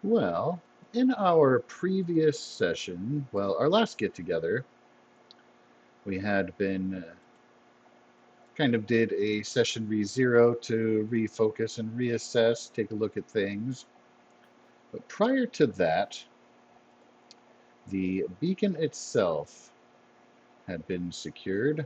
Well, in our previous session, well, our last get together, we had been kind of did a session re-zero to refocus and reassess, take a look at things. But prior to that, the beacon itself had been secured.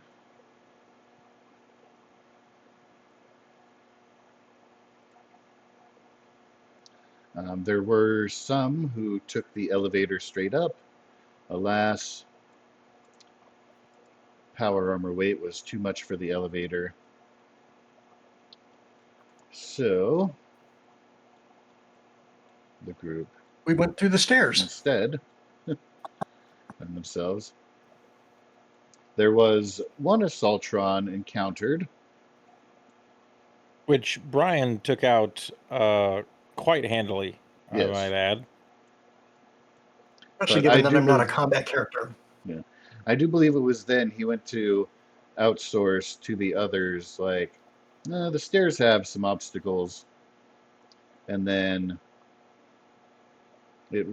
There were some who took the elevator straight up. Alas, power armor weight was too much for the elevator. So, the group We went through the stairs. instead and themselves. There was one assaultron encountered. Which Brian took out quite handily, I Yes. might add. Especially But given I that do I'm not a believe- combat character. Yeah. I do believe it was then he went to outsource to the others, like, no, the stairs have some obstacles. And then I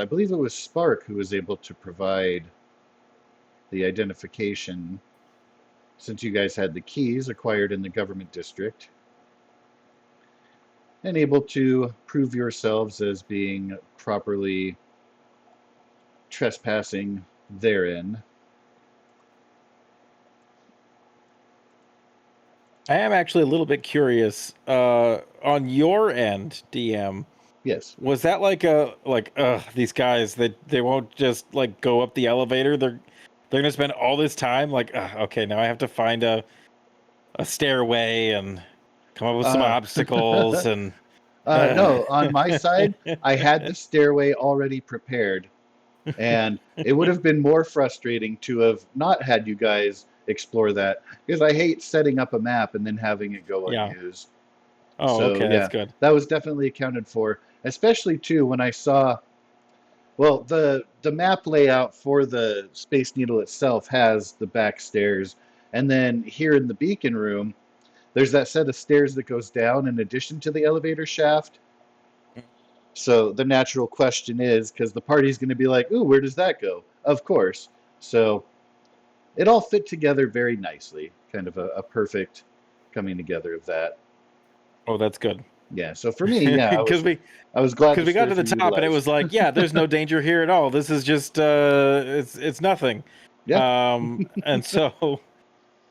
believe it was Spark who was able to provide the identification since you guys had the keys acquired in the government district and able to prove yourselves as being properly trespassing therein. I am actually a little bit curious on your end, DM. Yes. Was that like these guys they won't just like go up the elevator? They're gonna spend all this time like okay, now I have to find a stairway and come up with some obstacles and No, on my side, I had the stairway already prepared, and it would have been more frustrating to have not had you guys explore that because I hate setting up a map and then having it go Yeah. unused. Oh, So okay, yeah, that's good. that was definitely accounted for, especially too when I saw, well, the map layout for the Space Needle itself has the back stairs, and then here in the beacon room, there's that set of stairs that goes down in addition to the elevator shaft. So the natural question is, because the party's going to be like, ooh, where does that go? Of course. So it all fit together very nicely. Kind of a perfect coming together of that. Oh, that's good. Yeah. So for me, yeah, Because I was glad we got to stairs the were top and it utilized. was like, yeah, there's no danger here at all. This is just it's nothing. Yeah. And so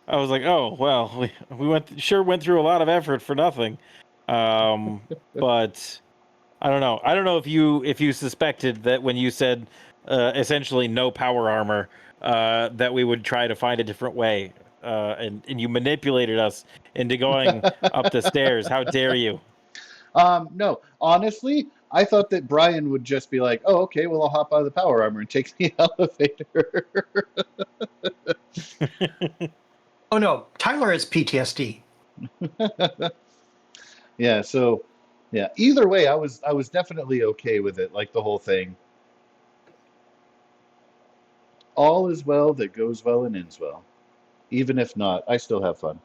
I was like, oh well, we went through a lot of effort for nothing. But I don't know. I don't know if you suspected that when you said essentially no power armor, that we would try to find a different way. And you manipulated us into going up the stairs. How dare you? No, honestly, I thought that Brian would just be like, oh, okay, well, I'll hop out of the power armor and take the elevator. Oh no, Tyler has PTSD. Yeah, so yeah, either way, I was definitely okay with it, like the whole thing. All is well that goes well and ends well. Even if not, I still have fun.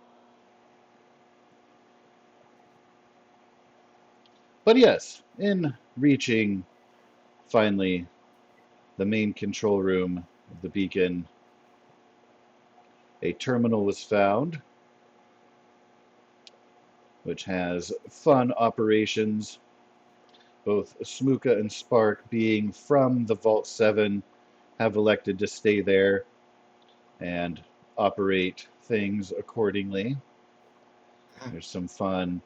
But yes, in reaching finally the main control room of the beacon, a terminal was found which has fun operations. Both Smooka and Spark, being from the Vault 7, have elected to stay there and operate things accordingly. There's some fun.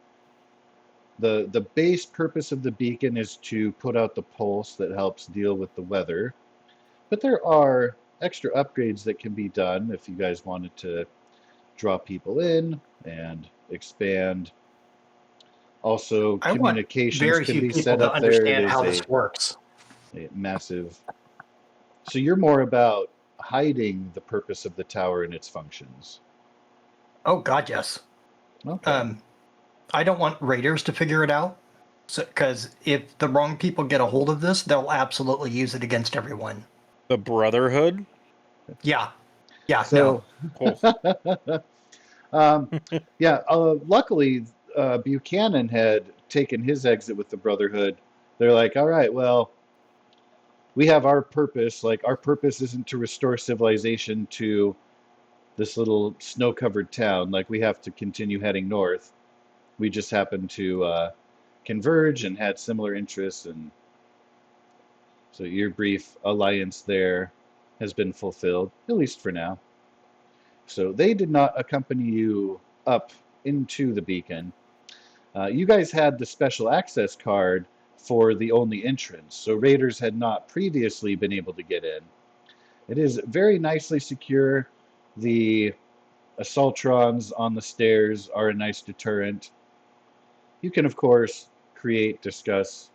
The base purpose of the beacon is to put out the pulse that helps deal with the weather, but there are extra upgrades that can be done if you guys wanted to draw people in and expand. Also, I want communications very can few be people set to up there. It understand is how this works. a massive. So you're more about hiding the purpose of the tower and its functions. Oh God, yes. Okay. I don't want raiders to figure it out, because if the wrong people get a hold of this, they'll absolutely use it against everyone. The Brotherhood. Yeah, yeah, So, Oh. yeah. Luckily, Buchanan had taken his exit with the Brotherhood they're like, all right, well, we have our purpose. Like, our purpose isn't to restore civilization to this little snow-covered town. Like, we have to continue heading north. We just happened to converge and had similar interests, and so your brief alliance there has been fulfilled, at least for now. So they did not accompany you up into the beacon. You guys had the special access card for the only entrance, so raiders had not previously been able to get in. It is very nicely secure. The assaultrons on the stairs are a nice deterrent. You can, of course, create, discuss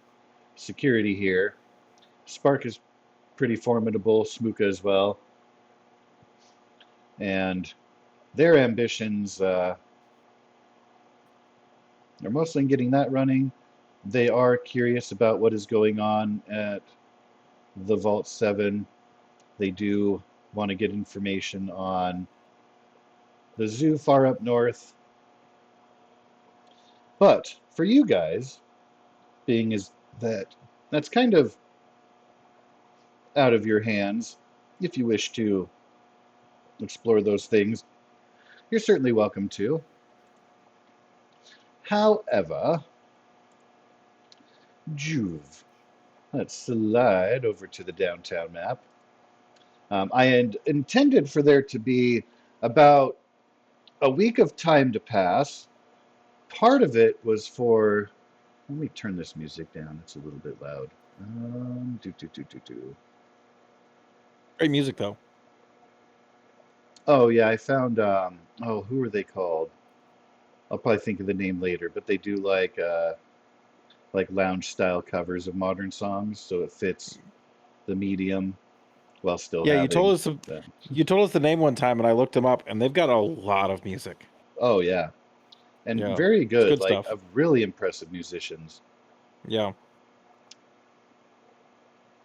security here. Spark is pretty formidable, Smooka as well. And their ambitions are mostly in getting that running. They are curious about what is going on at the Vault 7. They do want to get information on the zoo far up north. But for you guys, being is that that's kind of out of your hands, if you wish to explore those things, you're certainly welcome to. However, Juve, let's slide over to the downtown map. I had intended for there to be about a week of time to pass. Part of it was for, let me turn this music down, it's a little bit loud. Do, do, do, do, do. Great music though. Oh yeah, I found, who are they called? I'll probably think of the name later, but they do like lounge style covers of modern songs, so it fits the medium while still Yeah, having them. you told us the name one time, and I looked them up, and they've got a lot of music. Oh yeah, and Yeah, very it's good, good like stuff. really impressive musicians. Yeah.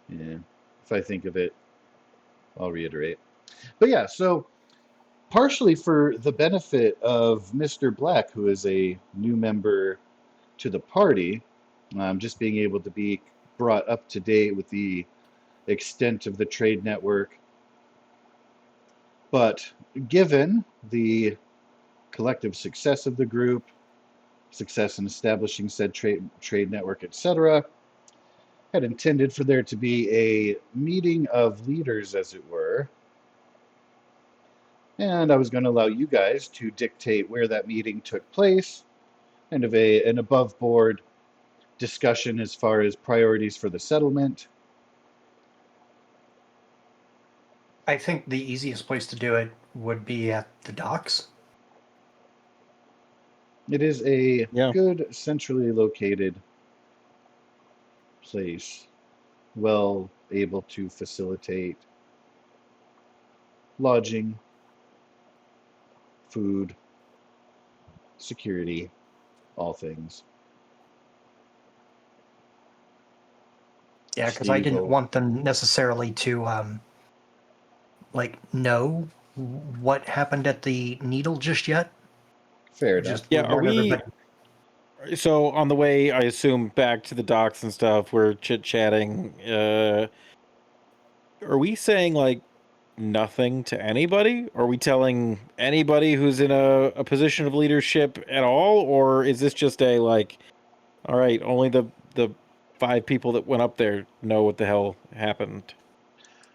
Yeah, if I think of it, I'll reiterate. But yeah, so partially for the benefit of Mr. Black, who is a new member to the party, just being able to be brought up to date with the extent of the trade network. But given the collective success of the group, success in establishing said trade network, etc., had intended for there to be a meeting of leaders, as it were. And I was going to allow you guys to dictate where that meeting took place, kind of an above board discussion as far as priorities for the settlement. I think the easiest place to do it would be at the docks. It is a Yeah. good, centrally located place, well able to facilitate lodging, food, security, all things. Yeah, because I didn't Stable. want them necessarily to know what happened at the needle just yet. Fair enough. Just Yeah, are let we? everybody. So on the way, I assume back to the docks and stuff, we're chit chatting. Are we saying like nothing to anybody? Are we telling anybody who's in a position of leadership at all, or is this just a like, all right, only the 5 people that went up there know what the hell happened?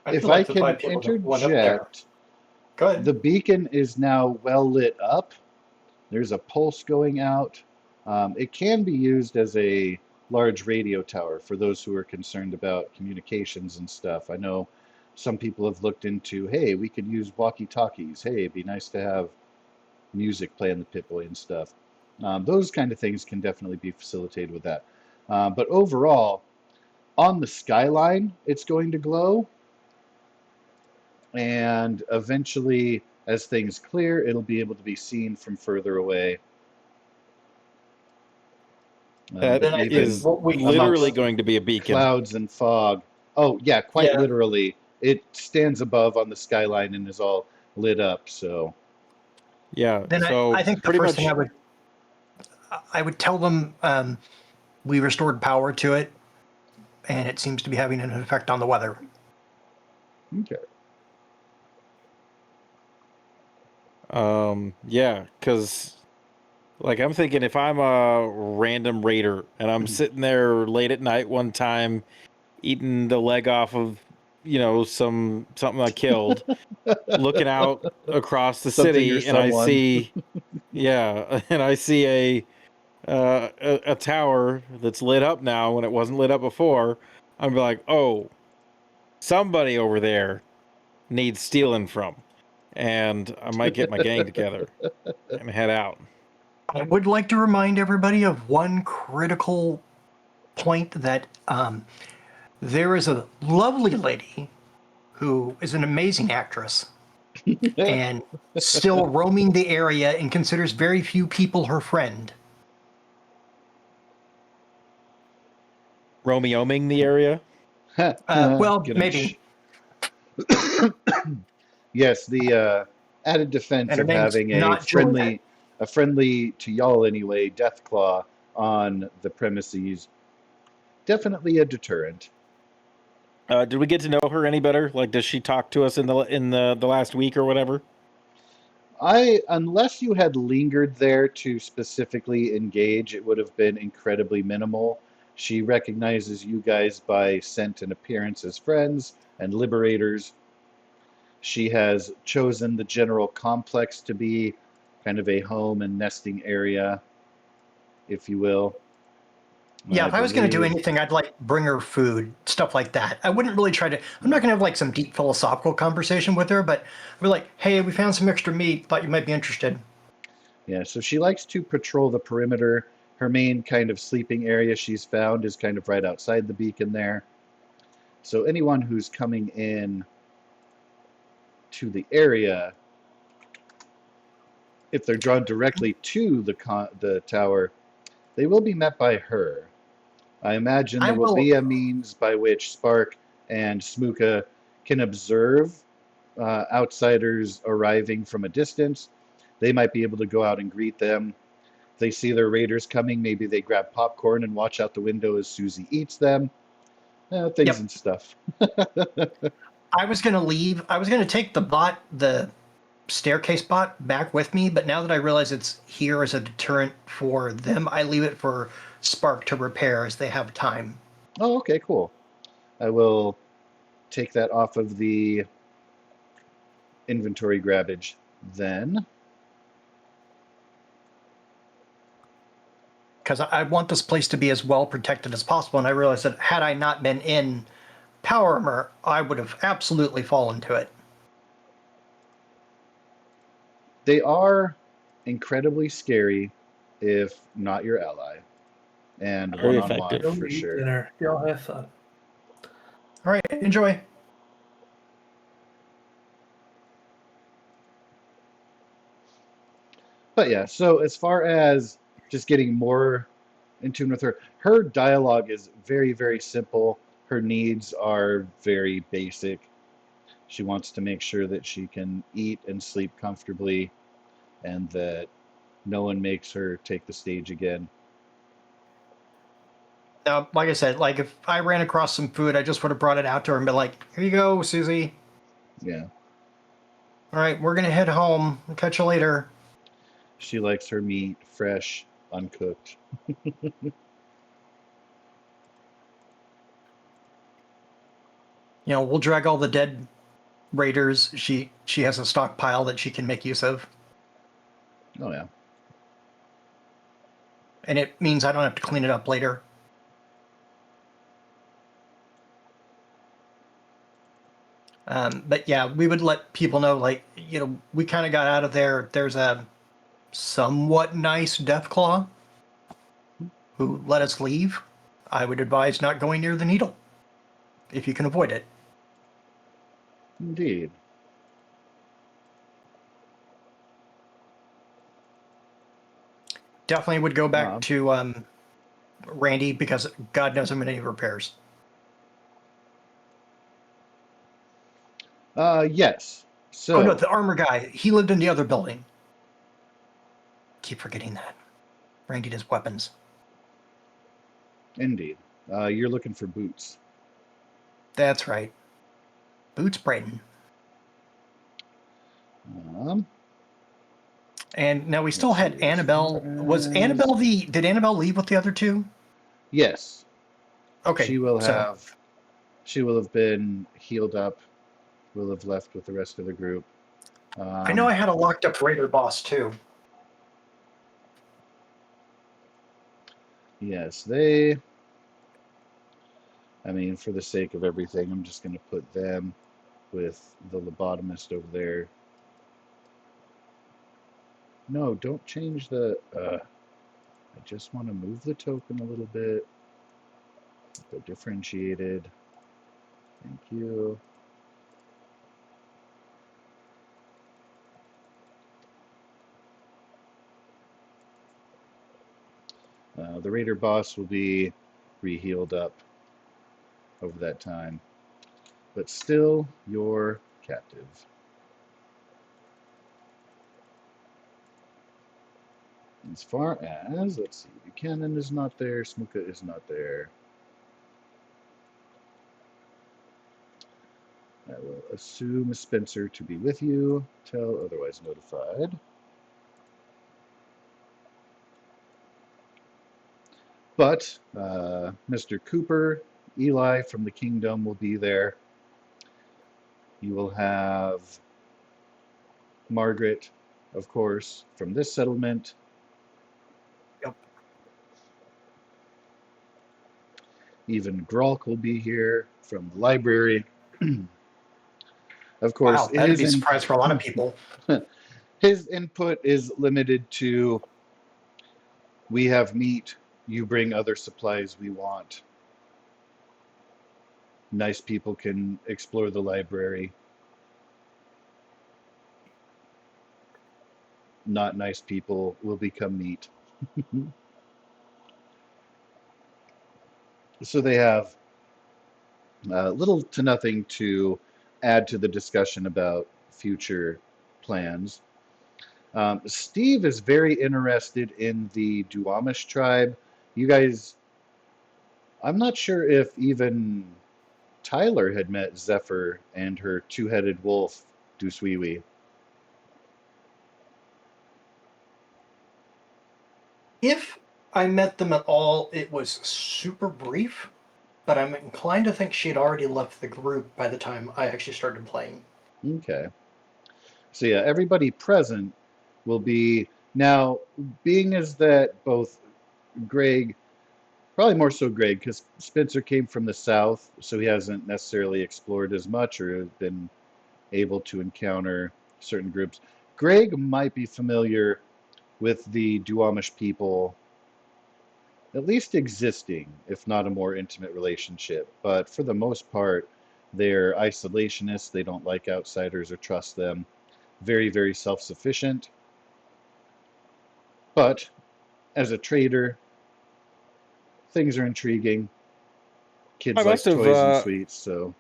I If feel I like the can 5 people that went up there. interject, Go ahead. the beacon is now well lit up. There's a pulse going out. It can be used as a large radio tower for those who are concerned about communications and stuff. I know some people have looked into, hey, we could use walkie-talkies. Hey, it'd be nice to have music play on the Pip-Boy and stuff. Those kind of things can definitely be facilitated with that. But overall, on the skyline, it's going to glow. And eventually, as things clear, it'll be able to be seen from further away. That Then I think is what we literally amongst going to be a beacon. Clouds and fog. Oh, yeah, quite Yeah. literally. It stands above on the skyline and is all lit up, so. Yeah. Then So I think the pretty first much. thing I would tell them we restored power to it, and it seems to be having an effect on the weather. Okay. Yeah, because like I'm thinking if I'm a random raider and I'm sitting there late at night one time eating the leg off of, something I killed, looking out across the Something or city and I someone. see and I see a tower that's lit up now when it wasn't lit up before, I'm like, "Oh, somebody over there needs stealing from." And I might get my gang together and head out. I would like to remind everybody of one critical point that there is a lovely lady who is an amazing actress and still roaming the area and considers very few people her friend. Romeoming the area. Well, Getting maybe. Yes, the added defense And her of name's having not Juliet. a friendly to y'all anyway, Deathclaw on the premises, definitely a deterrent. Did we get to know her any better? Like, does she talk to us in the last week or whatever? Unless you had lingered there to specifically engage, it would have been incredibly minimal. She recognizes you guys by scent and appearance as friends and liberators. She has chosen the general complex to be kind of a home and nesting area, if you will. Yeah, I if I was going to do believe. anything, I'd like bring her food, stuff like that. I wouldn't really try to. I'm not going to have like some deep philosophical conversation with her, but I'd be like, "Hey, we found some extra meat. Thought you might be interested." Yeah, so she likes to patrol the perimeter. Her main kind of sleeping area she's found is kind of right outside the beacon there. So anyone who's coming in to the area, if they're drawn directly to the tower, they will be met by her. I imagine I there will will. be a means by which Spark and Smooka can observe outsiders arriving from a distance. They might be able to go out and greet them. If they see their raiders coming, maybe they grab popcorn and watch out the window as Susie eats them. Things Yep. and stuff. I was going to leave. I was going to take the staircase bot back with me, but now that I realize it's here as a deterrent for them, I leave it for Spark to repair as they have time. Oh, okay, cool. I will take that off of the inventory grabbage then. Because I want this place to be as well protected as possible, and I realized that had I not been in power armor, I would have absolutely fallen to it. They are incredibly scary if not your ally. And Very one on one effective. Go for eat sure. dinner. Y'all have fun. All right, enjoy. But yeah, so as far as just getting more in tune with her, her dialogue is very, very simple. Her needs are very basic. She wants to make sure that she can eat and sleep comfortably and that no one makes her take the stage again. Now, like I said, like if I ran across some food, I just would have brought it out to her and be like, "Here you go, Susie. Yeah. All right, we're gonna head home. I'll catch you later." She likes her meat fresh, uncooked. We'll drag all the dead raiders. She has a stockpile that she can make use of, Oh, yeah. and it means I don't have to clean it up later. But yeah, we would let people know, like, we kind of got out of there. There's a somewhat nice Deathclaw who let us leave. I would advise not going near the needle if you can avoid it. Indeed. Definitely would go back Rob? to Randy because God knows how many repairs. Yes. Oh no, So, the armor guy. He lived in the other building. Keep forgetting that. Randy does weapons. indeed. You're looking for Boots. That's right. Boots Brayton. Um, And now we still let's had see. As far Annabelle. Was as Annabelle did Annabelle leave with the other two? yes, Okay, she will so have. She will have been healed up. Will have left with the rest of the group. I know Um, I had a locked up Raider boss too. yes, they. I mean, for the sake of everything, I'm just going to put them with the lobotomist over there. No, don't change the. I just want to move the token a little bit. They're differentiated. Thank you. The Raider boss will be re-healed up over that time, but still your captive. As far as, let's see, Buchanan is not there, Smuka is not there. I will assume Spencer to be with you, till otherwise notified. But Mr. Cooper, Eli from the Kingdom will be there. You will have Margaret, of course, from this settlement. Yep. Even Grolk will be here from the library. Of course, Wow, that'd be a surprise for a lot of people. his input is limited to we have meat, you bring other supplies we want. Nice people can explore the library. Not nice people will become meat. So they have little to nothing to add to the discussion about future plans. Steve is very interested in the Duwamish tribe. You guys, I'm not sure if even Tyler had met Zephyr and her two-headed wolf, Duswiwi. If I met them at all, it was super brief, but I'm inclined to think she had already left the group by the time I actually started playing. Okay. So yeah, everybody present will be now, being as that both Greg, probably more so Greg, because Spencer came from the south, so he hasn't necessarily explored as much or been able to encounter certain groups. Greg might be familiar with the Duwamish people, at least existing, if not a more intimate relationship. But for the most part, they're isolationists. They don't like outsiders or trust them. Very, very self sufficient. But as a trader, things are intriguing. I Kids must like have toys and sweets, so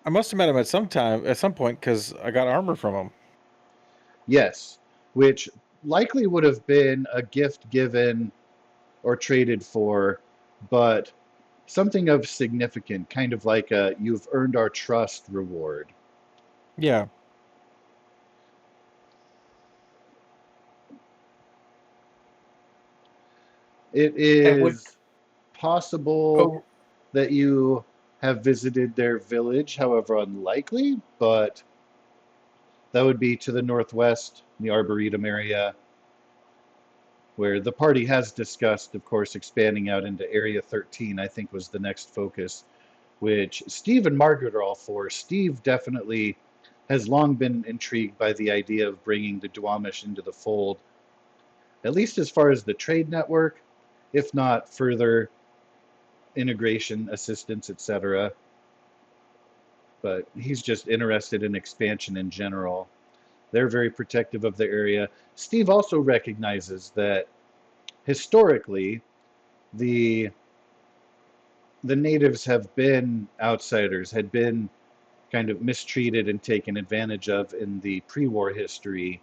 I must have met him at some point because I got armor from him. yes, which likely would have been a gift given or traded for, but something of significant, kind of like a you've earned our trust reward. Yeah. It And would is possible oh that you have visited their village, however unlikely, but that would be to the northwest, in the Arboretum area, where the party has discussed, of course, expanding out into Area 13, I think was the next focus, which Steve and Margaret are all for. Steve definitely has long been intrigued by the idea of bringing the Duwamish into the fold, at least as far as the trade network, if not further integration, assistance, etc. But he's just interested in expansion in general. They're very protective of the area. Steve also recognizes that historically, the the natives have been outsiders, had been kind of mistreated and taken advantage of in the pre-war history.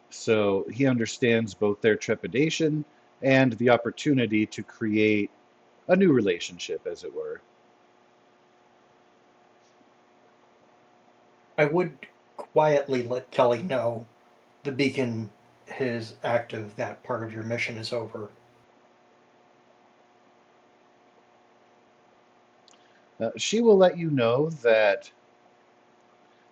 So he understands both their trepidation and the opportunity to create a new relationship, as it were. I would quietly let Kelly know the beacon is active, that part of your mission is over. She will let you know that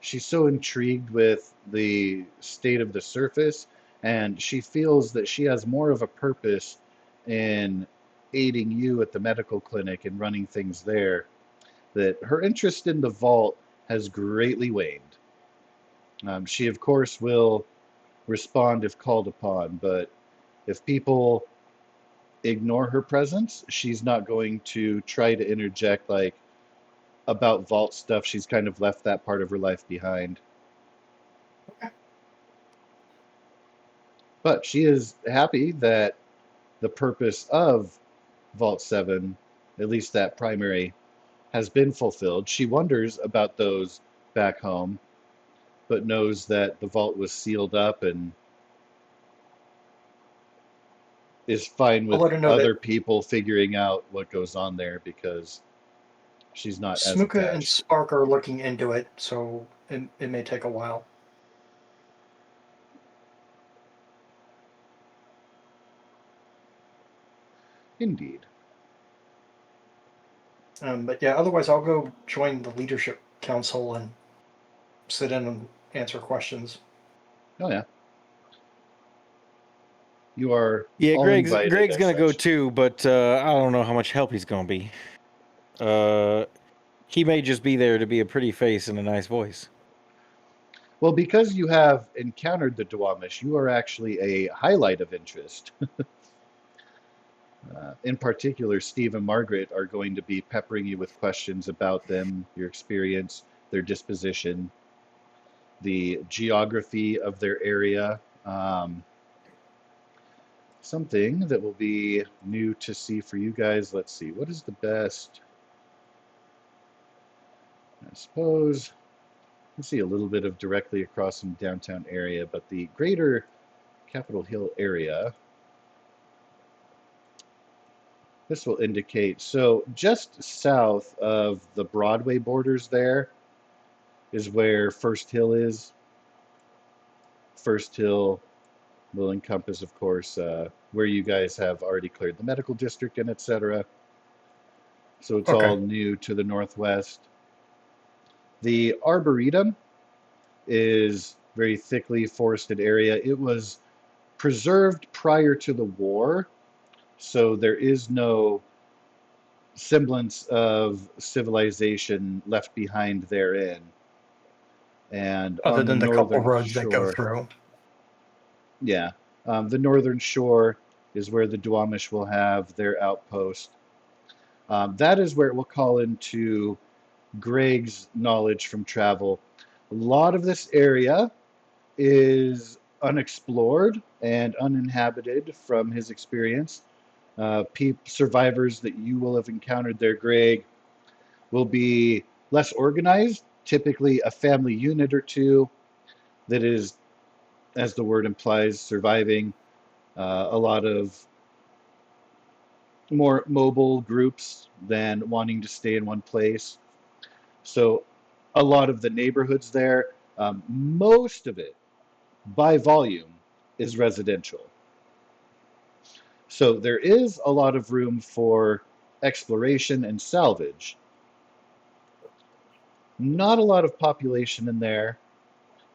she's so intrigued with the state of the surface, and she feels that she has more of a purpose in aiding you at the medical clinic and running things there, that her interest in the vault has greatly waned. She, of course, will respond if called upon, but if people ignore her presence, she's not going to try to interject like about vault stuff. She's kind of left that part of her life behind. But she is happy that the purpose of Vault 7, at least that primary, has been fulfilled. She wonders about those back home, but knows that the vault was sealed up and is fine I'll let with her know that other people figuring out what goes on there because she's not as Smooka and attached. Spark are looking into it, so it may take a while. Indeed. But yeah, otherwise I'll go join the leadership council and sit in and answer questions. Oh, yeah. You are Yeah, all Greg's invited Greg's as gonna go such. too, but I don't know how much help he's gonna be. He may just be there to be a pretty face and a nice voice. Well, because you have encountered the Duwamish, you are actually a highlight of interest. In particular, Steve and Margaret are going to be peppering you with questions about them, your experience, their disposition, the geography of their area. Something that will be new to see for you guys. Let's see, what is the best? I suppose you see a little bit of directly across from downtown area, but the greater Capitol Hill area, this will indicate. So just south of the Broadway borders there is where First Hill is. First Hill will encompass, of course, where you guys have already cleared the medical district and etc. So it's Okay. all new to the northwest. The Arboretum is very thickly forested area. It was preserved prior to the war, so there is no semblance of civilization left behind therein. And Other on the than the couple northern roads that go shore, through. yeah, the northern shore is where the Duwamish will have their outpost. That is where it will call into Greg's knowledge from travel. A lot of this area is unexplored and uninhabited from his experience. Survivors that you will have encountered there, Greg, will be less organized, typically a family unit or two that is, as the word implies, surviving. A lot of more mobile groups than wanting to stay in one place. So, a lot of the neighborhoods there, most of it by volume, is residential. So, there is a lot of room for exploration and salvage. Not a lot of population in there.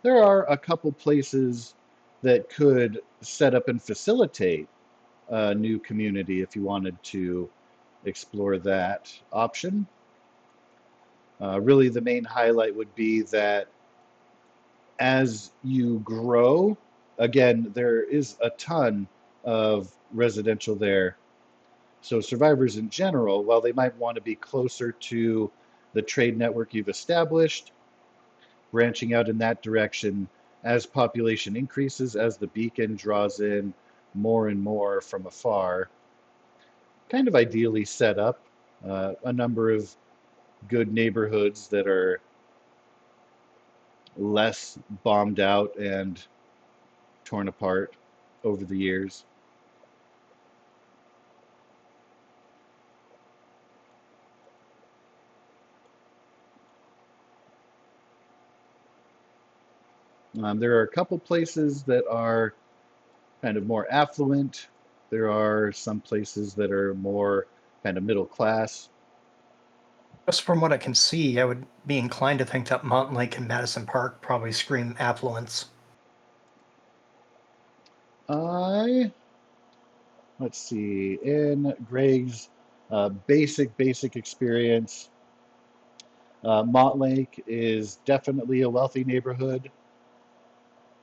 There are a couple places that could set up and facilitate a new community if you wanted to explore that option. Really, the main highlight would be that as you grow, again, there is a ton of residential there. So, survivors in general, while they might want to be closer to the trade network you've established, branching out in that direction as population increases, as the beacon draws in more and more from afar, kind of ideally set up a number of good neighborhoods that are less bombed out and torn apart over the years. There are a couple places that are kind of more affluent. There are some places that are more kind of middle class. Just from what I can see, I would be inclined to think that Mountain Lake and Madison Park probably scream affluence. I let's see, in Greg's basic experience, Montlake is definitely a wealthy neighborhood.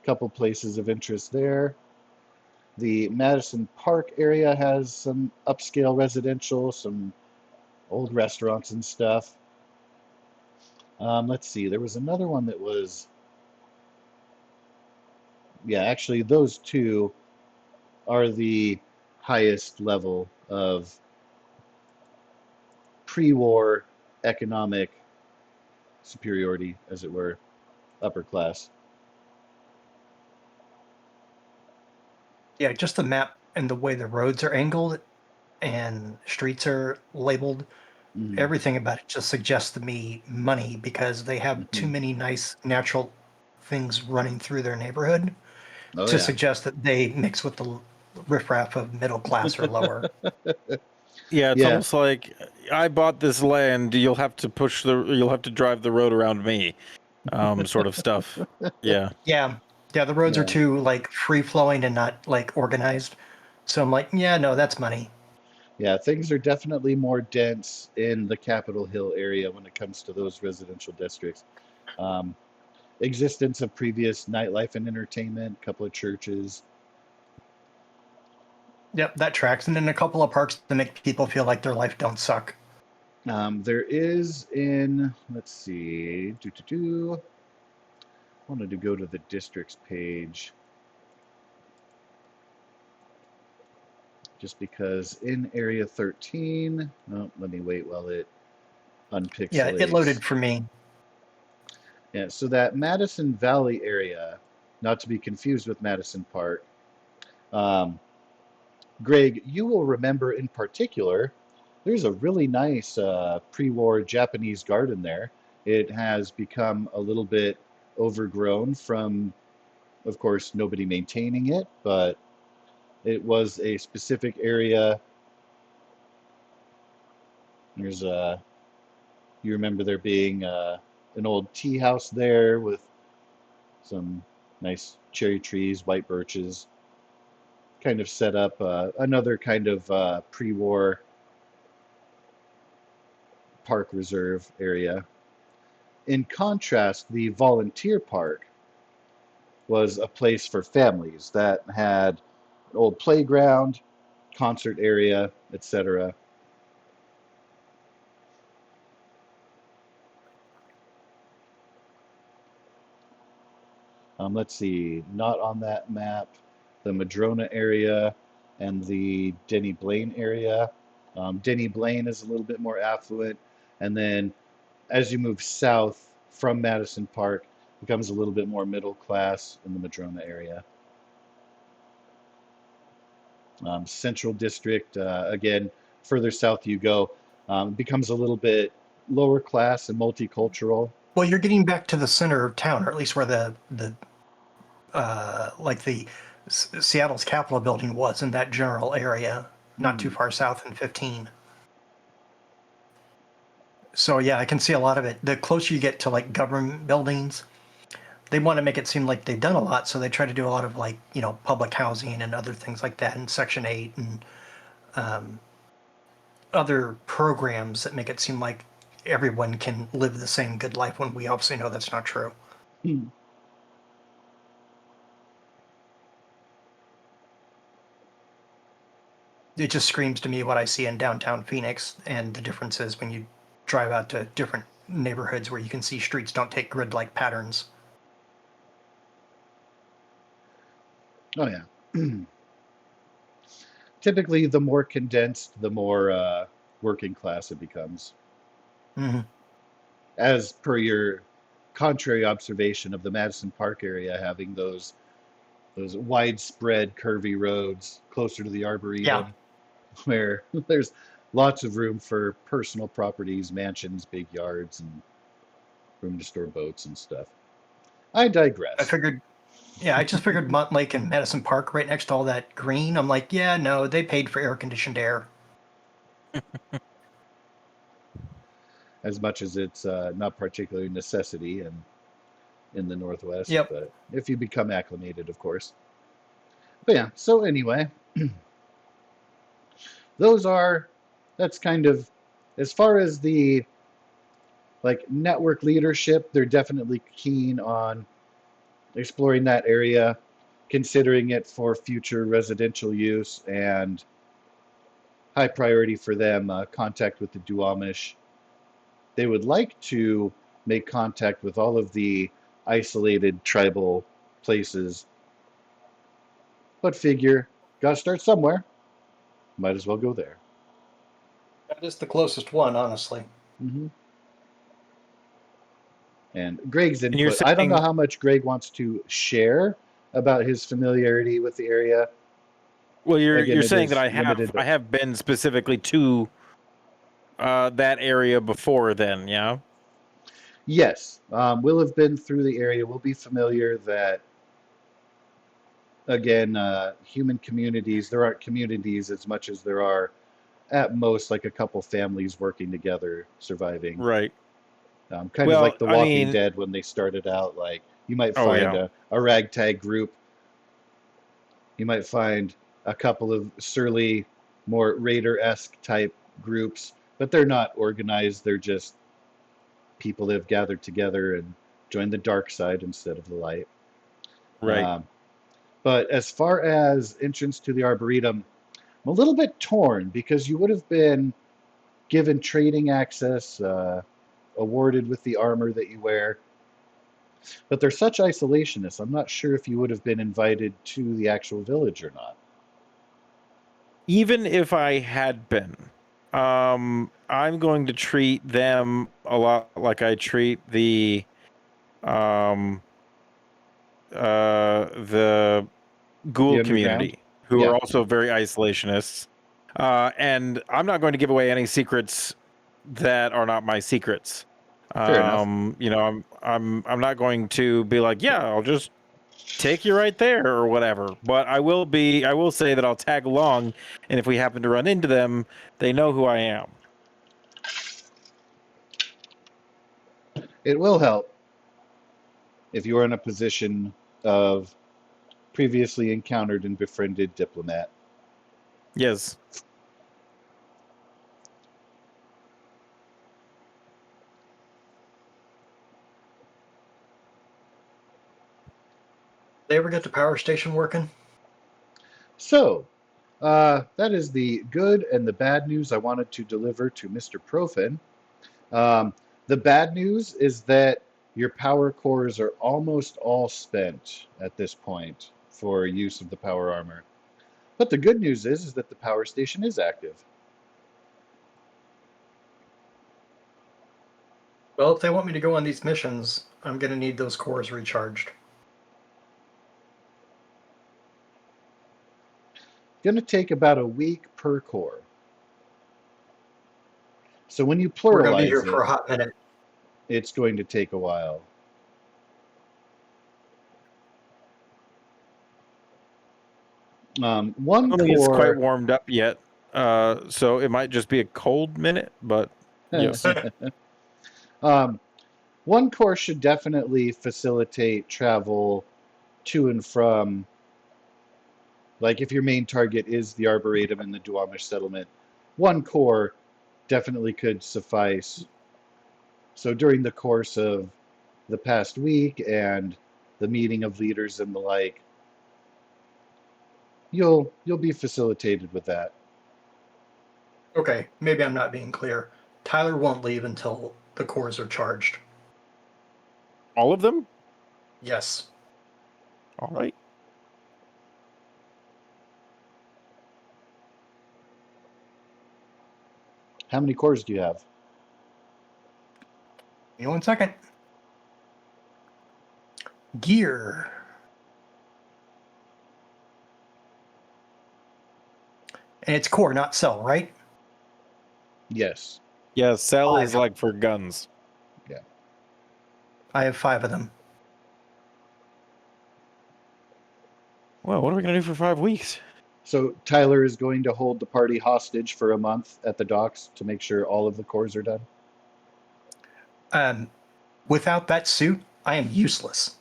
Couple places of interest there. The Madison Park area has some upscale residential, some old restaurants and stuff. Let's see, there was another one that was, yeah, actually, those two are the highest level of pre-war economic superiority, as it were, upper class. Yeah, just the map and the way the roads are angled and streets are labeled, Mm-hmm. everything about it just suggests to me money because they have too Mm-hmm. many nice natural things running through their neighborhood Oh to yeah, suggest that they mix with the riffraff of middle class or lower. Yeah, it's yeah, almost like I bought this land. You'll have to drive the road around me, sort of stuff. Yeah. Yeah. Yeah, the roads are yeah, too like free flowing and not like organized. So I'm like, yeah, no, that's money. yeah. Things are definitely more dense in the Capitol Hill area when it comes to those residential districts. Um, Existence of previous nightlife and entertainment, a couple of churches. Yep, that tracks. And then a couple of parks to make people feel like their life don't suck. There is in, let's see, wanted to go to the districts page just because in Area 13, oh, let me wait while it Yeah, it unpixelates. loaded for me. Yeah, so that Madison Valley area, not to be confused with Madison Park. Um, Greg, you will remember in particular, there's a really nice pre-war Japanese garden there. It has become a little bit overgrown from, of course, nobody maintaining it, but it was a specific area. There's a, you remember there being an old tea house there with some nice cherry trees, white birches, kind of set up another kind of pre-war park reserve area. In contrast, the volunteer park was a place for families that had an old playground, concert area, etc. Let's see, not on that map, the Madrona area and the Denny Blaine area. Denny Blaine is a little bit more affluent, and then as you move south from Madison Park, it becomes a little bit more middle class in the Madrona area. Central District, again, further south you go, becomes a little bit lower class and multicultural. Well, you're getting back to the center of town, or at least where the like the Seattle's Capitol building was in that general area, not too Hmm. far south in 15. So yeah, I can see a lot of it. The closer you get to like government buildings, they want to make it seem like they've done a lot, so they try to do a lot of like public housing and other things like that in Section 8 and other programs that make it seem like everyone can live the same good life when we obviously know that's not true. Hmm. It just screams to me what I see in downtown Phoenix and the differences when you drive out to different neighborhoods where you can see streets don't take grid-like patterns. Oh yeah. Typically, the more condensed, the more working class it becomes. Mm-hmm. As per your contrary observation of the Madison Park area having those widespread curvy roads closer to the Yeah. Arboretum, where there's lots of room for personal properties, mansions, big yards, and room to store boats and stuff. I I digress. figured, yeah, I just figured Montlake and Madison Park right next to all that green. I'm like, yeah, no, they paid for air-conditioned air. As much as it's not particularly a necessity in the Northwest, Yep. but if you become acclimated, of course. But yeah, so anyway, those are, that's kind of, as far as the like network leadership, they're definitely keen on exploring that area, considering it for future residential use, and high priority for them contact with the Duwamish. They would like to make contact with all of the isolated tribal places, but figure, gotta start somewhere. Might as well go there. That is the closest one, honestly. Hmm. And Greg's And you're input, I don't know saying, how much Greg wants to share about his familiarity with the area. well, Again, you're it saying that is limited, I but have been specifically to that area before then, yeah? yes, we'll have been through the area. We'll be familiar that, again, human communities, there aren't communities as much as there are at most like a couple families working together, surviving. Right. Kind of Well, like The I Walking mean, Dead when they started out. Like you might oh find yeah. a ragtag group. You might find a couple of surly, more raider-esque type groups, but they're not organized. They're just people that have gathered together and joined the dark side instead of the light. Right. Um, but as far as entrance to the Arboretum, I'm a little bit torn because you would have been given trading access, awarded with the armor that you wear. But they're such isolationists. I'm not sure if you would have been invited to the actual village or not. Even if I had been, I'm going to treat them a lot like I treat um, the The ghoul underground? community, who Yeah, are also very isolationists. And I'm not going to give away any secrets that are not my secrets. fair enough. You know, I'm not going to be like, yeah, I'll just take you right there or whatever. But I will say that I'll tag along, and if we happen to run into them, they know who I am. It will help if you are in a position of previously encountered and befriended diplomat. Yes. They ever get the power station working? So, that is the good and the bad news I wanted to deliver to Mr. Profin. Um, the bad news is that your power cores are almost all spent at this point for use of the power armor. But the good news is that the power station is active. Well, if they want me to go on these missions, I'm going to need those cores recharged. Going to take about a week per core. So when you We're going to be pluralize here for it, a hot minute. it's going to take a while. I One don't think it's quite core, warmed up yet. So it might just be a cold minute, but yes. um, one core should definitely facilitate travel to and from. Like if your main target is the Arboretum and the Duwamish settlement, one core definitely could suffice. So during the course of the past week and the meeting of leaders and the like, you'll be facilitated with that. Okay, maybe I'm not being clear. Tyler won't leave until the cores are charged. All of them? Yes. All right. How many cores do you have? Give me 1 second. Gear. And it's core, not cell, right? Yes. Yeah, cell is 5. like for guns. Yeah. I have 5 of them. Well, what are we gonna do for 5 weeks? So Tyler is going to hold the party hostage for a month at the docks to make sure all of the cores are done. Without that suit, I am useless.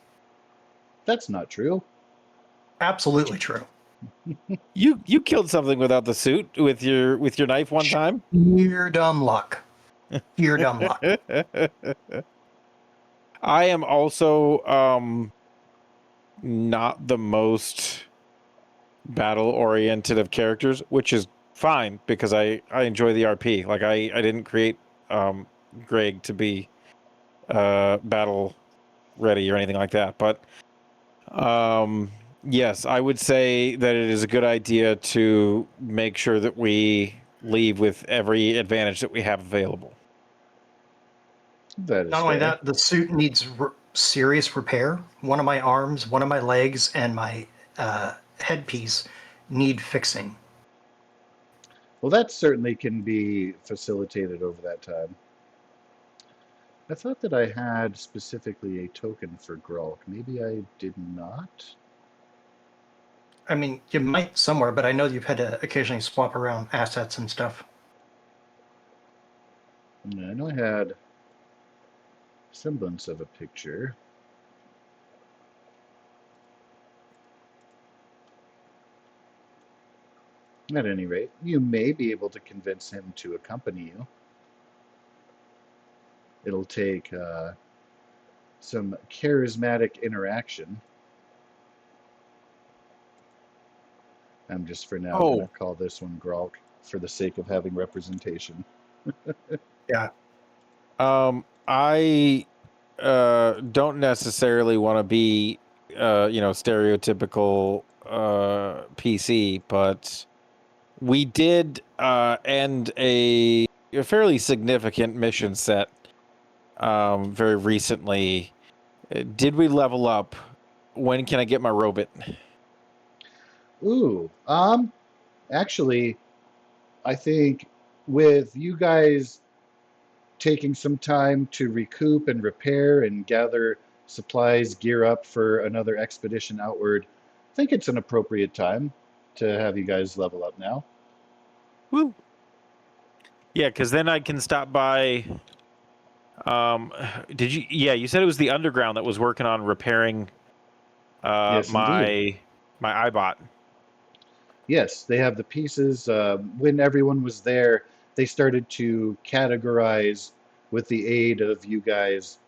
That's not true. Absolutely true. You killed something without the suit with your knife one time. Sheer dumb luck. Sheer dumb luck. I am also not the most battle oriented of characters, which is fine because I enjoy the RP. Like I didn't create Greg to be battle ready or anything like that, but yes, I would say that it is a good idea to make sure that we leave with every advantage that we have available. That is Not only fair. that, the suit needs serious repair. One of my arms, one of my legs, and my headpiece need fixing. Well, that certainly can be facilitated over that time. I thought that I had specifically a token for Grolk. Maybe I did not. I mean, you might somewhere, but I know you've had to occasionally swap around assets and stuff. I know I had semblance of a picture. At any rate, you may be able to convince him to accompany you. It'll take some charismatic interaction. I'm just for now going to call this one Grolk for the sake of having representation. Yeah. I don't necessarily want to be stereotypical PC, but we did end a fairly significant mission set very recently. Did we level up? When can I get my robot? Ooh, actually, I think with you guys taking some time to recoup and repair and gather supplies, gear up for another expedition outward, I think it's an appropriate time to have you guys level up now. Woo. Yeah, because then I can stop by. Did you? Yeah, you said it was the underground that was working on repairing Yes, indeed. my iBot. Yes, they have the pieces. When everyone was there, they started to categorize with the aid of you guys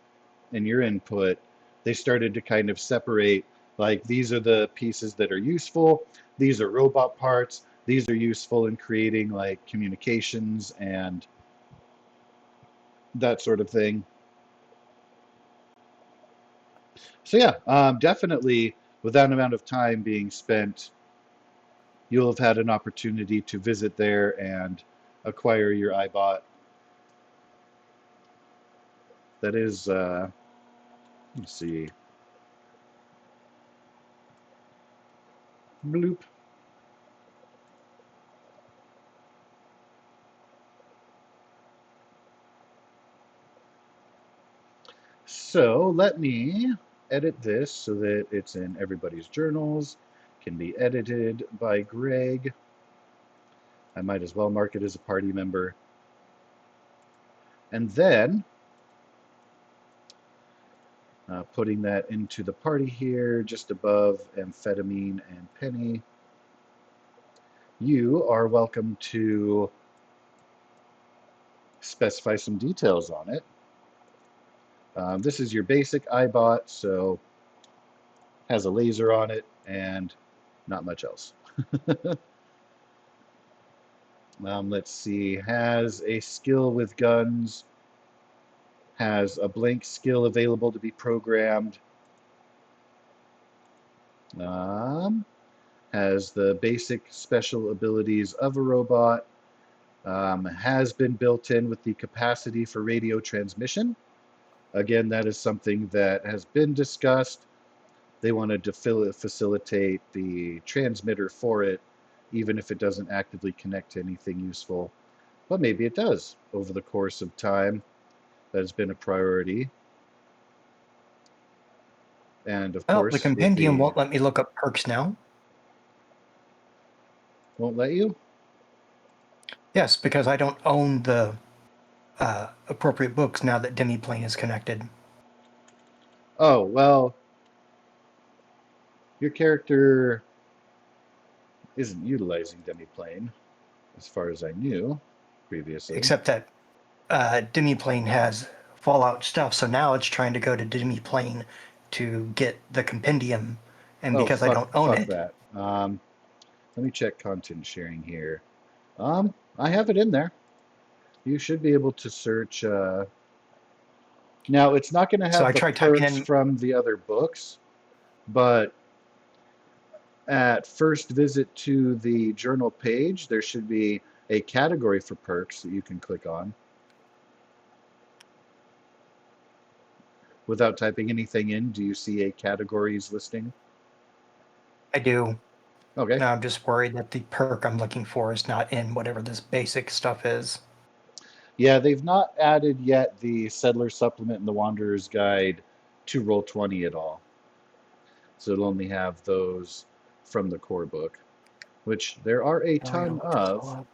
and your input. They started to kind of separate, like, these are the pieces that are useful, these are robot parts, these are useful in creating like communications and that sort of thing. So yeah, definitely with that amount of time being spent, you'll have had an opportunity to visit there and acquire your iBot. That is, let's see, bloop. So let me edit this so that it's in everybody's journals, can be edited by Greg. I might as well mark it as a party member. And then putting that into the party here, just above amphetamine and penny. You are welcome to specify some details on it. This is your basic iBot, so has a laser on it and not much else. Let's see, has a skill with guns, has a blank skill available to be programmed, has the basic special abilities of a robot, has been built in with the capacity for radio transmission. Again, that is something that has been discussed. They wanted to facilitate the transmitter for it, even if it doesn't actively connect to anything useful. But maybe it does over the course of time. That has been a priority. And of Well, the course, with compendium the won't let me look up perks now. Won't let you? Yes, because I don't own the appropriate books now that Demiplane is connected. Oh, well, your character isn't utilizing Demiplane, as far as I knew previously. Except that Demiplane has Fallout stuff, so now it's trying to go to Demiplane to get the compendium, and Oh, because I don't own fuck it, that. Let me check content sharing here. I have it in there. You should be able to search. Now, it's not going to so have I the tried typing perks in. from the other books, but at first visit to the journal page, there should be a category for perks that you can click on without typing anything in. Do you see a categories listing? I do. Okay. Now I'm just worried that the perk I'm looking for is not in whatever this basic stuff is. Yeah, they've not added yet the Settler Supplement and the Wanderer's Guide to Roll20 at all. So it'll only have those from the core book, which there are a ton of.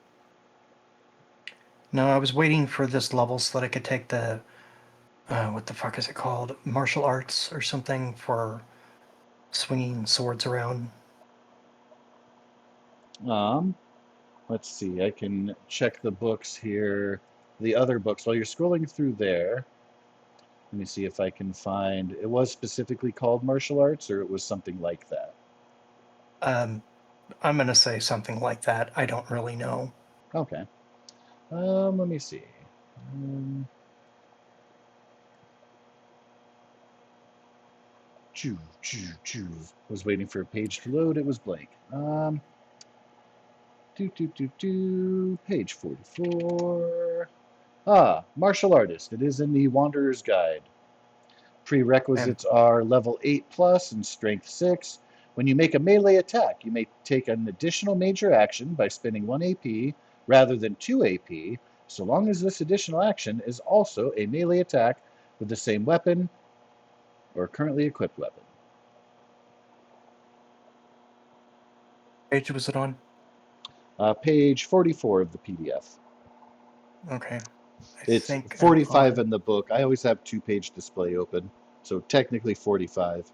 No, I was waiting for this level so that I could take the what the fuck is it called? Martial arts or something for swinging swords around. Um, let's see, I can check the books here, the other books. While you're scrolling through there, let me see if I can find, it was specifically called martial arts or it was something like that. I'm gonna say something like that. I don't really know. Okay. Let me see. Um, choo, choo, choo. Was waiting for a page to load. It was blank. Page 44. Ah, martial artist. It is in the Wanderer's Guide. And Prerequisites are level 8 plus and strength 6. When you make a melee attack, you may take an additional major action by spending 1 AP rather than 2 AP, so long as this additional action is also a melee attack with the same weapon or currently equipped weapon. page was it on? Page 44 of the PDF. Okay. I It's think I'm 45 on. in the book. I always have 2-page display open, so technically 45.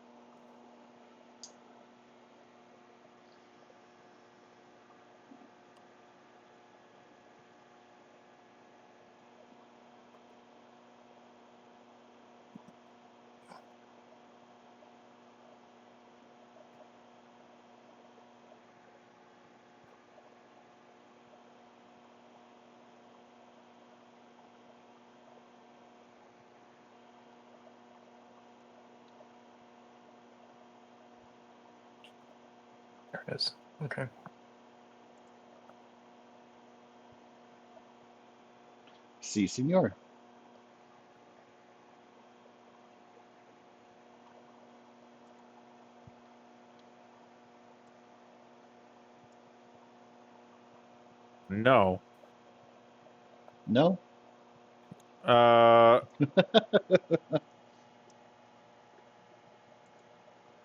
There it is. Okay. Si, senor. No. No? Uh,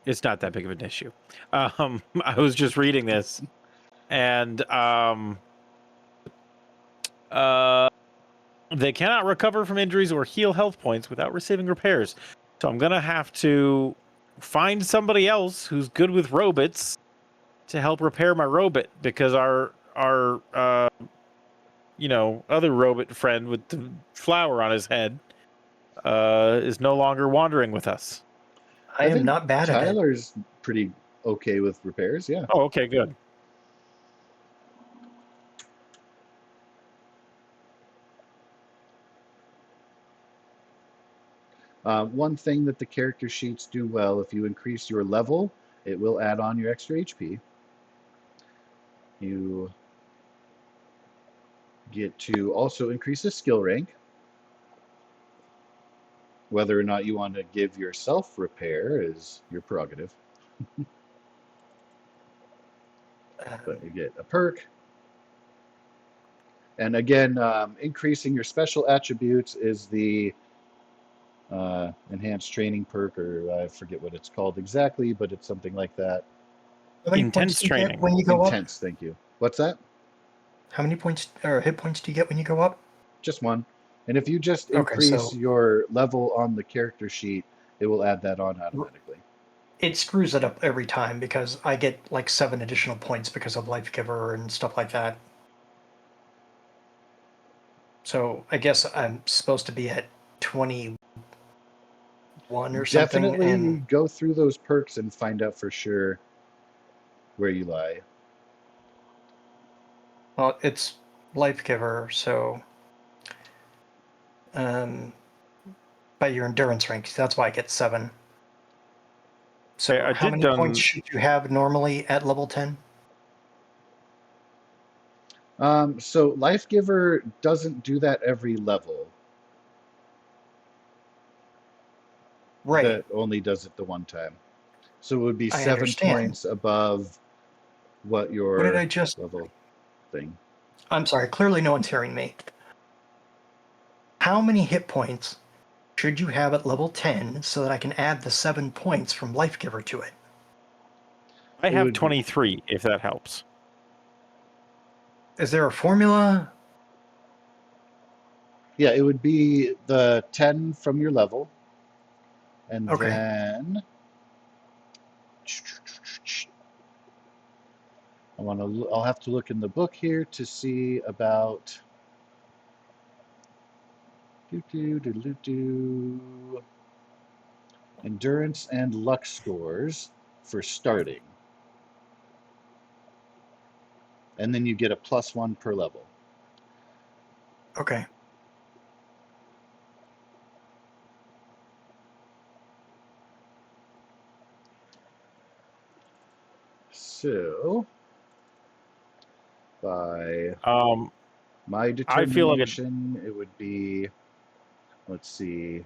it's not that big of an issue. I was just reading this, and they cannot recover from injuries or heal health points without receiving repairs. So I'm gonna have to find somebody else who's good with robots to help repair my robot, because our other robot friend with the flower on his head is no longer wandering with us. I I am think not bad at it. Tyler's pretty okay with repairs, yeah. Oh, okay, good. One thing that the character sheets do well, if you increase your level, it will add on your extra HP. You get to also increase the skill rank. Whether or not you want to give yourself repair is your prerogative. But you get a perk. And again, increasing your special attributes is the enhanced training perk, or I forget what it's called exactly, but it's something like that. How many points Intense do you get training. when you go up? Intense, thank you. What's that? How many points or hit points do you get when you go up? Just one. And if you just Okay, increase so your level on the character sheet, it will add that on automatically. it screws it up every time because I get like 7 additional points because of Life Giver and stuff like that. So I guess I'm supposed to be at 21 or something, Definitely and go through those perks and find out for sure where you lie. well, it's Life Giver, so by your endurance rank, that's why I get 7. So I how did many points done. should you have normally at level 10? So Life Giver doesn't do that every level. Right, That only does it the one time. So it would be I 7 understand. points above what What did your I just... level thing. I'm sorry, clearly no one's hearing me. How many hit points should you have at level 10 so that I can add the 7 points from Life Giver to it? I It have would be 23, if that helps. Is there a formula? Yeah, it would be the 10 from your level, and Okay. then I'll have to look in the book here to see about endurance and luck scores for starting. And then you get a +1 per level. Okay. So, by my I feel like determination, it would be, let's see,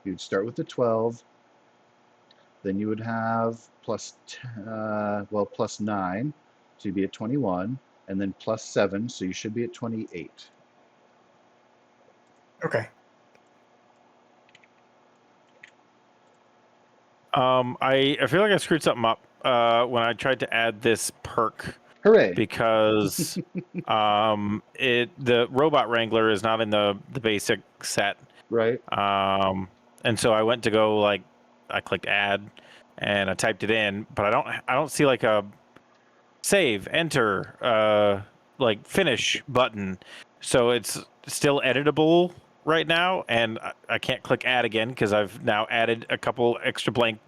you'd start with the 12, then you would have +9, so you'd be at 21, and then +7, so you should be at 28. Okay. I feel like I screwed something up when I tried to add this perk Hooray! because the robot wrangler is not in the basic set. Right? And so I went to go I clicked add and I typed it in, but I don't see like a save, enter, like finish button. So it's still editable right now, and I can't click add again because I've now added a couple extra blank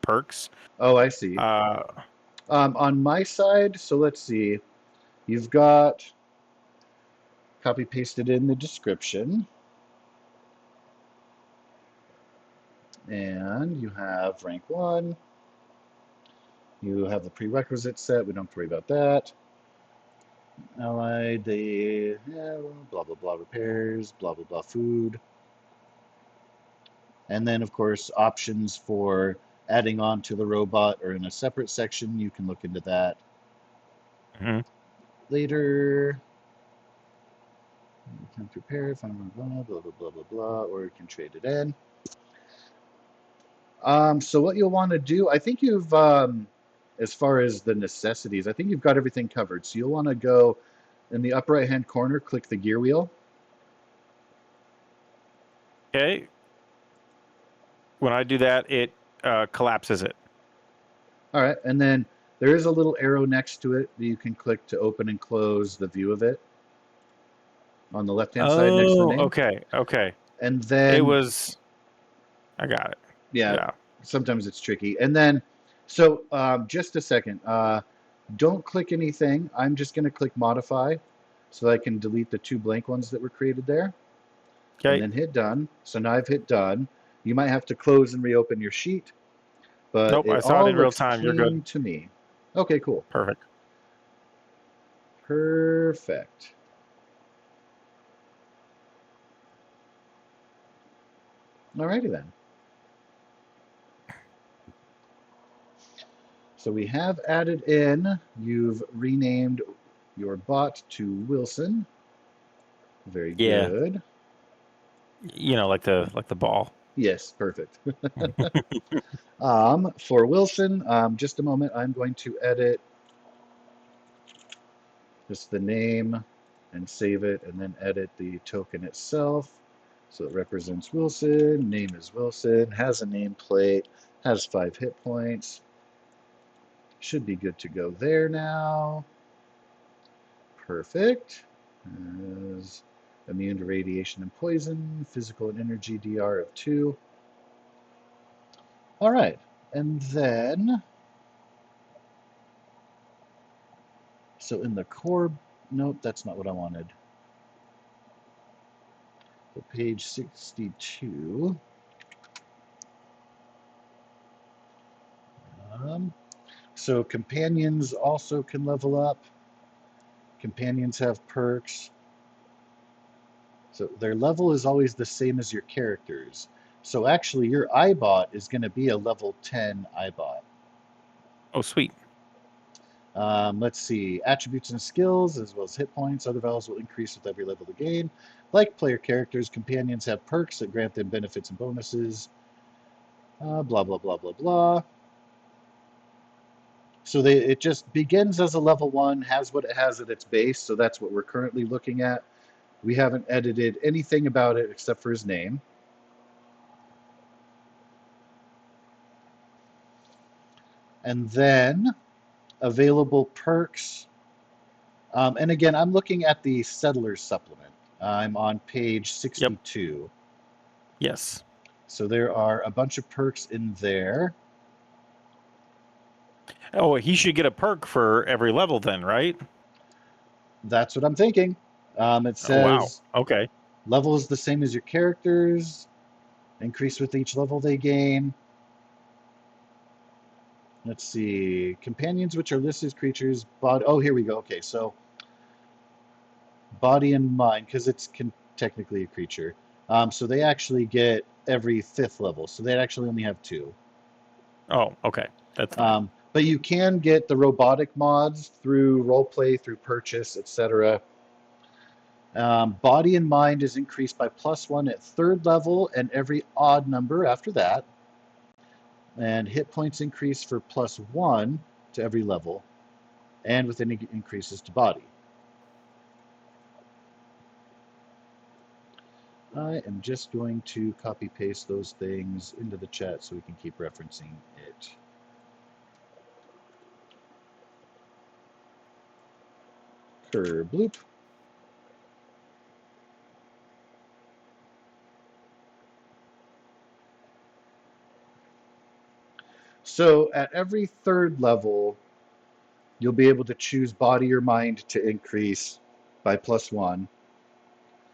perks. Oh, I see. Uh, On my side, so let's see. You've got copy pasted in the description, and you have rank 1. You have the prerequisite set. We don't have to worry about that. Allied, blah, blah, blah, repairs, blah, blah, blah, food. And then, of course, options for adding on to the robot are in a separate section. You can look into that mhm. later. You can prepare, find blah, blah, blah, blah, blah, blah, or you can trade it in. So what you'll want to do, I think you've, as far as the necessities, I think you've got everything covered. So you'll want to go in the upper right-hand corner, click the gear wheel. Okay. When I do that, it collapses it. All right, and then there is a little arrow next to it that you can click to open and close the view of it on the left-hand side next to the Oh, name. okay. And It then, was. I got it. yeah, Yeah. sometimes it's tricky. And then, so just a second. Don't click anything. I'm just going to click modify so I can delete the 2 blank ones that were created there. And Okay. then hit done. So now I've hit done. You might have to close and reopen your sheet, but Nope. I it saw it all in real looks time. You're good. clean to me. Okay, cool. Perfect. Perfect. Alrighty then. So we have added in, you've renamed your bot to Wilson. Very Yeah. good. Like the ball. Yes, perfect. For Wilson, just a moment, I'm going to edit just the name, and save it, and then edit the token itself. So it represents Wilson, name is Wilson, has a nameplate, has 5 hit points. Should be good to go there now. Perfect. Is immune to radiation and poison, physical and energy DR of 2. All right, and then, so in the core, nope, that's not what I wanted. So page 62. So companions also can level up. Companions have perks. So their level is always the same as your characters. So actually, your iBot is going to be a level 10 iBot. Oh, sweet. Let's see. Attributes and skills, as well as hit points. Other values will increase with every level of the game. Like player characters, companions have perks that grant them benefits and bonuses. Blah, blah, blah, blah, blah. So it just begins as a level 1, has what it has at its base. So that's what we're currently looking at. We haven't edited anything about it except for his name. And then available perks. And again, I'm looking at the Settlers supplement. I'm on page 62. Yep. Yes. So there are a bunch of perks in there. Oh, he should get a perk for every level then, right? That's what I'm thinking. It Oh, wow. says Okay. level is the same as your characters. Increase with each level they gain. Let's see. Companions, which are listed as creatures. Oh, here we go. Okay, so body and mind, because it's technically a creature. So they actually get every 5th level. So they actually only have 2. Oh, okay. That's fine. But you can get the robotic mods through roleplay, through purchase, etc. Body and mind is increased by +1 at 3rd level and every odd number after that. And hit points increase for +1 to every level, and with any increases to body. I am just going to copy paste those things into the chat so we can keep referencing it. Bloop. So at every 3rd level, you'll be able to choose body or mind to increase by +1.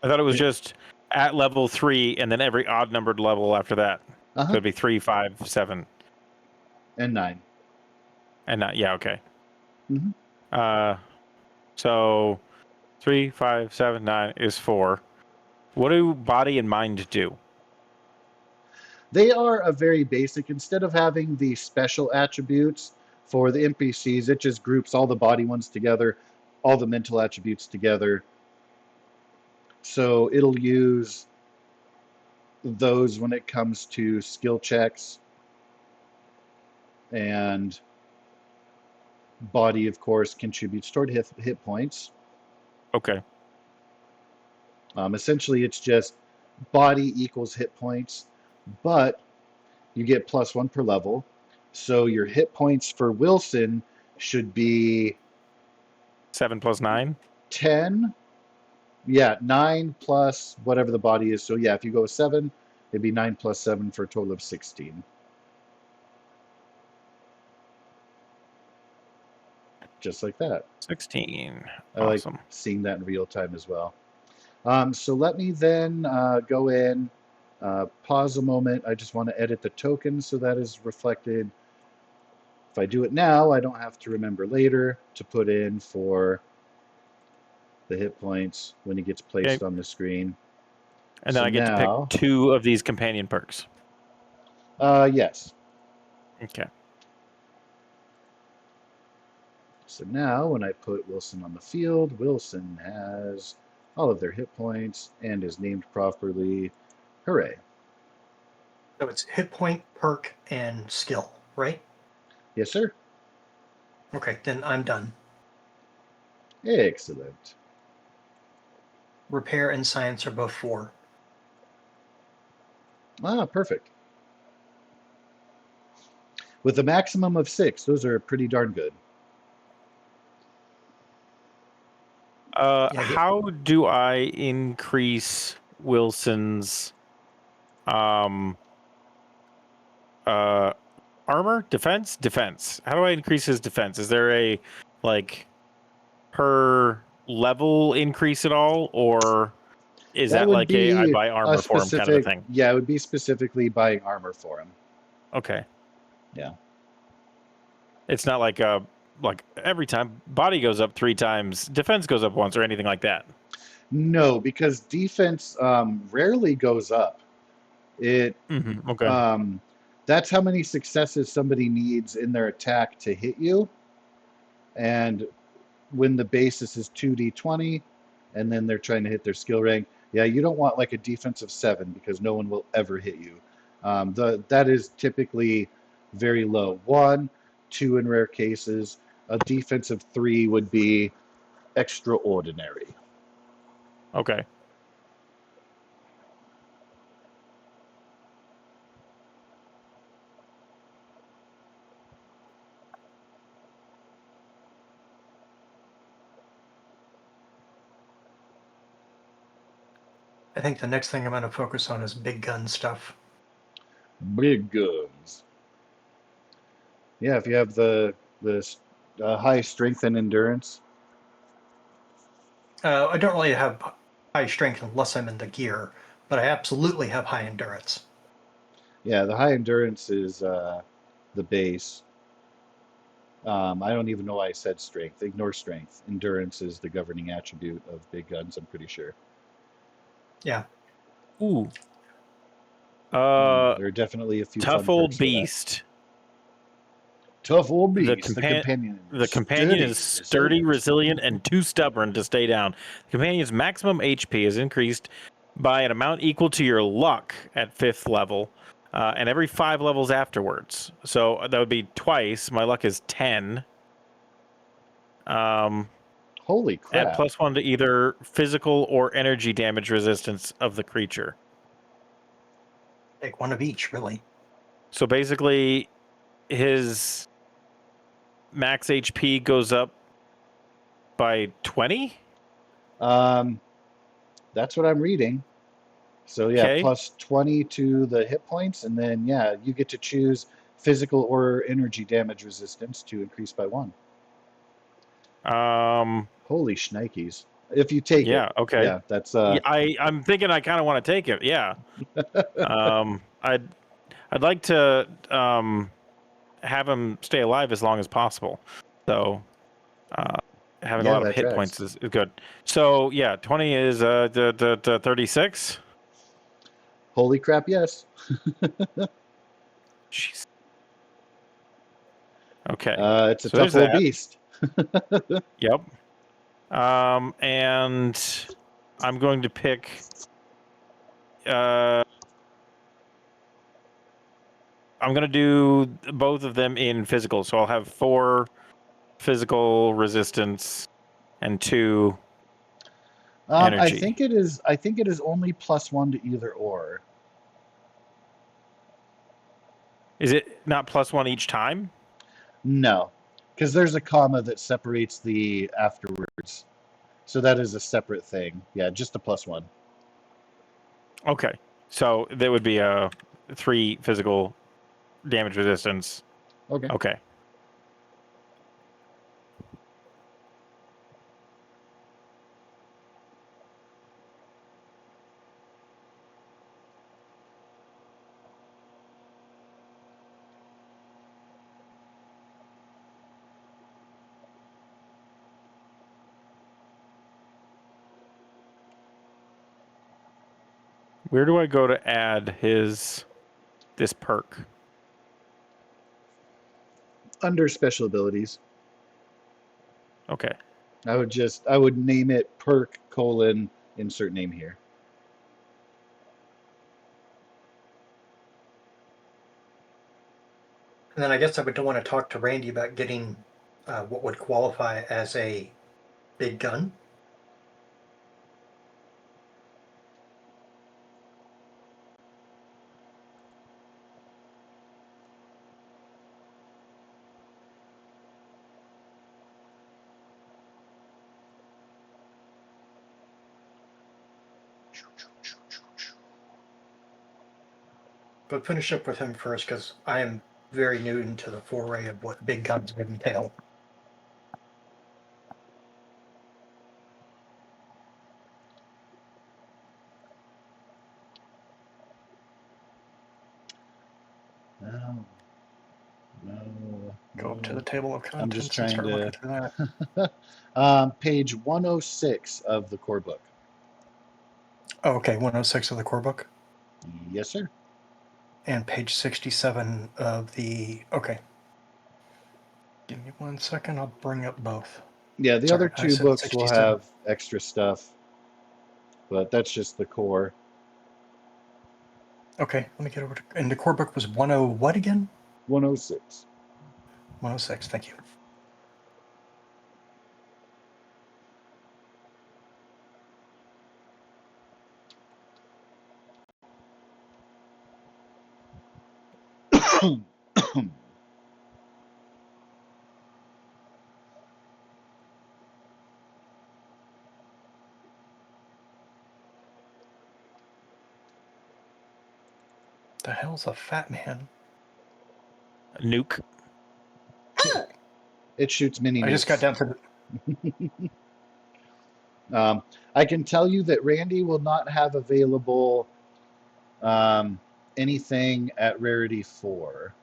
I thought it was just at level 3 and then every odd numbered level after that. So it'd be 3, 5, 7. And 9. And not, yeah, okay. Mm-hmm. So 3, 5, 7, 9 is 4. What do body and mind do? They are a very basic, instead of having the special attributes for the NPCs, it just groups all the body ones together, all the mental attributes together. So it'll use those when it comes to skill checks. And body, of course, contributes toward hit points. Okay. Essentially, it's just body equals hit points, but you get +1 per level. So your hit points for Wilson should be 7 plus 9? 10. Yeah, 9 plus whatever the body is. So yeah, if you go with 7, it'd be 9 plus 7 for a total of 16. Just like that. 16. I Awesome. like seeing that in real time as well. So let me then go in, pause a moment. I just want to edit the token so that is reflected. If I do it now, I don't have to remember later to put in for the hit points when he gets placed on the screen. And then I get to pick 2 of these companion perks. Yes. Okay. So now when I put Wilson on the field, Wilson has all of their hit points and is named properly. Hooray. So it's hit point, perk, and skill, right? Yes, sir. Okay, then I'm done. Excellent. Repair and science are both 4. Ah, perfect. With a maximum of 6, those are pretty darn good. Yeah, How do I increase Wilson's um armor? Defense. How do I increase his defense? Is there a like per level increase at all, or is That that would like a I be buy a armor for him kind of a specific, thing? yeah, it would be specifically buying armor for him. Okay. Yeah. It's not like every time body goes up 3 times, defense goes up once or anything like that. No, because defense rarely goes up. It Okay. um, that's how many successes somebody needs in their attack to hit you. And when the basis is 2d20, and then they're trying to hit their skill rank, yeah, you don't want like a defense of 7 because no one will ever hit you. That is typically very low. 1, 2 in rare cases. A defense of 3 would be extraordinary. Okay. I think the next thing I'm going to focus on is big gun stuff. Big guns. Yeah, if you have the high strength and endurance. I don't really have high strength unless I'm in the gear, but I absolutely have high endurance. Yeah, the high endurance is the base. I don't even know why I said strength. Ignore strength. Endurance is the governing attribute of big guns, I'm pretty sure. Yeah. Ooh. There are definitely a few Tough fun old perks for that. beast. Tough old The beast. companion is Sturdy, sturdy, resilient. resilient, and too stubborn to stay down. The companion's maximum HP is increased by an amount equal to your luck at 5th level, and every 5 levels afterwards. So that would be twice. My luck is 10. Holy Add crap. +1 to either physical or energy damage resistance of the creature. Take one of each, really. So basically, his max HP goes up by 20. Um, that's what I'm reading. So yeah, Okay. plus 20 to the hit points, and then yeah, you get to choose physical or energy damage resistance to increase by 1. Holy shnikes. If you take it. Yeah. Okay. Yeah, that's Yeah, I'm thinking I kind of want to take it. Yeah. I'd like to have him stay alive as long as possible. So having a yeah, lot of that hit tracks. points is good. So yeah, 20 is the 36. Holy crap, yes. Jeez. Okay. It's a So there's tough old that. beast. Yep. And I'm going to pick uh I'm going to do both of them in physical. So I'll have 4 physical resistance and 2 energy. I think it is only +1 to either or. Is it not +1 each time? No, because there's a comma that separates the afterwards. So that is a separate thing. Yeah, just a +1. Okay. So there would be a 3 physical damage resistance. Okay. Okay. Where do I go to add this perk? Under special abilities, Okay. I would name it perk colon insert name here. And then I guess I would want to talk to Randy about getting what would qualify as a big gun. But finish up with him first, because I am very new into the foray of what big guns would entail. No. Go up to the table of I'm just contents and trying start looking to. through that. Page 106 of the core book. Oh, okay, 106 of the core book. Yes, sir. And page 67 of the... Okay. Give me 1 second, I'll bring up both. Yeah, the Sorry, other I two said books will 67. have extra stuff, but that's just the core. Okay, let me get over to... And the core book was 10 what again? 106. 106, thank you. The hell's a fat man? Nuke. It shoots mini I just got nukes. down to the... I can tell you that Randy will not have available anything at rarity 4.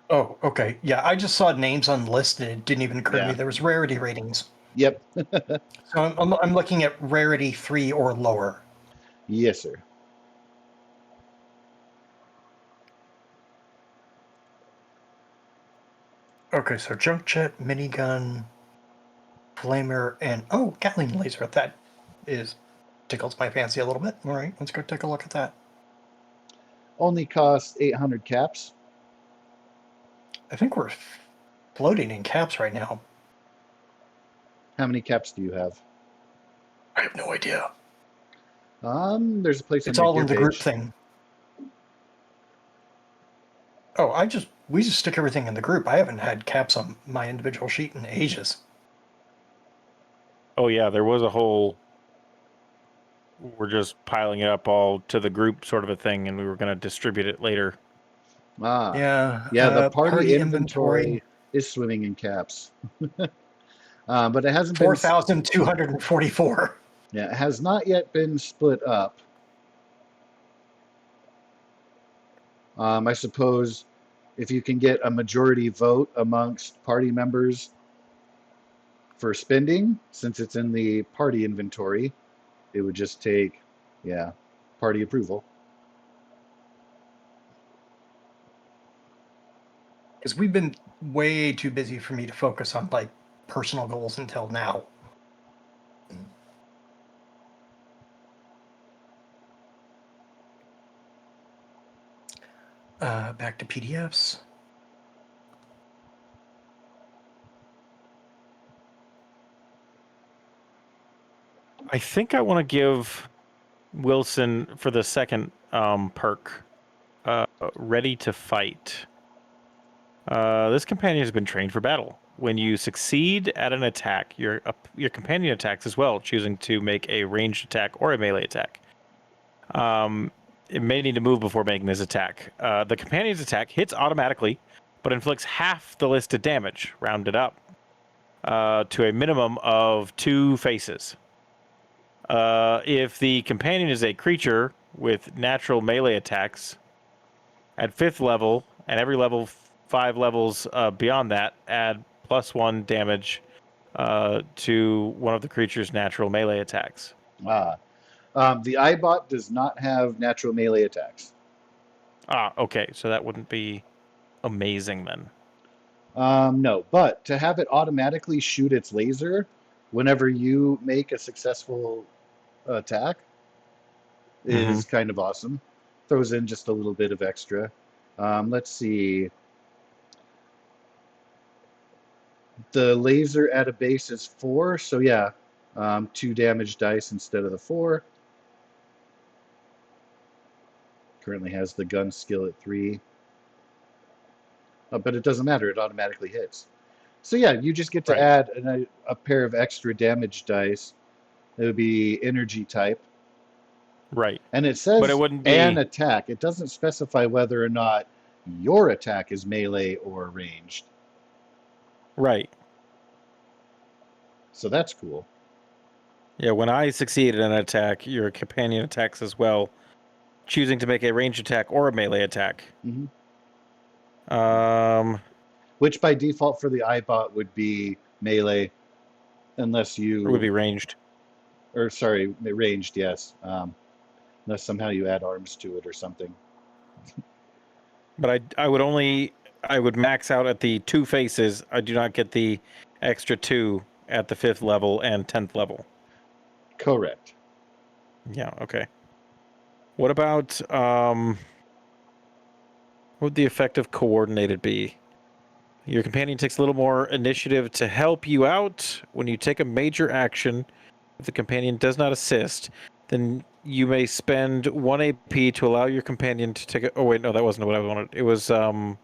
Oh, okay. Yeah, I just saw names on the list and it didn't even occur to me Yeah. there was rarity ratings. Yep. So I'm looking at rarity 3 or lower. Yes, sir. Okay, so junk jet, minigun, flamer, and oh, Gatling laser. That is tickles my fancy a little bit. All right, let's go take a look at that. Only costs 800 caps. I think we're floating in caps right now. How many caps do you have? I have no idea. There's a place on It's your all gear in the group page. thing. Oh, we just stick everything in the group. I haven't had caps on my individual sheet in ages. Oh yeah, there was a whole. We're just piling it up all to the group sort of a thing, and we were going to distribute it later. Yeah. Yeah, the Party party inventory inventory is swimming in caps. But it hasn't been. 4,244. Yeah, it has not yet been split up. I suppose if you can get a majority vote amongst party members for spending, since it's in the party inventory, it would just take, yeah, party approval. Because we've been way too busy for me to focus on like personal goals until now. Back to PDFs. I think I want to give Wilson for the second perk, ready to fight. This companion has been trained for battle. When you succeed at an attack, your companion attacks as well, choosing to make a ranged attack or a melee attack. It may need to move before making this attack. The companion's attack hits automatically, but inflicts half the listed damage, rounded up, to a minimum of 2 faces. If the companion is a creature with natural melee attacks, at 5th level, and every level 5 levels beyond that, add +1 damage to one of the creature's natural melee attacks. The iBot does not have natural melee attacks. Okay, so that wouldn't be amazing then. No, but to have it automatically shoot its laser whenever you make a successful attack is kind of awesome. Throws in just a little bit of extra. Let's see. The laser at a base is 4, so yeah, 2 damage dice instead of the 4. Currently has the gun skill at 3. But it doesn't matter, it automatically hits. So yeah, you just get to Right. add a pair of extra damage dice. It would be energy type. Right. And it But it says wouldn't an be attack. It doesn't specify whether or not your attack is melee or ranged. right. So that's cool. Yeah, when I succeed in an attack, your companion attacks as well, choosing to make a ranged attack or a melee attack. Hmm. Um, Which by default for the iBot would be melee, unless it would you, be ranged. or sorry, ranged, yes. Unless somehow you add arms to it or something. But I would max out at the 2 faces. I do not get the extra 2 at the 5th level and 10th level. Correct. Yeah, okay. What about what would the effect of coordinated be? Your companion takes a little more initiative to help you out when you take a major action. If the companion does not assist, then you may spend 1 AP to allow your companion to take a... Oh wait, no, that wasn't what I wanted. It was the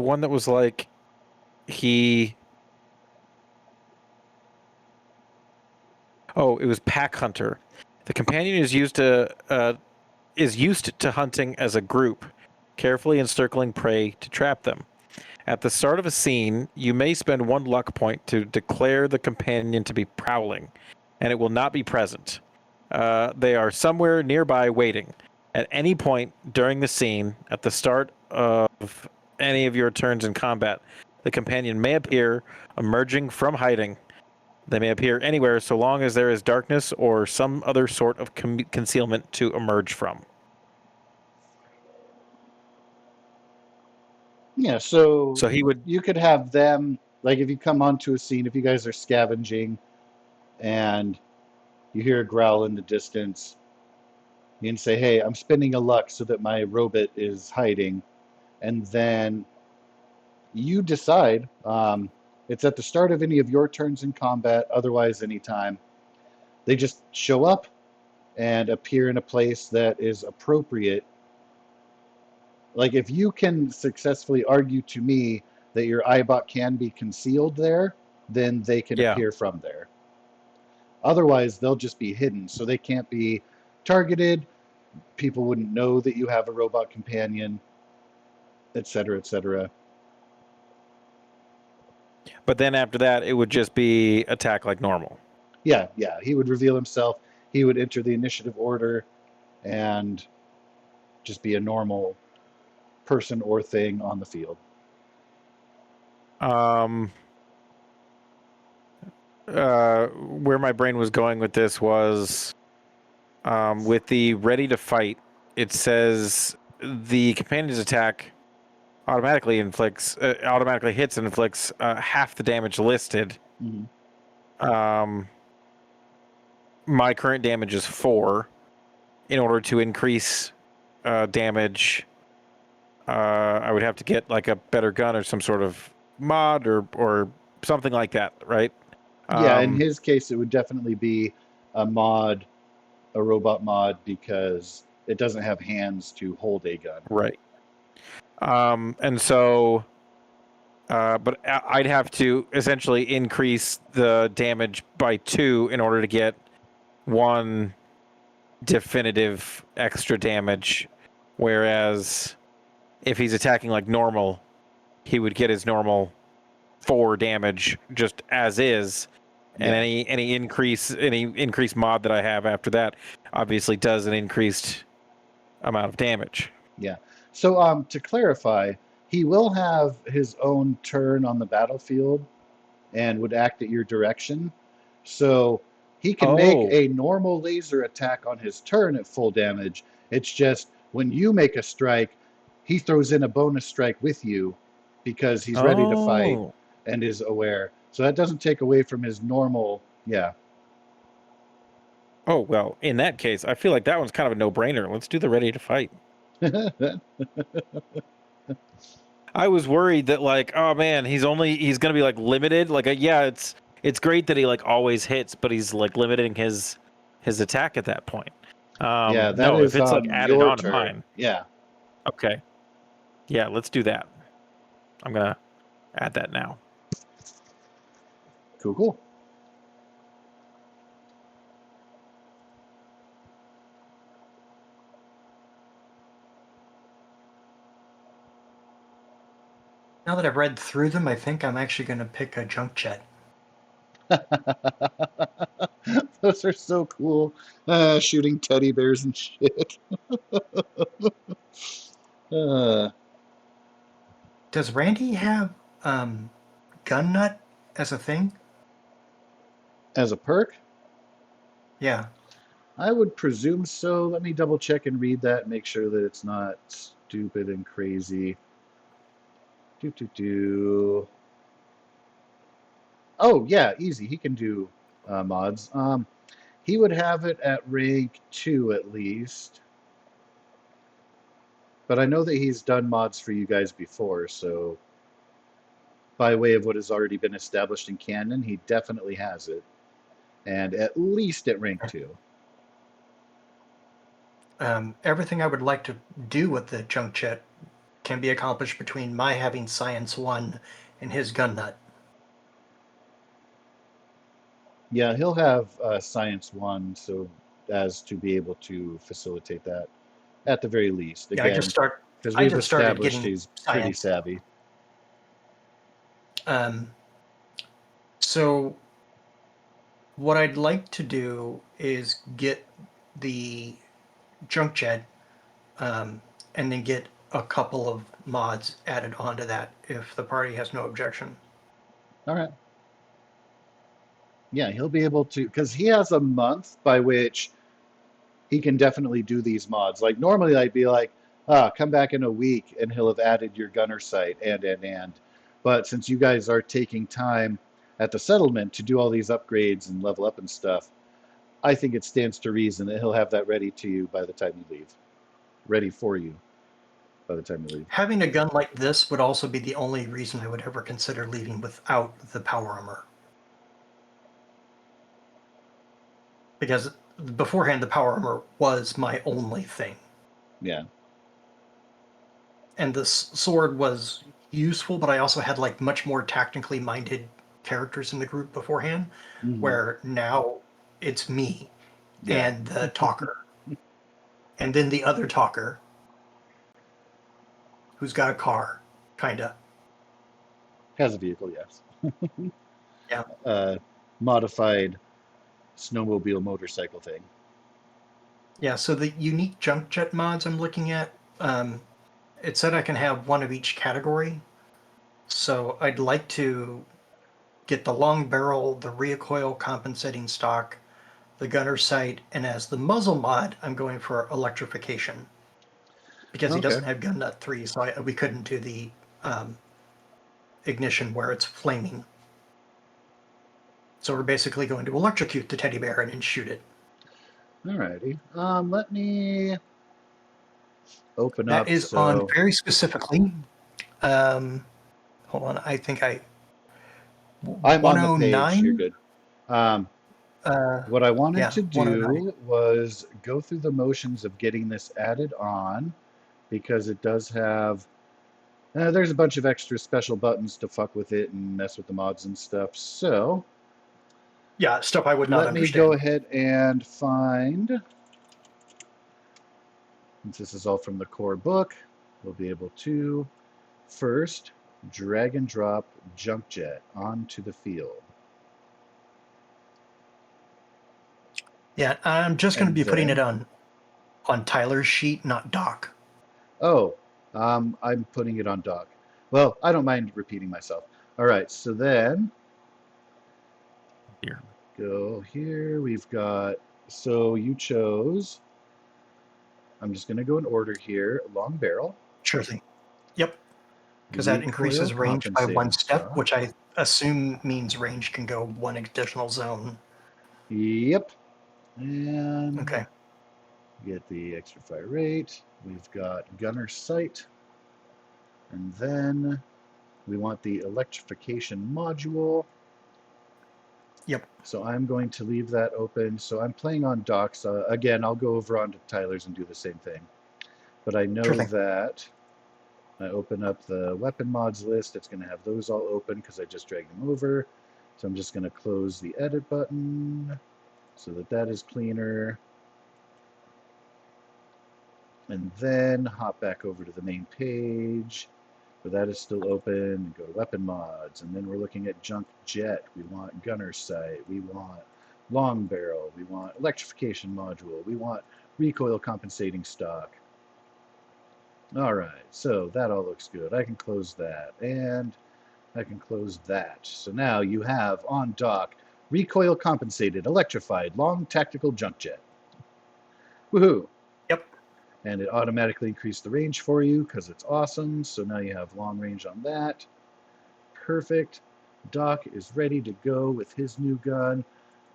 one that was like he... Oh, it was Pack Hunter. The companion is used to hunting as a group, carefully encircling prey to trap them. At the start of a scene, you may spend 1 luck point to declare the companion to be prowling, and it will not be present. They are somewhere nearby waiting. At any point during the scene, at the start of any of your turns in combat, the companion may appear, emerging from hiding. They may appear anywhere so long as there is darkness or some other sort of concealment to emerge from. Yeah, so So he would... you could have them, like if you come onto a scene, if you guys are scavenging and you hear a growl in the distance, you can say, hey, I'm spending a luck so that my robot is hiding. And then you decide, it's at the start of any of your turns in combat, otherwise anytime. They just show up and appear in a place that is appropriate. Like if you can successfully argue to me that your iBot can be concealed there, then they can Yeah. appear from there. Otherwise, they'll just be hidden, so they can't be targeted. People wouldn't know that you have a robot companion, etc., etc. But then after that, it would just be attack like normal. Yeah, yeah. He would reveal himself. He would enter the initiative order and just be a normal person or thing on the field. Where my brain was going with this was with the ready to fight. It says the companion's attack automatically hits and inflicts half the damage listed. Mm-hmm. My current damage is 4. In order to increase damage, I would have to get like a better gun or some sort of mod or something like that, right? Yeah, in his case, it would definitely be a mod, a robot mod, because it doesn't have hands to hold a gun. Right. And so, but I'd have to essentially increase the damage by 2 in order to get 1 definitive extra damage. Whereas if he's attacking like normal, he would get his normal 4 damage just as is. And Yeah. any increased mod that I have after that obviously does an increased amount of damage. Yeah. So to clarify, he will have his own turn on the battlefield and would act at your direction. So he can make Oh, a normal laser attack on his turn at full damage. It's just when you make a strike, he throws in a bonus strike with you because he's ready to fight oh, and is aware. So that doesn't take away from his normal, yeah. oh. Well, in that case, I feel like that one's kind of a no-brainer. Let's do the ready to fight. I was worried that like, oh man, he's gonna be like limited. Like, yeah, it's great that he like always hits, but he's like limiting his attack at that point. Yeah, that No, if is it's like on added your on to turn. mine, Yeah. okay, yeah, let's do that. I'm gonna add that now. Cool, cool. Now that I've read through them, I think I'm actually going to pick a junk jet. Those are so cool. Shooting teddy bears and shit. uh, Does Randy have gun nut as a thing? as a perk, Yeah. I would presume so. Let me double check and read that, make sure that it's not stupid and crazy. Do do do. Oh yeah, easy. He can do mods. He would have it at rank 2 at least. But I know that he's done mods for you guys before, so by way of what has already been established in canon, he definitely has it. And at least at rank 2. Everything I would like to do with the junk jet can be accomplished between my having Science 1 and his gun nut. Yeah, he'll have Science 1 so as to be able to facilitate that at the very least. Yeah, Again, because I we've just started established getting he's pretty Science. savvy. Um, so what I'd like to do is get the junk jet and then get a couple of mods added onto that if the party has no objection. All right. Yeah, he'll be able to, because he has a month by which he can definitely do these mods. Like normally I'd be like, come back in a week and he'll have added your gunner sight and. But since you guys are taking time at the settlement to do all these upgrades and level up and stuff, I think it stands to reason that he'll have that ready to you by the time you leave. Ready for you by the time you leave. Having a gun like this would also be the only reason I would ever consider leaving without the power armor. Because beforehand, the power armor was my only thing. Yeah. And this sword was useful, but I also had like much more tactically minded characters in the group beforehand, Hmm. where now it's me Yeah. and the talker, and then the other talker who's got a car, kinda. Has a vehicle, yes. Yeah. Uh, modified snowmobile motorcycle thing. Yeah, so the unique junk jet mods I'm looking at, it said I can have one of each category. So I'd like to get the long barrel, the recoil compensating stock, the gunner sight, and as the muzzle mod, I'm going for electrification. Because he Okay. doesn't have gun nut 3, so we couldn't do the ignition where it's flaming. So we're basically going to electrocute the teddy bear and then shoot it. Alrighty. Let me open That up. is on So very specifically. Um, hold on, I think I'm on the page. You're 109. good. Um, Uh, what I wanted yeah, to 109. do was go through the motions of getting this added on because it does have. There's a bunch of extra special buttons to fuck with it and mess with the mods and stuff. So Yeah, stuff I would not let me go understand. ahead and find. Since this is all from the core book, we'll be able to first drag and drop Junk Jet onto the field. Yeah, I'm just going to And be putting it then, on Tyler's sheet, not Doc. oh, I'm putting it on Doc. Well, I don't mind repeating myself. All right, so then Here. go here. We've got, so you chose, I'm just going to go in order here, long barrel, Sure thing. Yep, because that recoil increases range by one compensating step, stock. which I assume means range can go one additional zone. Yep. And Okay. get the extra fire rate. We've got gunner sight. And then we want the electrification module. Yep. So I'm going to leave that open. So I'm playing on docks. Again, I'll go over onto Tyler's and do the same thing. But I know Sure thing. that I open up the weapon mods list. It's going to have those all open because I just dragged them over. So I'm just going to close the edit button so that that is cleaner. And then hop back over to the main page. But that is still open, and go to weapon mods, and then we're looking at junk jet. We want gunner sight, we want long barrel, we want electrification module, we want recoil compensating stock. All right, so that all looks good. I can close that, and I can close that. So now you have on dock recoil compensated, electrified, long tactical junk jet. Woohoo! Yep. And it automatically increased the range for you because it's awesome. So now you have long range on that. Perfect. Doc is ready to go with his new gun.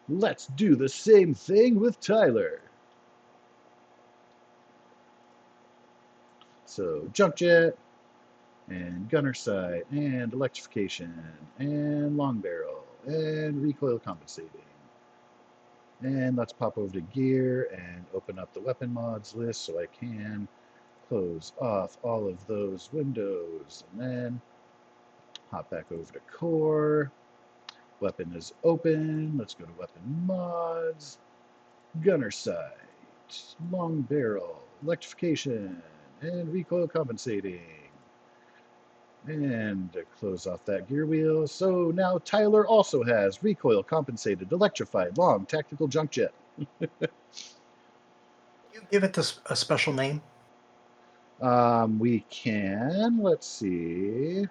Let's do the same thing with Tyler. So junk jet and gunner sight and electrification and long barrel and recoil compensating. And let's pop over to gear and open up the weapon mods list so I can close off all of those windows, and then hop back over to core. Weapon is open. Let's go to weapon mods, gunner sight, long barrel, electrification, and recoil compensating. And close off that gear wheel. So now Tyler also has recoil compensated, electrified, long tactical junk jet. You give it a special name. We can. Let's see.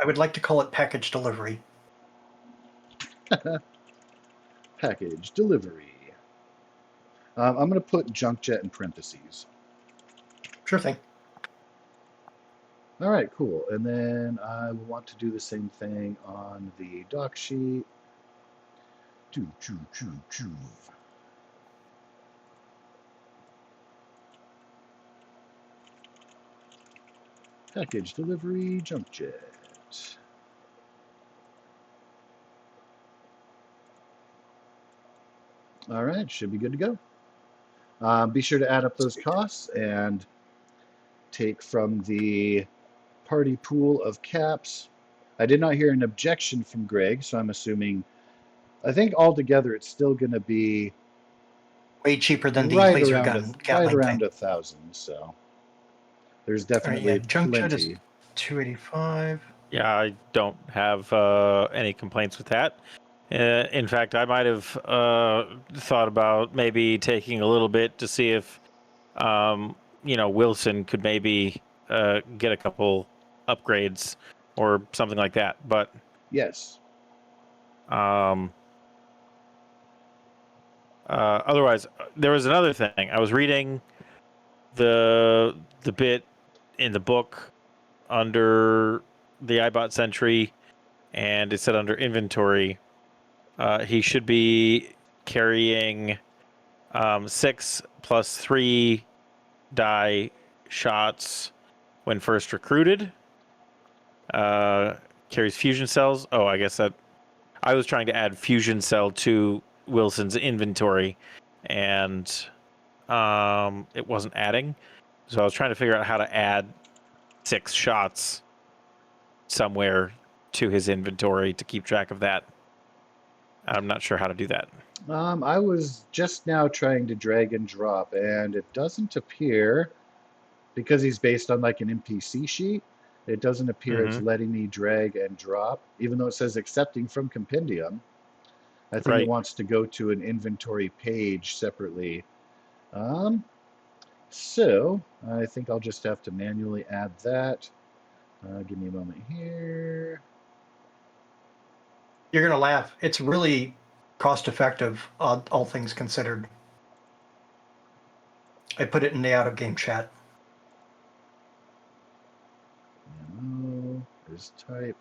I would like to call it package delivery. Package delivery. I'm going to put junk jet in parentheses. Sure thing. All right, cool. And then I will want to do the same thing on the doc sheet. Package delivery, junk jet. All right, should be good to go. Be sure to add up those costs and take from the party pool of caps. I did not hear an objection from Greg, so I'm assuming, I think altogether it's still going to be Way cheaper than the right laser around gun Gatling thing. 1,000. So there's All right, yeah, definitely junk jet is plenty. 285. Yeah, I don't have any complaints with that. In fact, I might have thought about maybe taking a little bit to see if, Wilson could maybe get a couple upgrades or something like that. But Yes. otherwise, there was another thing. I was reading the bit in the book under the iBot Sentry, and it said under inventory, he should be carrying 6 plus 3 die shots when first recruited. Carries fusion cells. Oh, I guess that I was trying to add fusion cell to Wilson's inventory, and it wasn't adding. So I was trying to figure out how to add 6 shots somewhere to his inventory to keep track of that. I'm not sure how to do that. I was just now trying to drag and drop, and it doesn't appear, because he's based on like an NPC sheet, it doesn't appear it's letting me drag and drop, even though it says accepting from compendium. I think it Right. wants to go to an inventory page separately. So I think I'll just have to manually add that. Give me a moment here. You're going to laugh. It's really cost effective, all things considered. I put it in the out of game chat. Ammo is type.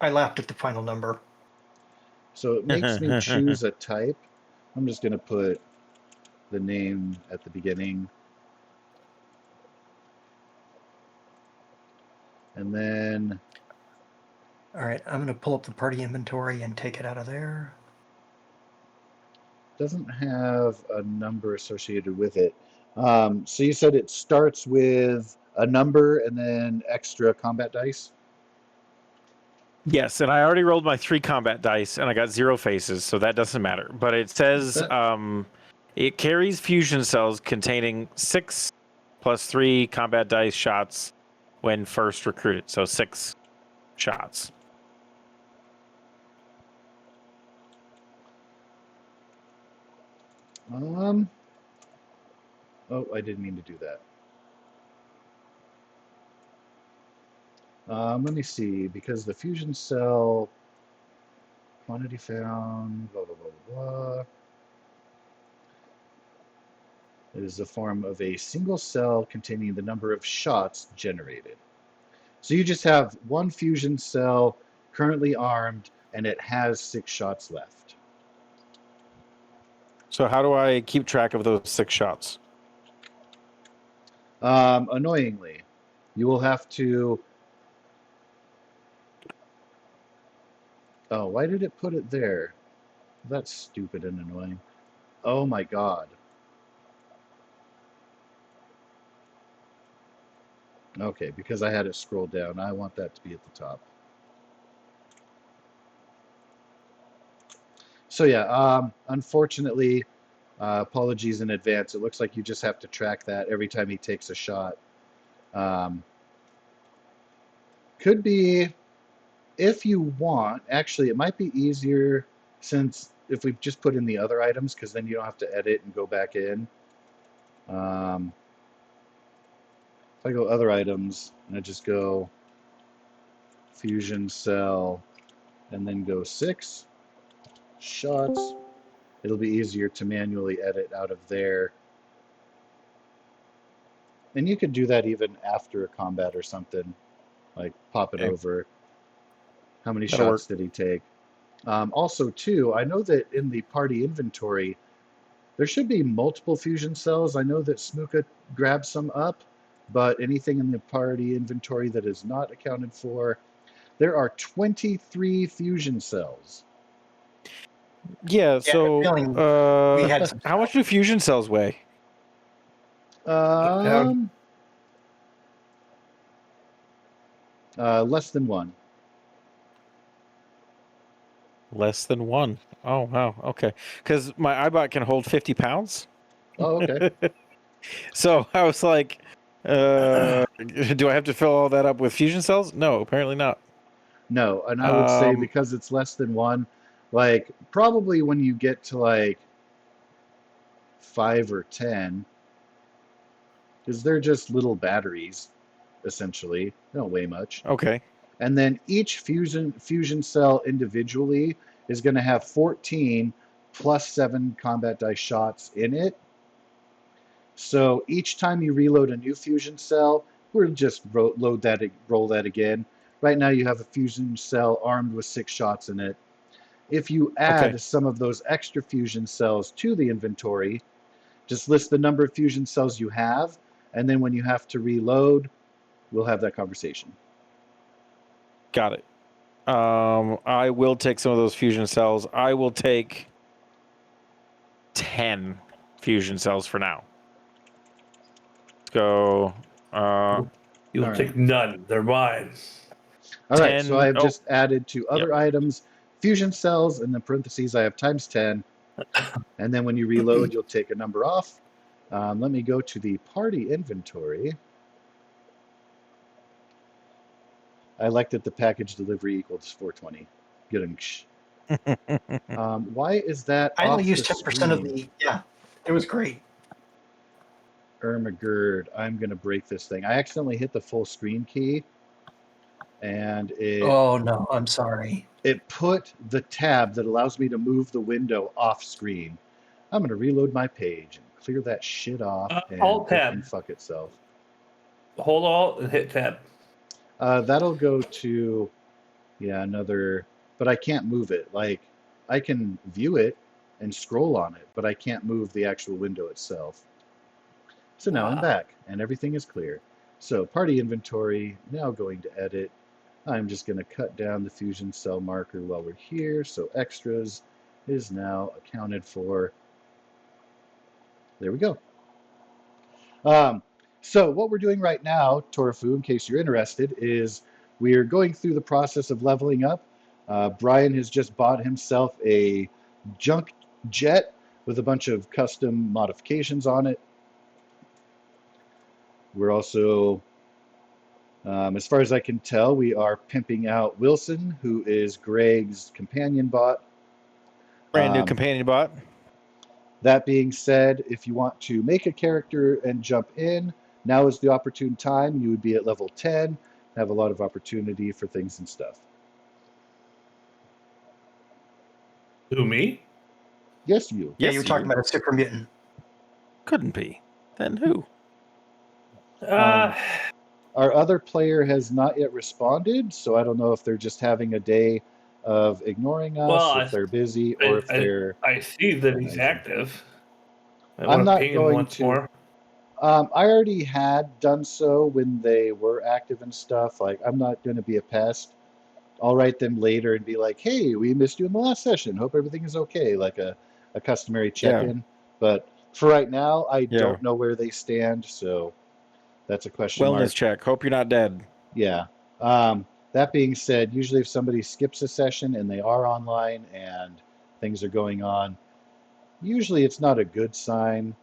I laughed at the final number. So it makes me choose a type. I'm just going to put the name at the beginning. And then All right, I'm going to pull up the party inventory and take it out of there. doesn't have a number associated with it. So you said it starts with a number and then extra combat dice? Yes, and I already rolled my 3 combat dice, and I got 0 faces, so that doesn't matter. But it says it carries fusion cells containing 6 plus 3 combat dice shots when first recruited, so 6 shots. Oh, I didn't mean to do that. Let me see, because the fusion cell quantity found, blah, blah, blah, blah, blah. It is the form of a single cell containing the number of shots generated. So you just have one fusion cell currently armed, and it has 6 shots left. So how do I keep track of those 6 shots? Annoyingly, you will have to... Oh, why did it put it there? That's stupid and annoying. Oh my god. Okay, because I had it scrolled down. I want that to be at the top. So yeah, unfortunately, apologies in advance. It looks like you just have to track that every time he takes a shot. Could be, if you want, actually, it might be easier since if we just put in the other items, because then you don't have to edit and go back in. If I go other items, and I just go fusion cell, and then go 6 shots, it'll be easier to manually edit out of there. And you could do that even after a combat or something, like pop it Okay. over. How many That'll shots work. did he take? Also, too, I know that in the party inventory, there should be multiple fusion cells. I know that Smuka grabbed some up, but anything in the party inventory that is not accounted for, there are 23 fusion cells. Yeah, so we had some how much do fusion cells weigh? Less than 1. Less than 1. Oh, wow. Okay. Because my iBot can hold 50 pounds. Oh, okay. So I was like, do I have to fill all that up with fusion cells? No, apparently not. No, and I would say because it's less than 1, like probably when you get to like 5 or 10, because they're just little batteries, essentially. They don't weigh much. Okay. And then each fusion cell individually is going to have 14 plus 7 combat dice shots in it. So each time you reload a new fusion cell, we'll just roll that again. Right now you have a fusion cell armed with 6 shots in it. If you add some of those extra fusion cells to the inventory, just list the number of fusion cells you have, and then when you have to reload, we'll have that conversation. Got it. I will take some of those fusion cells. I will take 10 fusion cells for now. Let's go. You'll take none. They're mine. All right, so I've just added to other Yep. items fusion cells, and then parentheses I have times 10. And then when you reload, you'll take a number off. Let me go to the party inventory. I like that the package delivery equals 420. Why is that I off only used the 10% of screen? the... Yeah, it was great. Ermagerd, I'm going to break this thing. I accidentally hit the full screen key, and Oh, no, I'm sorry. it put the tab that allows me to move the window off screen. I'm going to reload my page and clear that shit off, and Alt it tab. can fuck itself. Hold Alt and hit tab. That'll go to, another, but I can't move it. Like, I can view it and scroll on it, but I can't move the actual window itself. So now I'm back, and everything is clear. So party inventory, now going to edit. I'm just going to cut down the fusion cell marker while we're here. So extras is now accounted for. There we go. Um, so what we're doing right now, Torafu, in case you're interested, is we're going through the process of leveling up. Brian has just bought himself a junk jet with a bunch of custom modifications on it. We're also, as far as I can tell, we are pimping out Wilson, who is Greg's companion bot. Brand new Um, companion bot. That being said, if you want to make a character and jump in, now is the opportune time. You would be at level 10, have a lot of opportunity for things and stuff. Who, me? Yes, you. Yeah, Yes, you were talking you. about a super mutant. Couldn't be. Then who? Our other player has not yet responded, so I don't know if they're just having a day of ignoring well, us, if they're busy, or if they're I see that he's organizing. active. I I'm want to not ping him going once to. more. I already had done so when they were active and stuff. Like, I'm not going to be a pest. I'll write them later and be like, hey, we missed you in the last session. Hope everything is okay, like a customary check-in. But for right now, I don't know where they stand, so that's a question mark. Wellness check. Hope you're not dead. Yeah. That being said, usually if somebody skips a session and they are online and things are going on, usually it's not a good sign,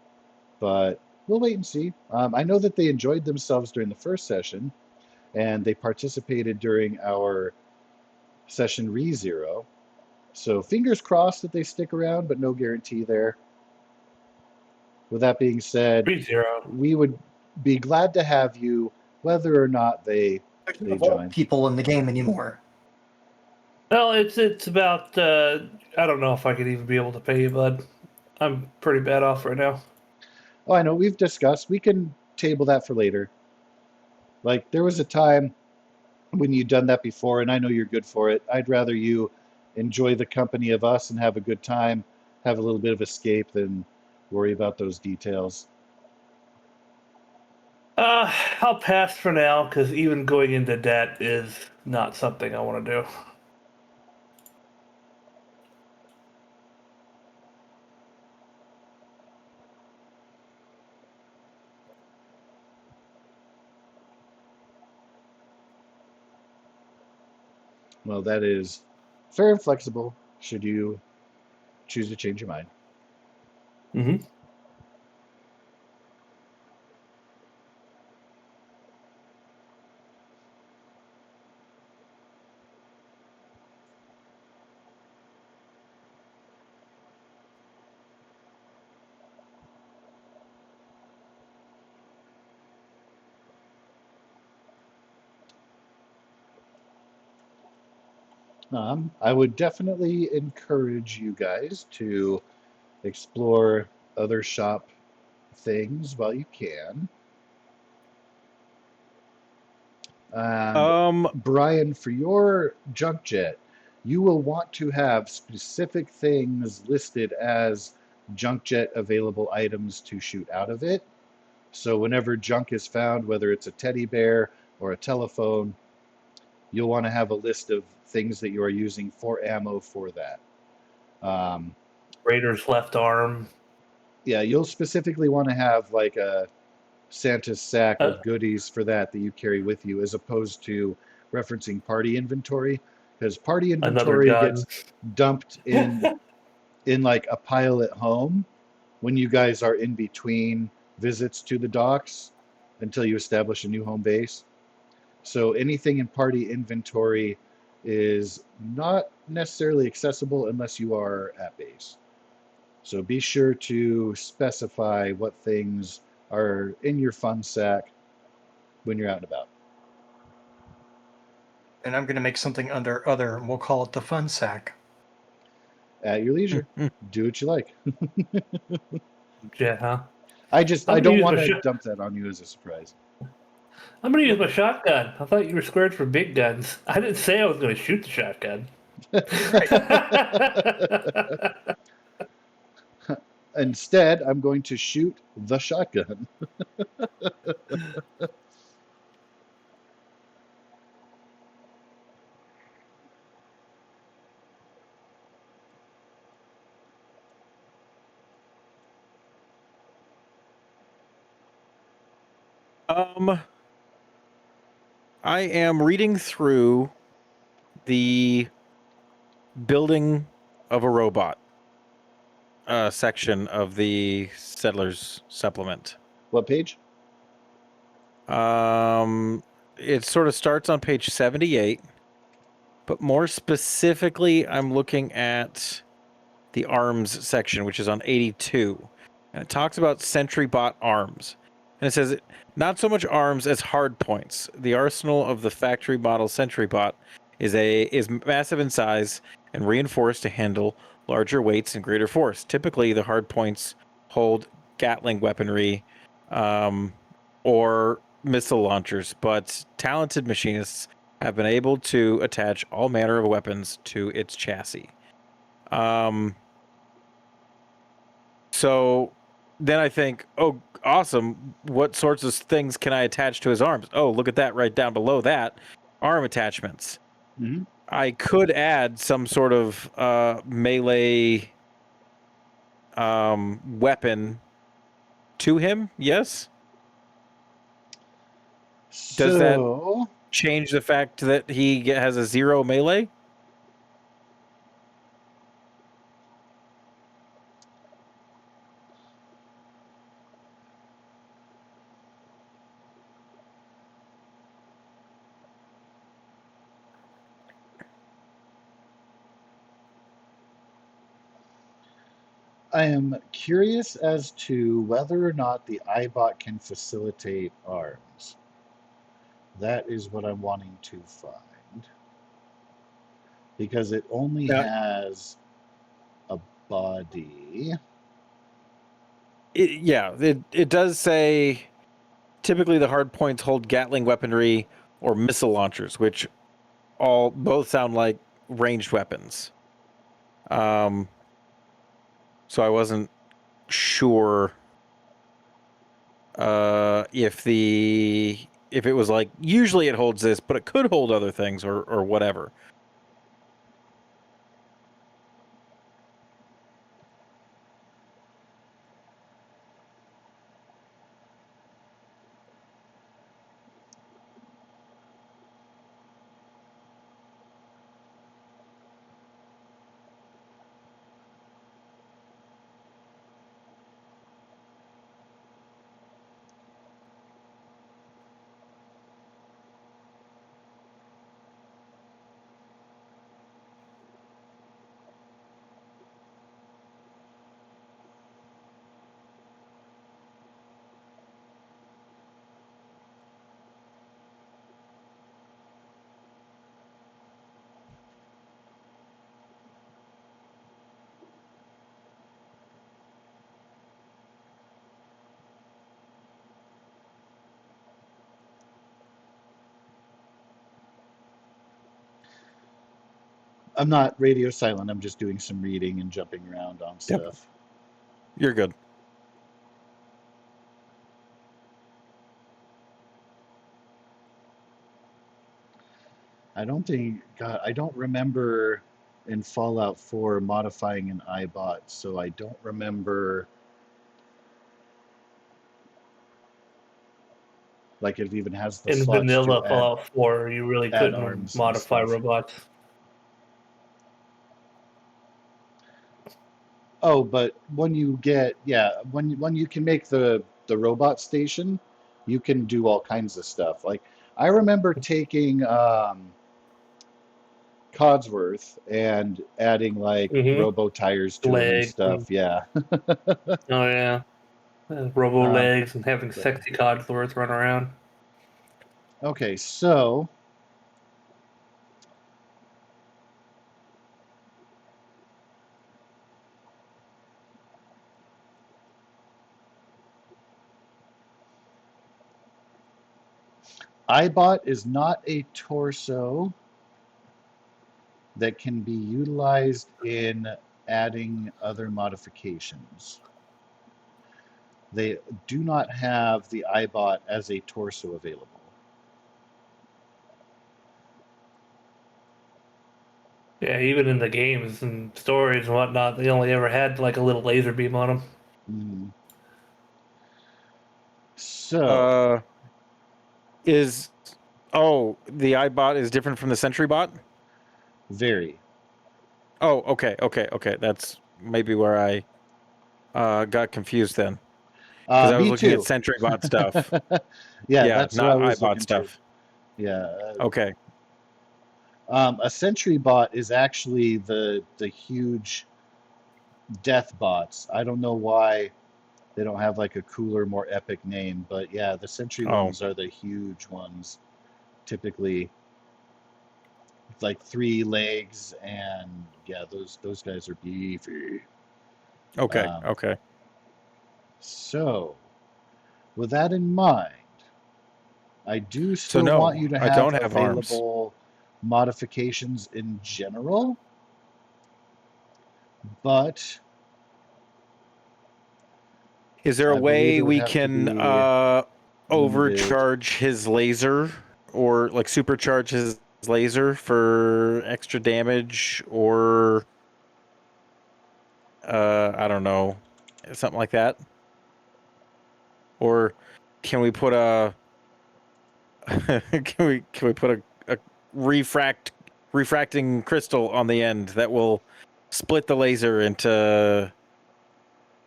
but we'll wait and see. I know that they enjoyed themselves during the first session, and they participated during our session re-zero. So fingers crossed that they stick around, but no guarantee there. With that being said, 3-0. we would be glad to have you, whether or not they join. People in the game anymore. Well, it's about. I don't know if I could even be able to pay you, bud. I'm pretty bad off right now. Oh, I know, we've discussed. We can table that for later. Like, there was a time when you'd done that before, and I know you're good for it. I'd rather you enjoy the company of us and have a good time, have a little bit of escape, than worry about those details. I'll pass for now because even going into debt is not something I want to do. Well, that is fair and flexible, should you choose to change your mind. Mm-hmm. I would definitely encourage you guys to explore other shop things while you can. And Brian, for your junk jet, you will want to have specific things listed as junk jet available items to shoot out of it. So whenever junk is found, whether it's a teddy bear or a telephone, you'll want to have a list of things that you are using for ammo for that. Raider's left arm. Yeah, you'll specifically want to have like a Santa's sack Uh, of goodies for that you carry with you, as opposed to referencing party inventory, because party Another inventory gun. gets dumped in like a pile at home when you guys are in between visits to the docks until you establish a new home base. So anything in party inventory is not necessarily accessible unless you are at base. So be sure to specify what things are in your fun sack when you're out and about. And I'm going to make something under other, and we'll call it the fun sack. At your leisure. Do what you like. Yeah, huh? I I'm gonna don't use want my to dump that on you as a surprise. I'm gonna use my shotgun. I thought you were squared for big guns. I didn't say I was gonna shoot the shotgun. Instead, I'm going to shoot the shotgun. I am reading through the building of a robot section of the Settlers Supplement. What page? It sort of starts on page 78, but more specifically, I'm looking at the arms section, which is on 82. And it talks about Sentry Bot arms. And it says, not so much arms as hard points. The arsenal of the factory model Sentry Bot is massive in size and reinforced to handle larger weights and greater force. Typically, the hard points hold Gatling weaponry or missile launchers, but talented machinists have been able to attach all manner of weapons to its chassis. So then I think, oh, awesome. What sorts of things can I attach to his arms? Oh, look at that right down below that. Arm attachments. Mm-hmm. I could add some sort of melee weapon to him. Yes. Does that So change the fact that he has a 0 melee? I am curious as to whether or not the iBot can facilitate arms. That is what I'm wanting to find. Because it only Yeah. has a body. It does say typically the hard points hold Gatling weaponry or missile launchers, which both sound like ranged weapons. So I wasn't sure if it was like usually it holds this, but it could hold other things or whatever. I'm not radio silent. I'm just doing some reading and jumping around on Yep, stuff. you're good. I don't think, God, I don't remember in Fallout 4 modifying an iBot, so I don't remember like it even has the In slots to vanilla Fallout 4, you really add couldn't arms and modify stuff. robots. Oh, but when you get when you can make the robot station, you can do all kinds of stuff. Like I remember taking Codsworth and adding like Mm-hmm. robo tires to him and Legs and stuff. Yeah. oh yeah, robo Um, legs and having but sexy Codsworth run around. okay, so iBot is not a torso that can be utilized in adding other modifications. They do not have the iBot as a torso available. Yeah, even in the games and stories and whatnot, they only ever had like a little laser beam on them. Mm. So, Uh, Is the iBot is different from the Sentry bot? Very. Oh, okay. That's maybe where I got confused then, because I was Me looking at too. Sentry bot stuff. Yeah, Yeah, that's what I not was iBot looking for. stuff. Yeah. Okay. A sentry bot is actually the huge death bots. I don't know why they don't have like a cooler, more epic name, but yeah, the sentry Oh, ones are the huge ones, typically like 3 legs, and yeah, those guys are beefy. okay, Um, okay. so with that in mind, I do So still want no, you to I have don't have arms. available modifications in general, but Is there a I believe way it would we have to can be limited. overcharge his laser or like supercharge his laser for extra damage or I don't know, something like that? Or can we put a can we put a refracting crystal on the end that will split the laser into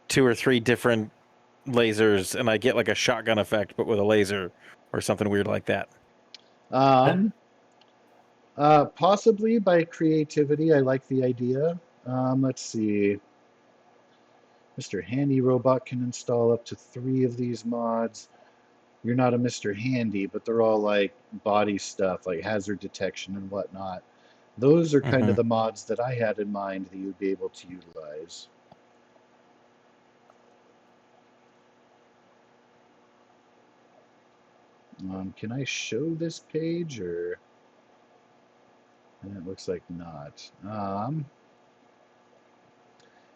2 or 3 different lasers, and I get like a shotgun effect, but with a laser or something weird like that. Um, Possibly by creativity, I like the idea. Let's see. Mr. Handy Robot can install up to 3 of these mods. You're not a Mr. Handy, but they're all like body stuff, like hazard detection and whatnot. Those are kind Mm-hmm. of the mods that I had in mind that you'd be able to utilize. Can I show this page or? And it looks like not.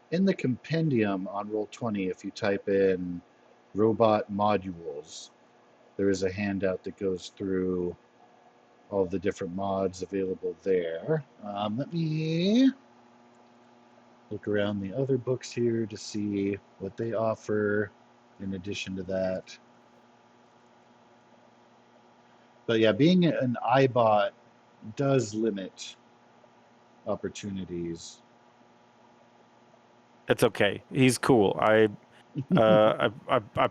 In the compendium on Roll20, if you type in robot modules, there is a handout that goes through all the different mods available there. Let me look around the other books here to see what they offer in addition to that. But yeah, being an iBot does limit opportunities. It's okay. He's cool. I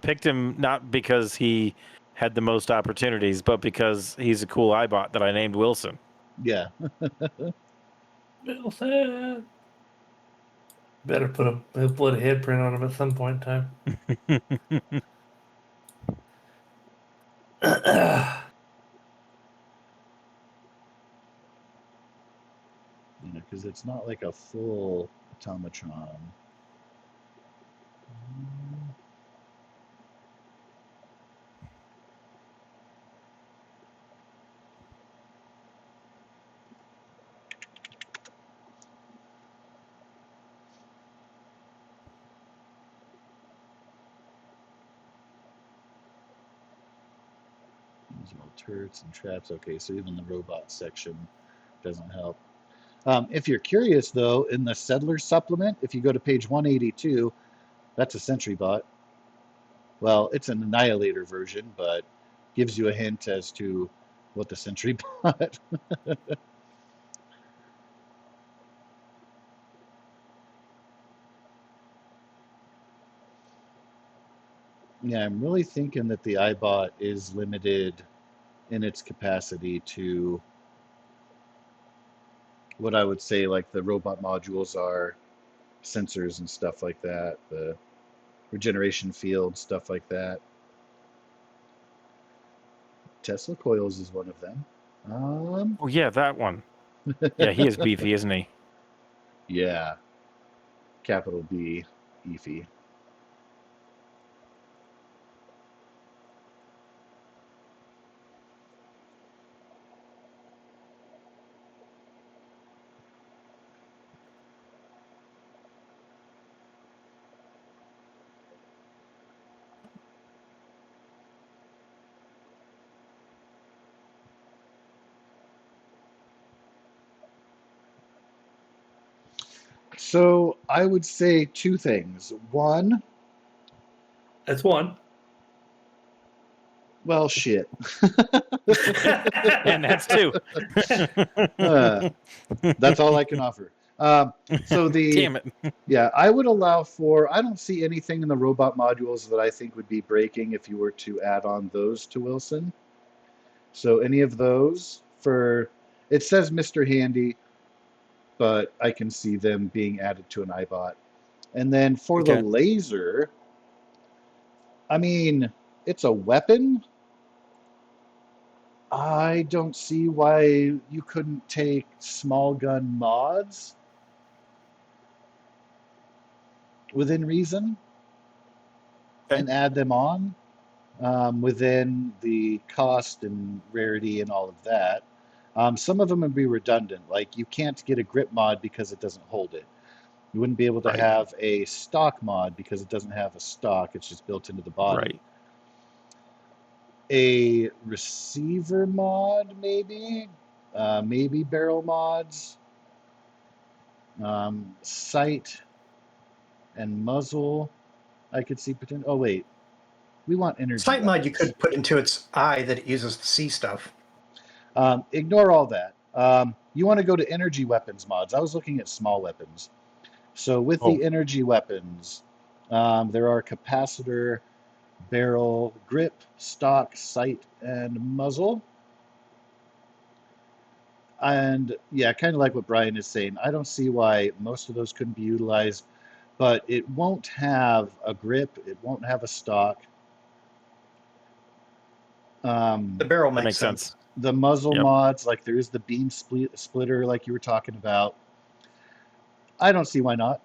picked him not because he had the most opportunities, but because he's a cool iBot that I named Wilson. Yeah. Wilson. Better put a head print on him at some point in time. Because it's not like a full automatron. These are all turrets and traps. Okay, so even the robot section doesn't help. If you're curious, though, in the Settler supplement, if you go to page 182, that's a Sentry bot. Well, it's an Annihilator version, but gives you a hint as to what the Sentry bot. Yeah, I'm really thinking that the iBot is limited in its capacity to what I would say like the robot modules are, sensors and stuff like that, the regeneration field, stuff like that. Tesla coils is one of them. Oh yeah, that one. Yeah, he is beefy, isn't he? Yeah, capital B, beefy. So I would say 2 things. One, That's one. Well, shit. And that's two. Uh, that's all I can offer. Um, so Damn it. yeah, I would allow for, I don't see anything in the robot modules that I think would be breaking if you were to add on those to Wilson. So any of those for, it says Mr. Handy, but I can see them being added to an iBot. And then for the Okay. laser, I mean, it's a weapon. I don't see why you couldn't take small gun mods within reason Okay. and add them on within the cost and rarity and all of that. Some of them would be redundant, like you can't get a grip mod because it doesn't hold it. You wouldn't be able to Right. have a stock mod because it doesn't have a stock, it's just built into the body. Right. A receiver mod, maybe, maybe barrel mods, sight and muzzle. I could see potential. Oh wait, we want energy Sight mod you weapons. could put into its eye that it uses to see stuff. Ignore all that. You want to go to energy weapons mods. I was looking at small weapons. So with Oh, the energy weapons, there are capacitor, barrel, grip, stock, sight, and muzzle. And yeah, kind of like what Brian is saying, I don't see why most of those couldn't be utilized, but it won't have a grip, it won't have a stock. The Um, barrel that makes makes sense. sense. the muzzle Yep. mods, like there is the beam splitter, like you were talking about. I don't see why not.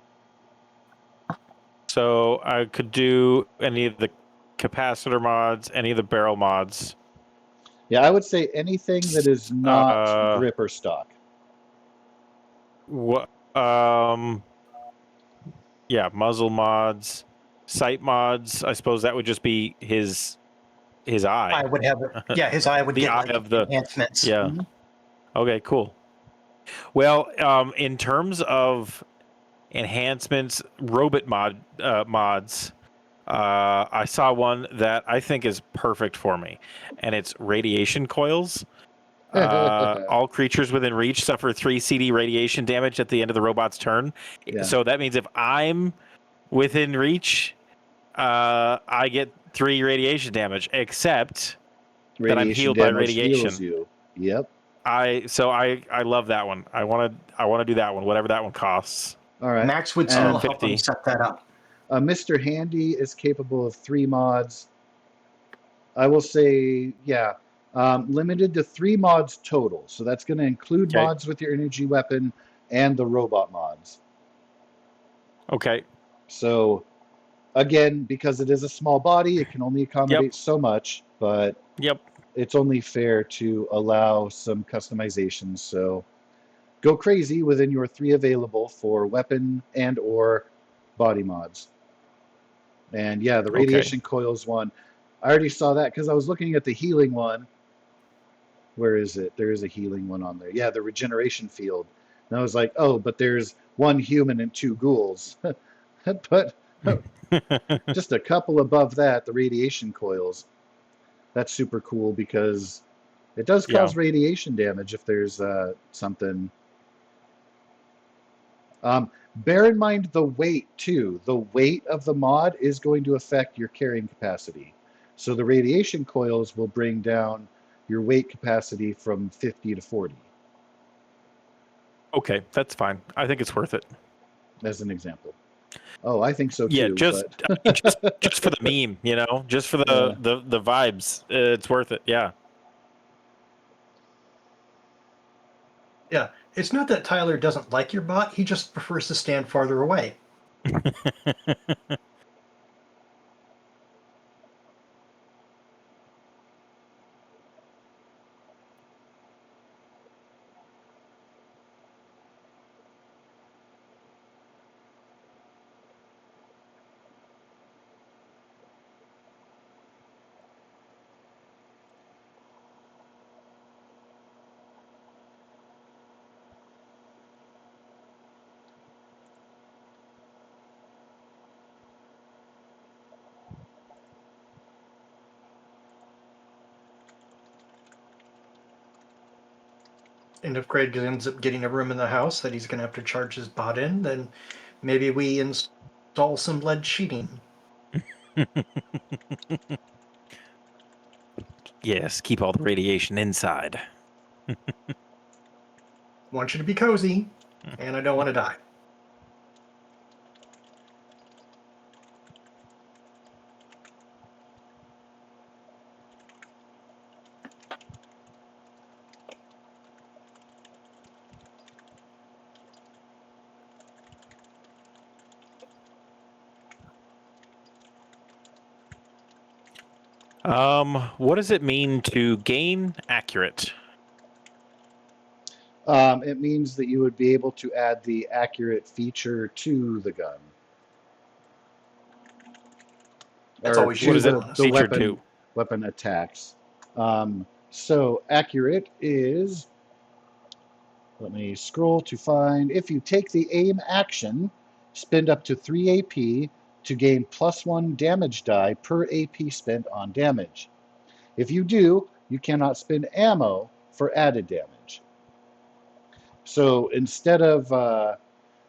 So I could do any of the capacitor mods, any of the barrel mods. Yeah, I would say anything that is not Uh, grip or stock. what? Yeah, muzzle mods, sight mods. I suppose that would just be his I eye, would have it. Yeah, his eye would the get eye like of the. enhancements. Yeah. Mhm. Okay. Cool. Well, in terms of enhancements, robot mods. I saw one that I think is perfect for me, and it's radiation coils. All creatures within reach suffer 3 CD radiation damage at the end of the robot's turn. Yeah, So that means if I'm within reach, I get 3 radiation damage, except that I'm radiation healed by damage heals radiation. you. Yep. I love that one. I want to do that one, whatever that one costs. All right. Max would still And help them 50. set that up. Mr. Handy is capable of 3 mods. I will say, yeah, limited to 3 mods total. So that's going to include Okay. mods with your energy weapon and the robot mods. Okay. So again, because it is a small body, it can only Yep. accommodate so much, but Yep. it's only fair to allow some customizations. So go crazy within your 3 available for weapon and or body mods. And yeah, the Okay. radiation coils one, I already saw that because I was looking at the healing one. Where is it? There is a healing one on there. Yeah, the regeneration field. And I was like, oh, but there's 1 human and 2 ghouls. But just a couple above that, the radiation coils. That's super cool because it does Yeah. cause radiation damage if there's something. Bear in mind the weight too. The weight of the mod is going to affect your carrying capacity. So the radiation coils will bring down your weight capacity from 50 to 40, Okay, that's fine. I think it's worth it. as an example. Oh, I think so Yeah, too, just but I mean, just for the meme, just for the yeah. the vibes. It's worth it. Yeah. Yeah, it's not that Tyler doesn't like your bot. He just prefers to stand farther away. And if Greg ends up getting a room in the house that he's going to have to charge his bot in, then maybe we install some lead sheeting. Yes, keep all the radiation inside. Want you to be cozy, and I don't want to die. What does it mean to gain accurate? It means that you would be able to add the accurate feature to the gun. That's Or always to What does it useful. the feature to? weapon attacks. So accurate is, let me scroll to find, if you take the aim action, spend up to 3 AP to gain +1 damage die per AP spent on damage. If you do, you cannot spend ammo for added damage. So instead of,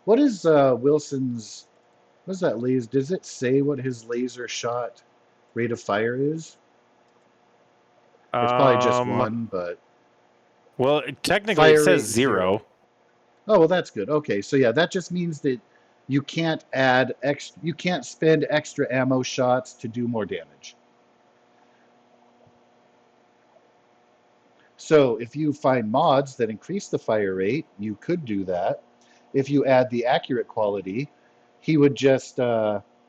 what is Wilson's, what is that laser? Does it say what his laser shot rate of fire is? It's probably just one, but Well, technically it fire says rate 0. Oh, well, that's good. Okay, so yeah, that just means that you can't you can't spend extra ammo shots to do more damage. So if you find mods that increase the fire rate, you could do that. If you add the accurate quality, he would just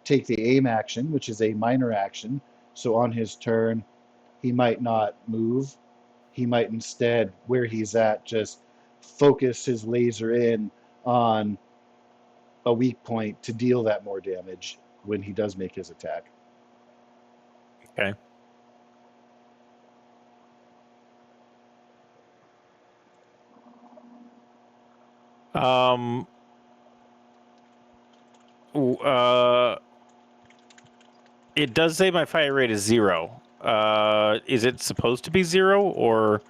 take the aim action, which is a minor action. So on his turn, he might not move. He might instead, where he's at, just focus his laser in on a weak point to deal that more damage when he does make his attack. Okay. Um. It does say my fire rate is 0. Is it supposed to be 0, or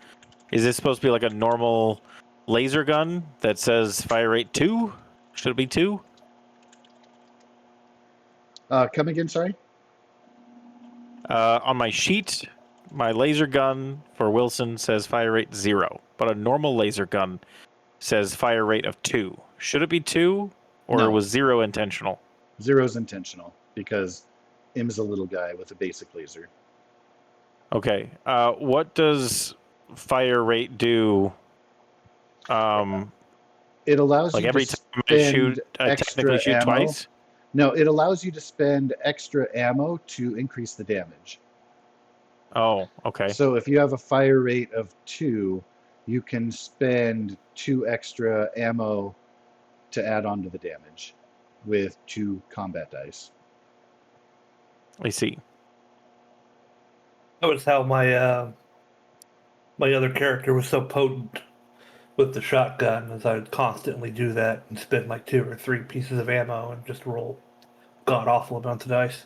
is it supposed to be like a normal laser gun that says fire rate 2? Should it be 2? Come again, sorry? On my sheet, my laser gun for Wilson says fire rate 0, but a normal laser gun says fire rate of 2. Should it be 2, or No. was 0 intentional? 0's intentional because Im's a little guy with a basic laser. Okay. What does fire rate do? It allows Like you every to time I shoot, spend I technically extra shoot ammo. twice? No, it allows you to spend extra ammo to increase the damage. Oh, okay. So if you have a fire rate of 2, you can spend 2 extra ammo to add on to the damage with 2 combat dice. I see. That was how my my other character was so potent with the shotgun, as I'd constantly do that and spend like 2 or 3 pieces of ammo and just roll god awful amounts of dice.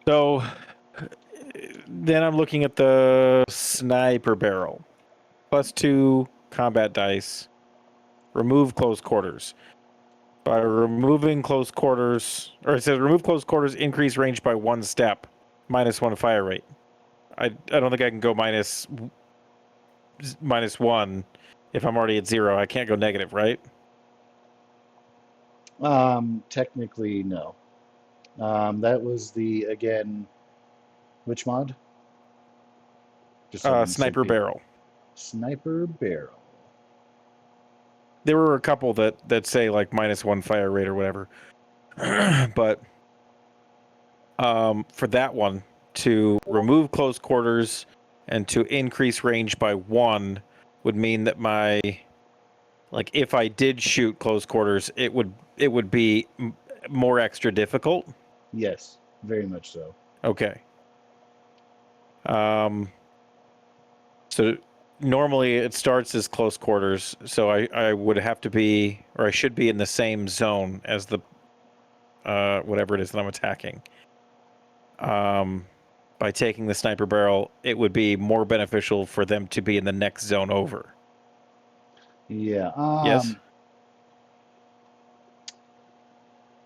So then I'm looking at the sniper barrel. +2 combat dice. Remove close quarters. By removing close quarters, or it says remove close quarters, increase range by 1 step, -1 fire rate. I don't think I can go -1 if I'm already at 0. I can't go negative, right? Technically, no. That was the, again, which mod? Just so I'm on the same Sniper page. barrel. Sniper barrel. There were a couple that say like -1 fire rate or whatever. But for that one, to remove close quarters and to increase range by 1 would mean that my like if I did shoot close quarters, it would be more extra difficult. Yes, very much so. Okay. So normally it starts as close quarters, so I would have to be, or I should be in the same zone as the whatever it is that I'm attacking. By taking the sniper barrel, it would be more beneficial for them to be in the next zone over. Yeah. Yes?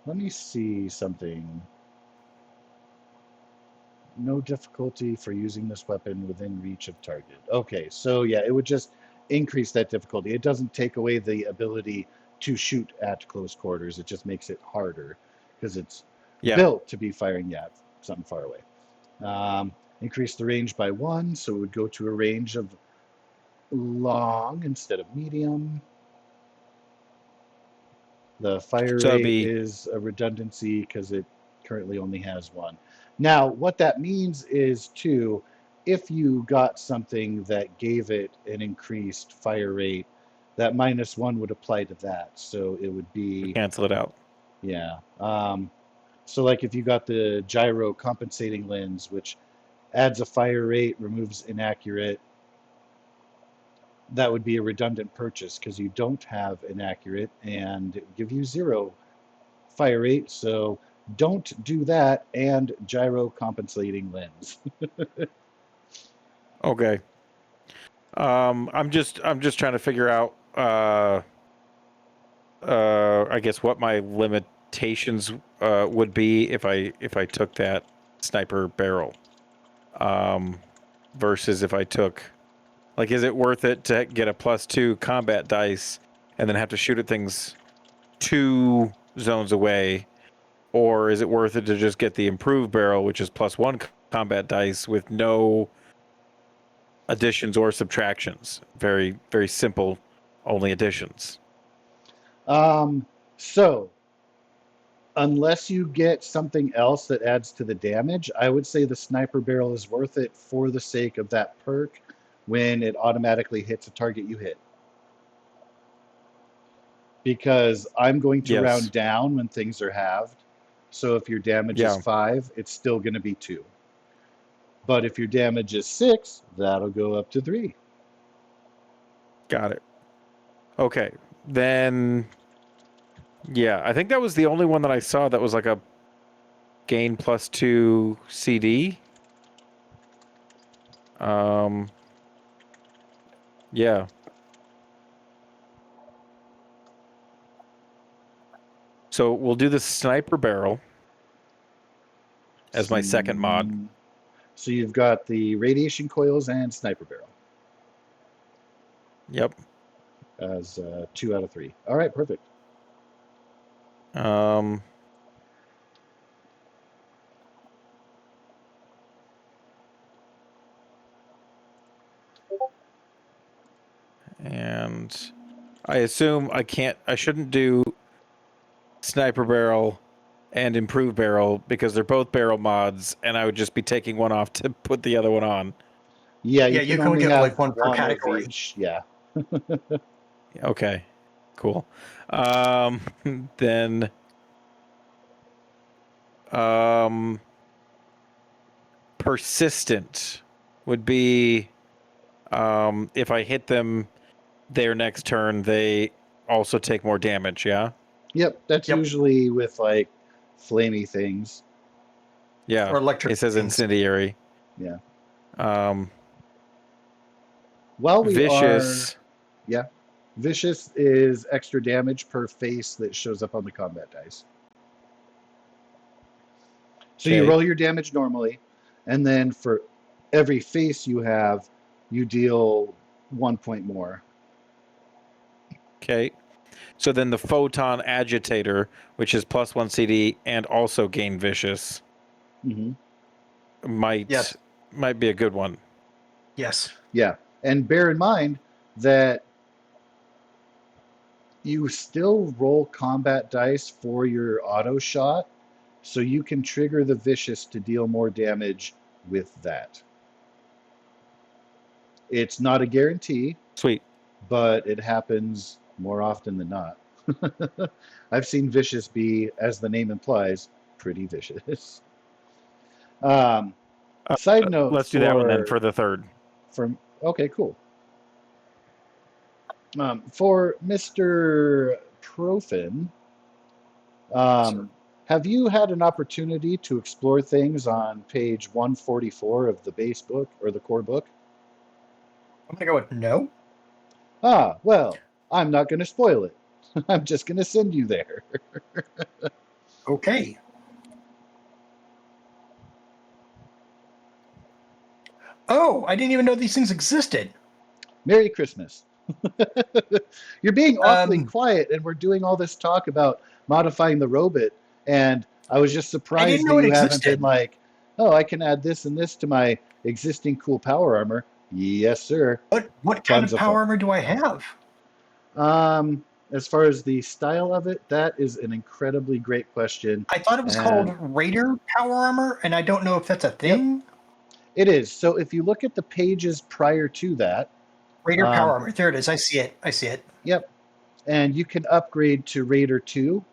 Let me see something. No difficulty for using this weapon within reach of target. Okay, so yeah, it would just increase that difficulty. It doesn't take away the ability to shoot at close quarters. It just makes it harder because it's Yeah. built to be firing at something far away. Increase the range by 1, so it would go to a range of long instead of medium. The fire So that'd rate be is a redundancy because it currently only has 1. Now, what that means is, too, if you got something that gave it an increased fire rate, that -1 would apply to that. So it would be, cancel it out. yeah. So like if you got the gyro compensating lens, which adds a fire rate, removes inaccurate, that would be a redundant purchase because you don't have inaccurate and it would give you 0 fire rate. So don't do that, and gyro compensating lens. Okay. I'm just trying to figure out I guess what my limitations would be if I took that sniper barrel. Versus if I took, like, is it worth it to get a +2 combat dice and then have to shoot at things 2 zones away, or is it worth it to just get the improved barrel, which is +1 combat dice with no additions or subtractions? Very, very simple, only additions. So unless you get something else that adds to the damage, I would say the sniper barrel is worth it for the sake of that perk when it automatically hits a target you hit. Because I'm going to round Yes. down when things are halved. So if your damage is Yeah. 5, it's still going to be 2. But if your damage is 6, that'll go up to 3. Got it. Okay. Then, yeah, I think that was the only one that I saw that was like a gain +2 CD. Yeah. So we'll do the sniper barrel as my second mod. So you've got the radiation coils and sniper barrel Yep. as 2 out of 3. All right, perfect. And I assume I shouldn't do sniper barrel and improved barrel because they're both barrel mods, and I would just be taking one off to put the other one on. Yeah, Yeah, you you can can only get have like one per one of category. each. Yeah. Okay, cool. Then persistent would be if I hit them their next turn, they also take more damage. Yeah. Yep, that's Yep. usually with like flamey things. Yeah. Or electric It says things. incendiary. Yeah. Um, While we are, vicious. yeah, vicious is extra damage per face that shows up on the combat dice. So you Okay. roll your damage normally, and then for every face you have, you deal 1 point more. Okay. So then the photon agitator, which is +1 CD and also gain vicious, Mm-hmm. Yes. might be a good one. Yes. Yeah, and bear in mind that you still roll combat dice for your auto shot, so you can trigger the vicious to deal more damage with that. It's not a guarantee, Sweet. but it happens more often than not. I've seen vicious be, as the name implies, pretty vicious. Um, Side note Let's do that one then for the third. okay, cool. For Mr. Profin, have you had an opportunity to explore things on page 144 of the base book or the core book? I'm gonna go with no. Ah, well, I'm not going to spoil it. I'm just going to send you there. Okay. Oh, I didn't even know these things existed. Merry Christmas. You're being awfully Um, quiet, and we're doing all this talk about modifying the robot, and I was just I didn't surprised that know it you haven't been existed. like, oh, I can add this and this to my existing cool power armor. Yes, sir. What kind Tons of of fun. power armor do I have? As far as the style of it, that is an incredibly great question. I thought it was called And Raider power armor, and I don't know if that's a yep, thing. it is. So if you look at the pages prior to that, Raider power um, armor. There it is. I see it. I see it. yep, and you can upgrade to Raider 2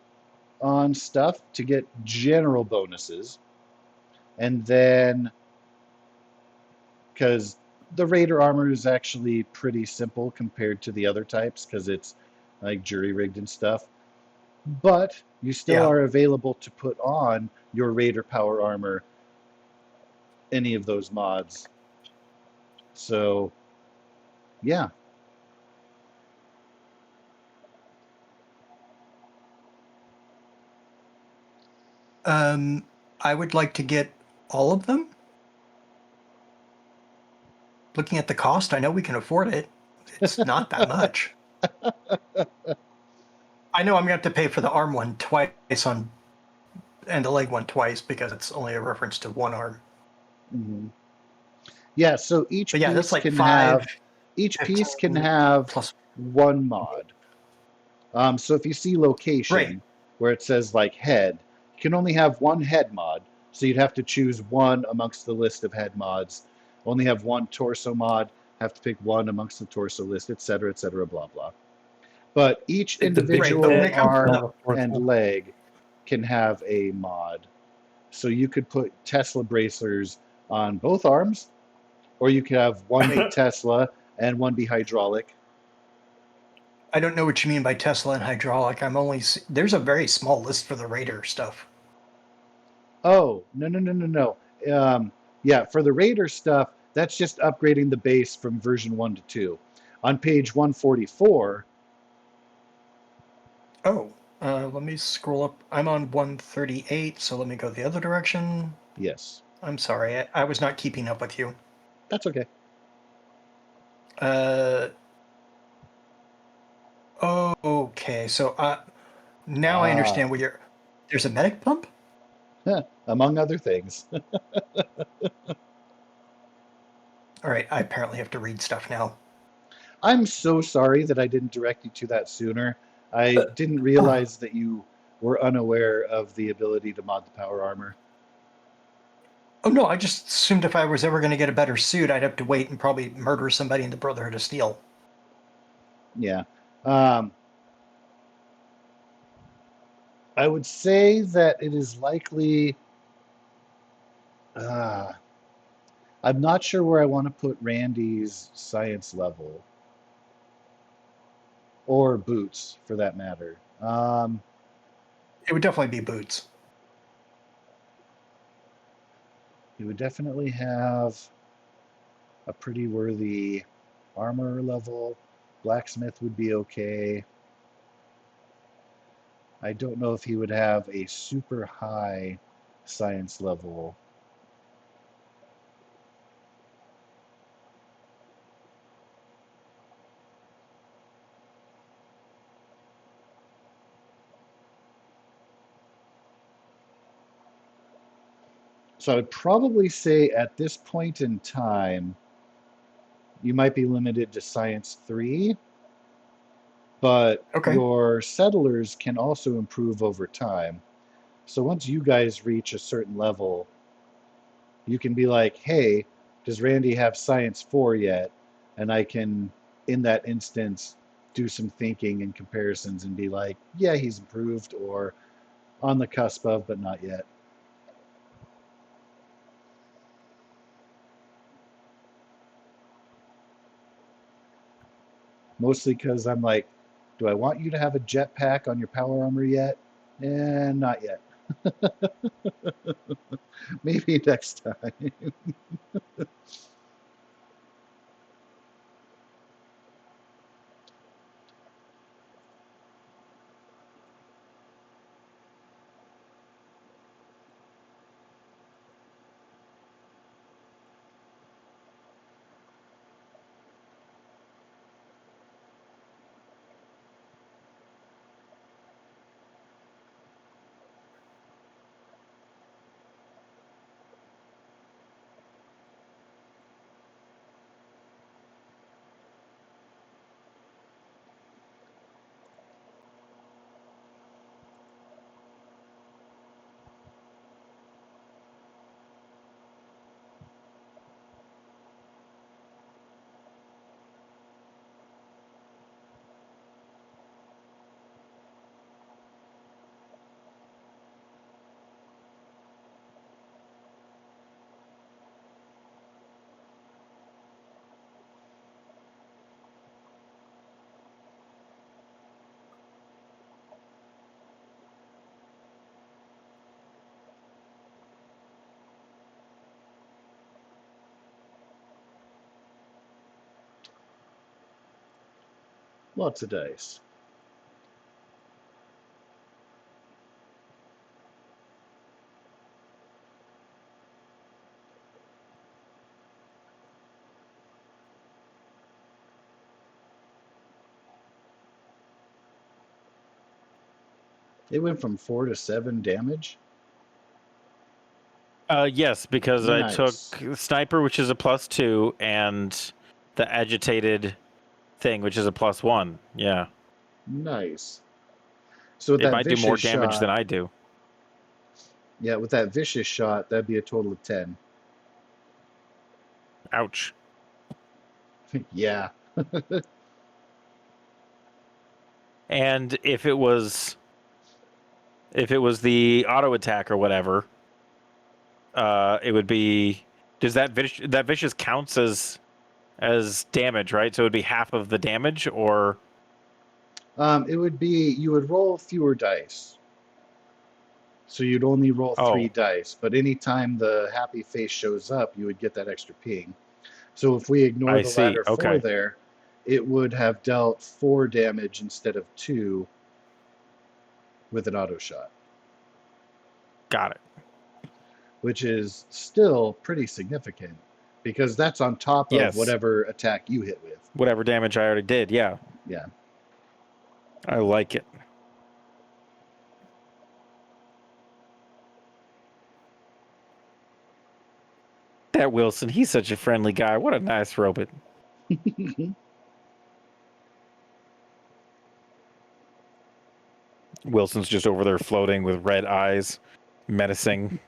on stuff to get general bonuses. And then, because the Raider armor is actually pretty simple compared to the other types, because it's like jury rigged and stuff. But you still Yeah. are available to put on your Raider power armor, any of those mods. So, yeah. I would like to get all of them. Looking at the cost, I know we can afford it. It's not that much. I know I'm gonna have to pay for the arm one twice on and the leg one twice because it's only a reference to one arm. Mhm. Yeah, so But yeah, that's like 5, each piece can 15 have plus. one mod. So if you see Right. location where it says like head, you can only have one head mod. So you'd have to choose one amongst the list of head mods. Only have one torso mod, have to pick one amongst the torso list, etc., blah, blah. But each Like the big Right. But when individual it comes fans to arm the have a and torso. leg can have a mod. So you could put Tesla bracers on both arms, or you could have one be Tesla and one be hydraulic. I don't know what you mean by Tesla and hydraulic. There's a very small list for the Raider stuff. Oh, no, no, no, no, no. Yeah, for the Raider stuff, that's just upgrading the base from version 1 to 2. On page 144, Oh, let me scroll up. I'm on 138, so let me go the other direction. yes, I'm sorry, I was not keeping up with you. that's okay. Uh, okay, so now I Ah, understand what you're. There's a medic pump? among other things. All right, I apparently have to read stuff now. I'm so sorry that I didn't direct you to that sooner. I didn't Oh, realize that you were unaware of the ability to mod the power armor. oh no, I just assumed if I was ever going to get a better suit, I'd have to wait and probably murder somebody in the Brotherhood of Steel. Yeah. Um, I would say that it is likely. Uh, I'm not sure where I want to put Randy's science level or Boots for that matter. It would definitely be boots. He would definitely have a pretty worthy armor level. Blacksmith would be okay. I don't know if he would have a super high science level. So I would probably say at this point in time, you might be limited to science 3, but Okay. your settlers can also improve over time. So once you guys reach a certain level, you can be like, hey, does Randy have science 4 yet? And I can, in that instance, do some thinking and comparisons and be like, yeah, he's improved, or on the cusp of, but not yet. Mostly because I'm like, do I want you to have a jetpack on your power armor yet? Not yet. Maybe next time. Lots of dice. It went from 4 to 7 damage. Yes, because I took Nice. sniper, which is a +2, and the agitated thing, which is a +1. Yeah, Nice. So with it that might do more vicious damage than shot, I do. yeah, with that vicious shot, that'd be a total of 10. Ouch. Yeah. And if it was the auto attack or whatever, it would be. Does that vicious counts as damage, right? So it would be half of the damage, or It would be, you would roll fewer dice. So you'd only roll 3 oh, dice, but anytime the happy face shows up, you would get that extra ping. So if we ignore I the see. ladder 4 Okay, there, it would have dealt 4 damage instead of 2 with an auto shot, got it. which is still pretty significant because that's on top of Yes, whatever attack you hit with. whatever damage I already did. Yeah, Yeah. I like it. That Wilson, he's such a friendly guy. What a nice robot. Wilson's just over there floating with red eyes, menacing.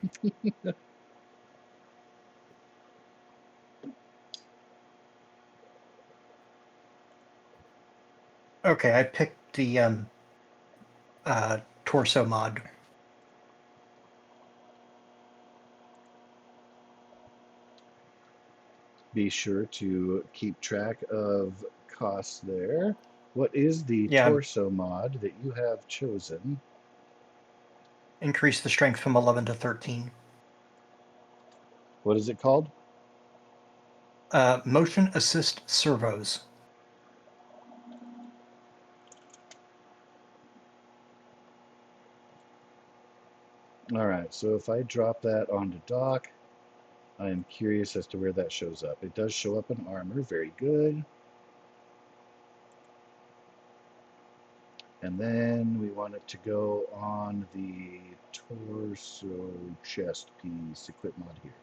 Okay, I picked the torso mod. Be sure to keep track of costs there. What is the Yeah, torso mod that you have chosen? increase the strength from 11 to 13. What is it called? Motion assist servos. All right, so if I drop that onto dock, I am curious as to where that shows up. It does show up in armor, very good. And then we want it to go on the torso chest piece, equip mod here.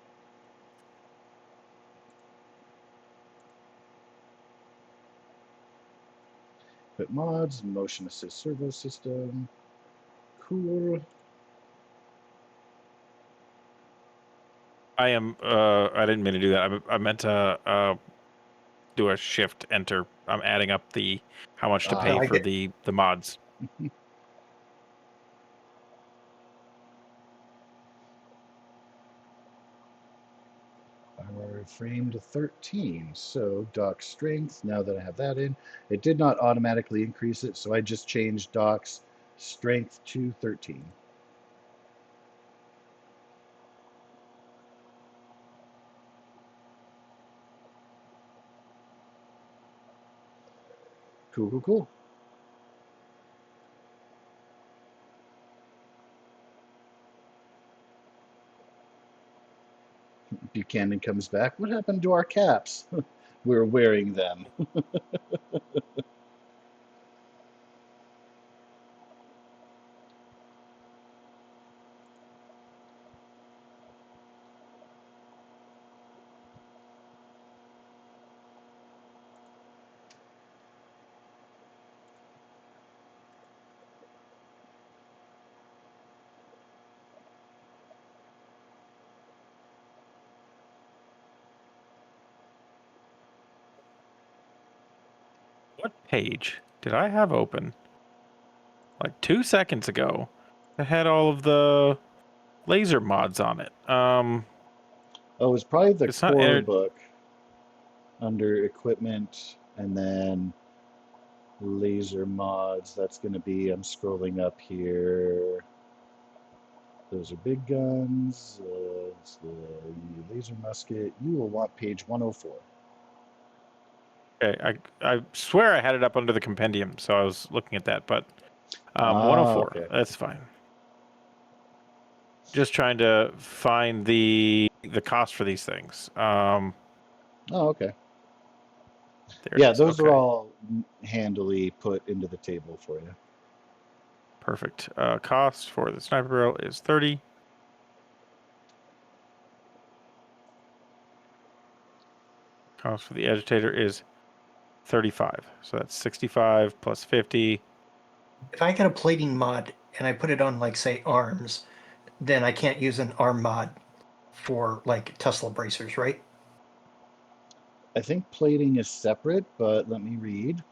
Equip mods, motion assist servo system. Cool. I am. I didn't mean to do that. I meant to do a shift enter I'm adding up how much to pay I for get- the mods. Our framed 13. So Doc's strength, now that I have that in, it did not automatically increase it, so I just changed Doc's strength to 13. Cool, cool, cool. Buchanan comes back. What happened to our caps? We're wearing them. What page did I have open? Like 2 seconds ago. It had all of the laser mods on it. Oh, it's probably the It's not core book under equipment and then laser mods. That's going to be, I'm scrolling up here. Those are big guns. It's the laser musket. You will want page 104. Okay, I swear I had it up under the compendium, so I was looking at that, but 104. Okay. That's fine. Just trying to find the cost for these things. Oh, okay. There Yeah, it is. those Okay. are all handily put into the table for you. Perfect. Cost for the sniper barrel is 30. Cost for the agitator is 35. So that's 65 plus 50. If I get a plating mod and I put it on, like, say, arms, then I can't use an arm mod for, like, Tesla bracers, right? I think plating is separate, but let me read.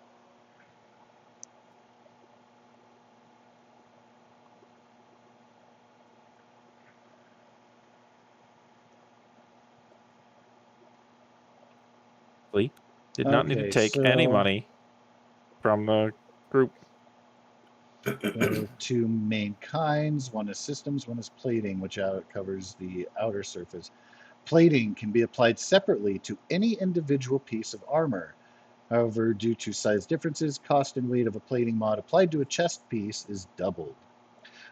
Did not need to Okay, take any so money from the group. there are two main kinds. One is systems, one is plating, which covers the outer surface. Plating can be applied separately to any individual piece of armor. However, due to size differences, cost and weight of a plating mod applied to a chest piece is doubled.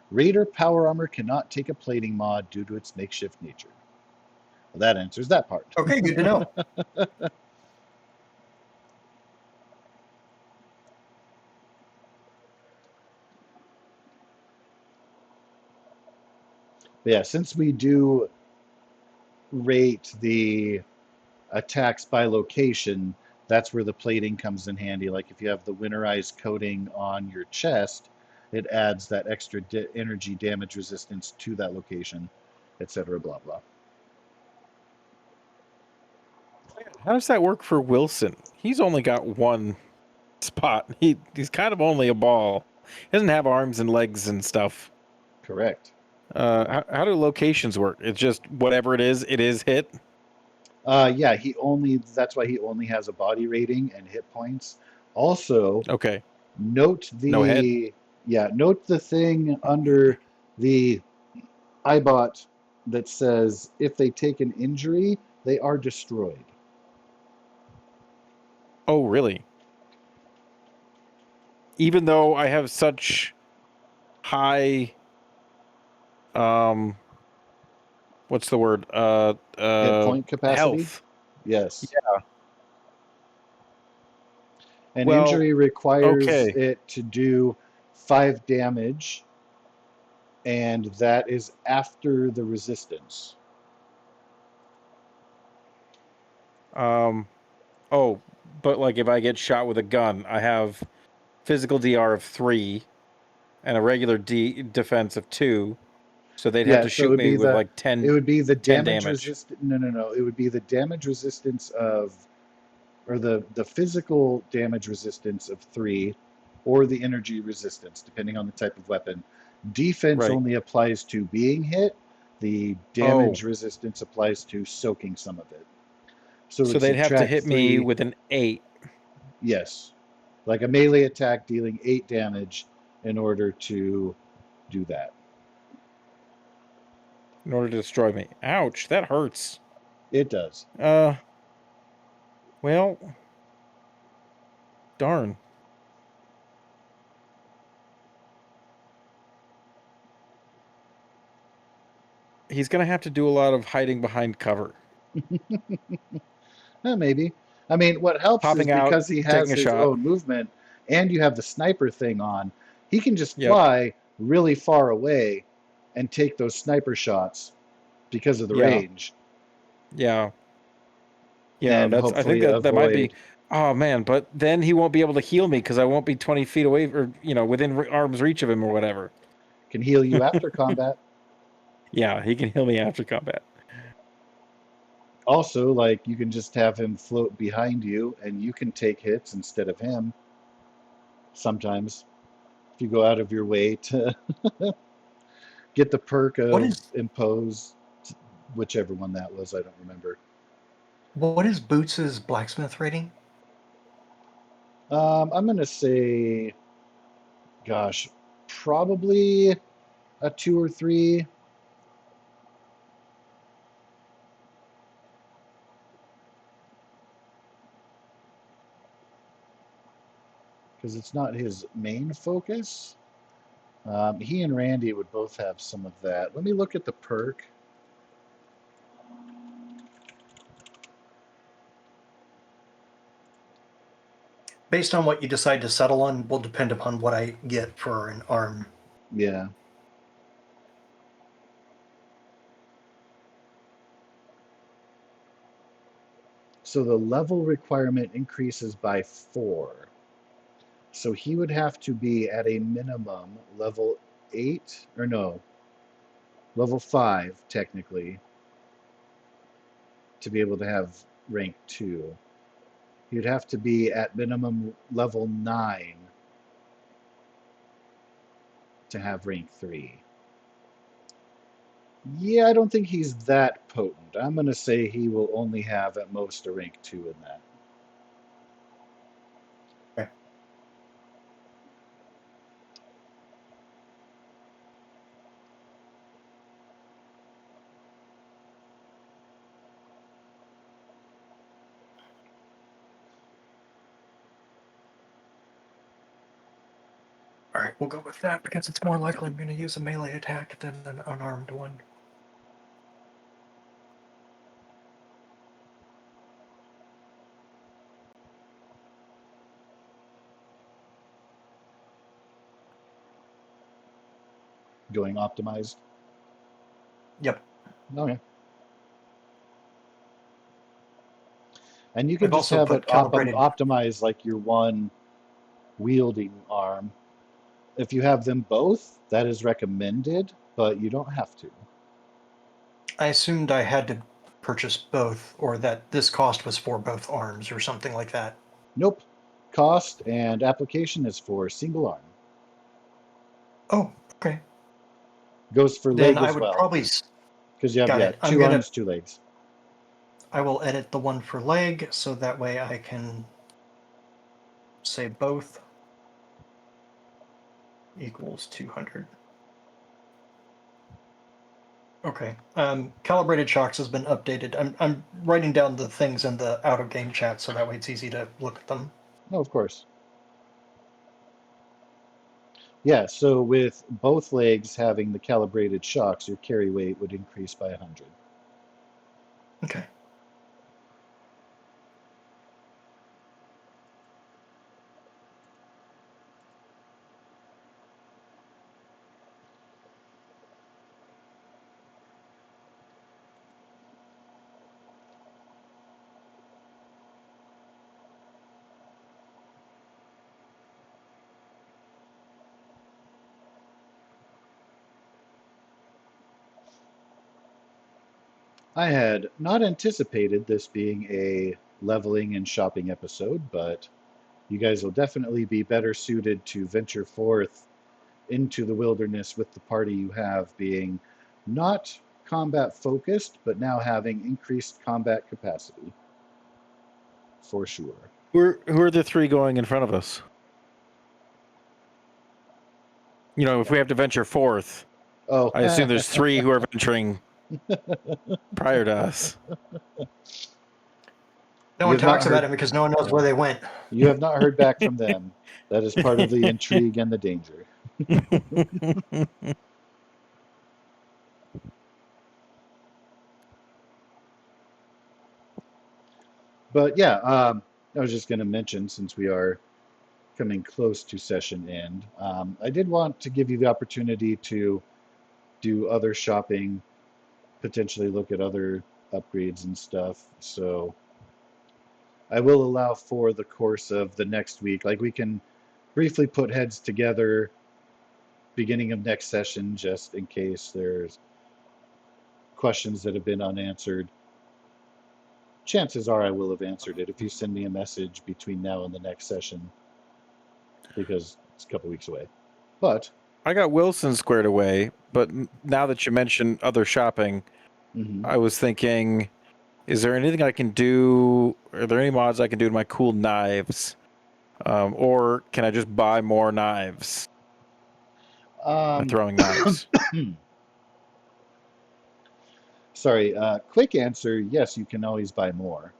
Raider power armor cannot take a plating mod due to its makeshift nature. Well, that answers that part. Okay, good to know. But yeah, since we do rate the attacks by location, that's where the plating comes in handy. Like if you have the winterized coating on your chest, it adds that extra energy damage resistance to that location, etc. Blah blah. How does that work for Wilson? He's only got one spot. He's kind of only a ball. He doesn't have arms and legs and stuff. Correct. How do locations work? It's just whatever it is hit. Yeah, that's why he only has a body rating and hit points. Also, Okay. note No head. note the thing under the iBot that says if they take an injury, they are destroyed. Oh, really? Even though I have such high, what's the word? Hit point capacity? Health. Yes. Yeah. An Well, injury requires okay. it to do 5 damage, and that is after the resistance. Oh, but like if I get shot with a gun, I have physical DR of 3 and a regular defense of 2. So they'd have Yeah, to so shoot me with like it would be the 10 damage damage. resist. No, it would be the damage resistance of, or the physical damage resistance of 3, or the energy resistance, depending on the type of weapon. Defense Right. only applies to being hit. The Oh, damage resistance applies to soaking some of it. So it so would they'd have to subtract hit me 3. with an 8 Yes. Like a melee attack dealing 8 damage in order to do that. in order to destroy me. Ouch, that hurts. It does. Well, darn. He's gonna have to do a lot of hiding behind cover, Maybe. I mean, what helps is popping out, because he taking has a his shot. own movement and you have the sniper thing on, he can just Yep. fly really far away and take those sniper shots because of the Yeah. range Yeah. Yeah, and I think hopefully that might be. avoid. Oh man, but then he won't be able to heal me because I won't be 20 feet away, or within arm's reach of him or whatever. Can heal you after combat. Yeah, he can heal me after combat. Also, like you can just have him float behind you and you can take hits instead of him sometimes if you go out of your way to get the perk What of is impose, whichever one that was, I don't remember. what is Boots's blacksmith rating? I'm gonna say, gosh, probably a 2 or 3. Because it's not his main focus. He and Randy would both have some of that. Let me look at the perk. Based on what you decide to settle on, will depend upon what I get for an arm. Yeah. So the level requirement increases by 4. So he would have to be at a minimum level 8, or no, level 5, technically, to be able to have rank 2. He'd have to be at minimum level 9 to have rank 3. Yeah, I don't think he's that potent. I'm going to say he will only have at most a rank 2 in that. Okay. All right, we'll go with that because it's more likely I'm going to use a melee attack than an unarmed one. Going optimized. Yep. Okay. And you can I've just also have it put calibrated. optimized like your one wielding arm. If you have them both, that is recommended, but you don't have to. I assumed I had to purchase both, or that this cost was for both arms, or something like that. Nope. Cost and application is for single arm. Oh, okay. Goes for Then leg I as would well. probably Because you have, got yeah, it. 2 arms, 2 legs. I will edit the one for leg so that way I can say both equals 200. Okay. Calibrated shocks has been updated. I'm writing down the things in the out of game chat so that way it's easy to look at them. No, of course. Yeah, so with both legs having the calibrated shocks, your carry weight would increase by 100. Okay. I had not anticipated this being a leveling and shopping episode, but you guys will definitely be better suited to venture forth into the wilderness with the party you have being not combat focused, but now having increased combat capacity. For sure. Who are the three going in front of us? You know, if we have to venture forth, Oh, I assume there's three who are venturing prior to us. No one talks about it because no one knows where they went. You have not heard back from them. That is part of the intrigue and the danger. But yeah, I was just going to mention, since we are coming close to session end, I did want to give you the opportunity to do other shopping, potentially look at other upgrades and stuff. So I will allow for the course of the next week. Like, we can briefly put heads together beginning of next session, just in case there's questions that have been unanswered. Chances are I will have answered it if you send me a message between now and the next session, because it's a couple weeks away. But I got Wilson squared away, but now that you mention other shopping, I was thinking, is there anything I can do? Are there any mods I can do to my cool knives? Or can I just buy more knives? Throwing knives. Sorry, quick answer, yes, you can always buy more.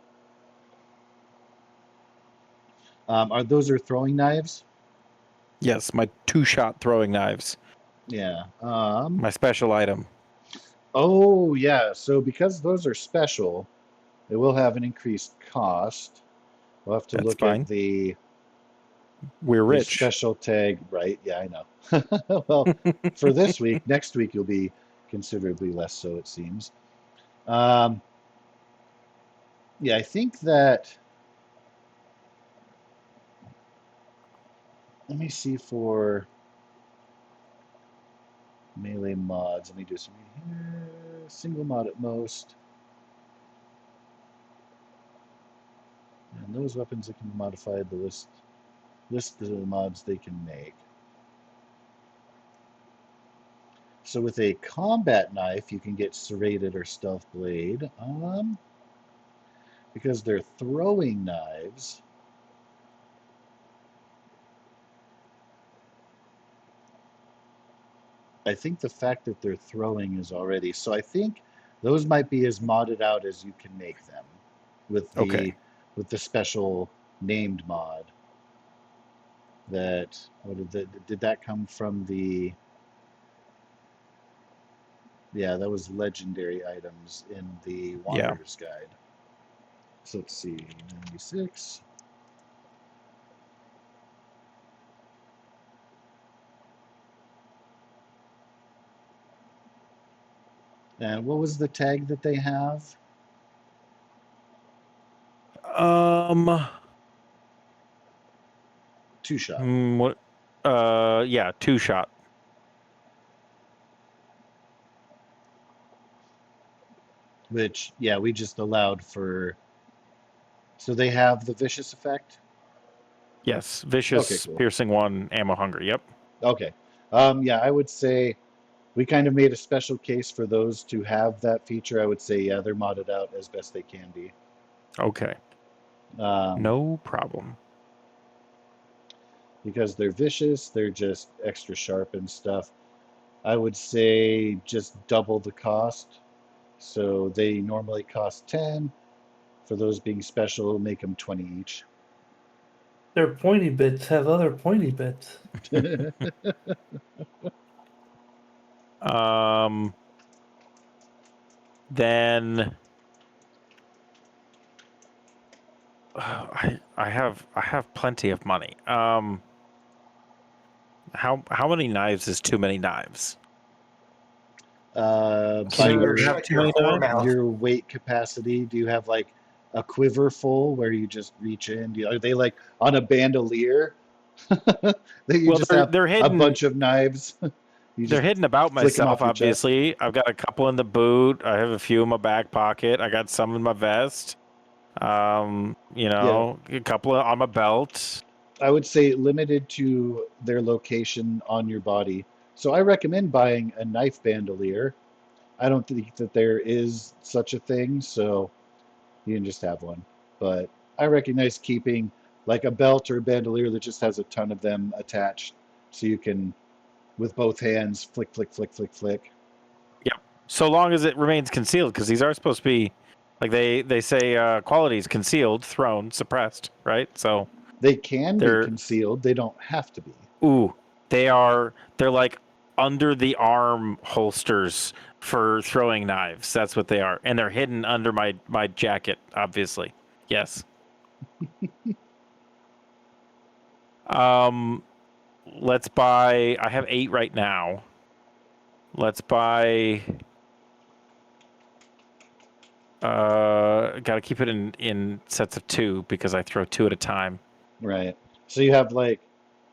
Those are throwing knives? Yes, my 2-shot throwing knives. Yeah. My special item. Oh, yeah. So because those are special, they will have an increased cost. We'll have to look at the We're rich. special tag. Right. Yeah, I know. Well, for this week, next week you'll be considerably less so, it seems. Yeah, I think that. Let me see for melee mods. Let me do some here. Single mod at most. And those weapons that can be modified, the list of the mods they can make. So with a combat knife, you can get serrated or stealth blade. Because they're throwing knives. I think the fact that they're throwing is already, so I think those might be as modded out as you can make them with the special named mod. That did that come from the? Yeah, that was legendary items in the Wanderer's Guide. So let's see, 96. And what was the tag that they have? 2-shot. What? Yeah, 2-shot. Which, yeah, we just allowed for. So they have the vicious effect? Yes, vicious, okay, cool. piercing 1, ammo hungry. Yep. Okay. Yeah, I would say we kind of made a special case for those to have that feature. I would say, yeah, they're modded out as best they can be. Okay. No problem. Because they're vicious, they're just extra sharp and stuff. I would say just double the cost. So they normally cost 10. For those being special, make them 20 each. Their pointy bits have other pointy bits. Then I have plenty of money. How many knives is too many knives? By your weight capacity, do you have like a quiver full where you just reach in? Are they like on a bandolier? That you just have they're hidden, a bunch of knives. They're hidden about myself, obviously. I've got a couple in the boot. I have a few in my back pocket. I got some in my vest. A couple of on my belt. I would say limited to their location on your body. So I recommend buying a knife bandolier. I don't think that there is such a thing, so you can just have one. But I recognize keeping like a belt or a bandolier that just has a ton of them attached, so you can, with both hands, flick, flick, flick, flick, flick. Yep. So long as it remains concealed, because these are supposed to be, like they say, qualities concealed, thrown, suppressed, right? So They can be they're concealed, they don't have to be. ooh, they're like under the arm holsters for throwing knives. That's what they are, and they're hidden under my jacket, obviously. Yes. Um, let's buy. I have 8 right now. Let's buy. Got to keep it in sets of 2 because I throw 2 at a time. Right. So you have like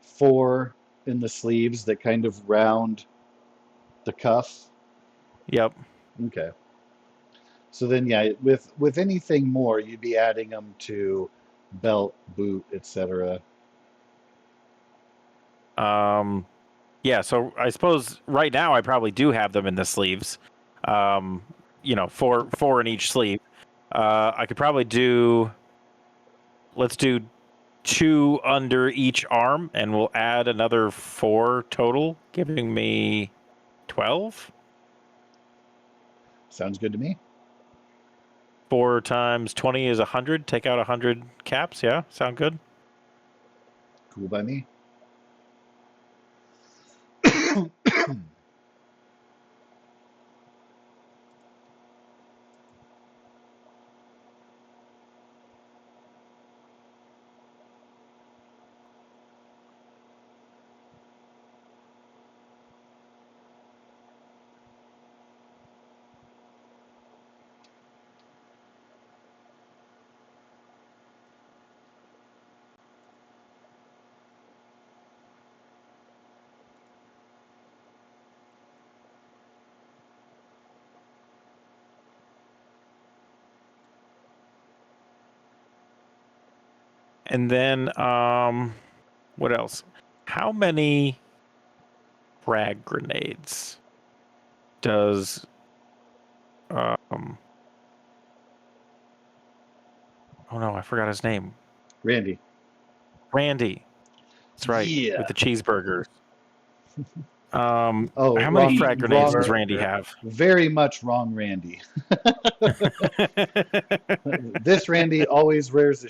4 in the sleeves that kind of round the cuff. Yep. Okay. So then, yeah, with anything more, you'd be adding them to belt, boot, etc. Yeah. So I suppose right now I probably do have them in the sleeves. Um, 4 in each sleeve. I could probably do. Let's do 2 under each arm, and we'll add another 4 total, giving me 12. Sounds good to me. 4 times 20 is 100. Take out 100 caps. Yeah, sound good. Cool by me. And then, what else? How many frag grenades does oh no, I forgot his name. Randy. Randy. That's right, with Yeah. the cheeseburgers. Oh, How many wrong, frag grenades wrong, does Randy have? very much wrong, Randy. This Randy always wears a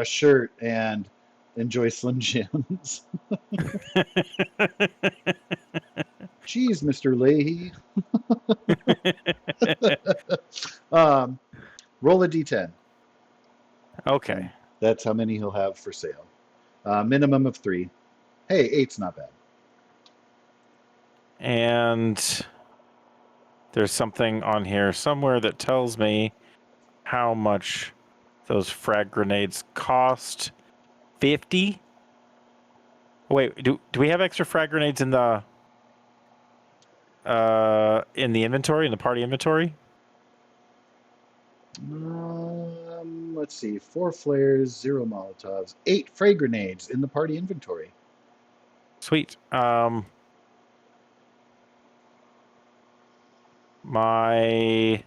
shirt and enjoys Slim Jims. Jeez, Mr. Leahy. Roll a d10. Okay. And that's how many he'll have for sale. Minimum of 3. Hey, 8's not bad. And there's something on here somewhere that tells me how much those frag grenades cost. 50? Wait, do we have extra frag grenades in the inventory, in the party inventory? Let's see. 4 flares, 0 Molotovs, 8 frag grenades in the party inventory. Sweet. My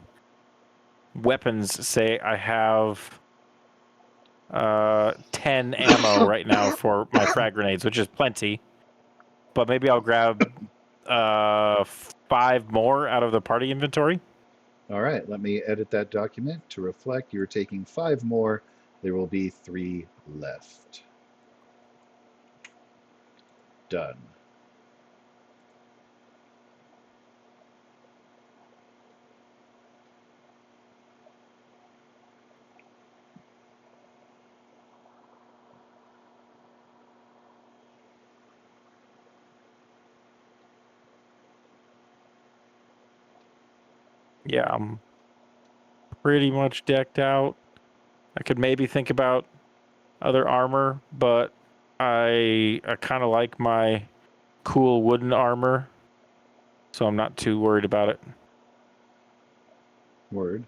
weapons say I have 10 ammo right now for my frag grenades, which is plenty. But maybe I'll grab 5 more out of the party inventory. All right, let me edit that document to reflect you're taking 5 more. There will be 3 left. Done. Yeah, I'm pretty much decked out. I could maybe think about other armor, but I kind of like my cool wooden armor, so I'm not too worried about it. Word.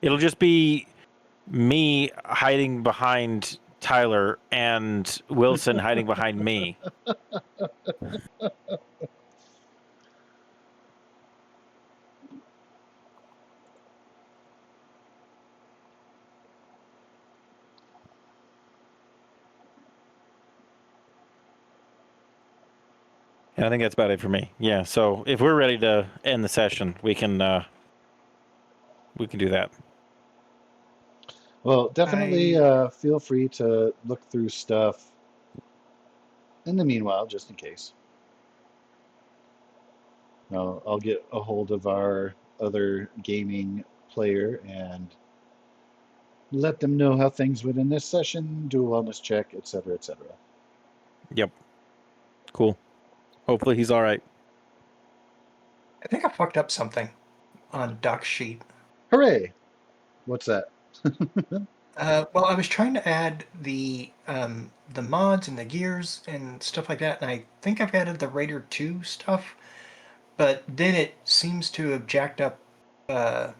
It'll just be me hiding behind Tyler and Wilson hiding behind me. And I think that's about it for me. Yeah. So if we're ready to end the session, we can do that. Well, definitely feel free to look through stuff in the meanwhile, just in case. I'll get a hold of our other gaming player and let them know how things went in this session, do a wellness check, etc., etc. Yep. Cool. Hopefully he's all right. I think I fucked up something on Doc's sheet. Hooray! What's that? Well, I was trying to add the mods and the gears and stuff like that, and I think I've added the Raider 2 stuff, but then it seems to have jacked up the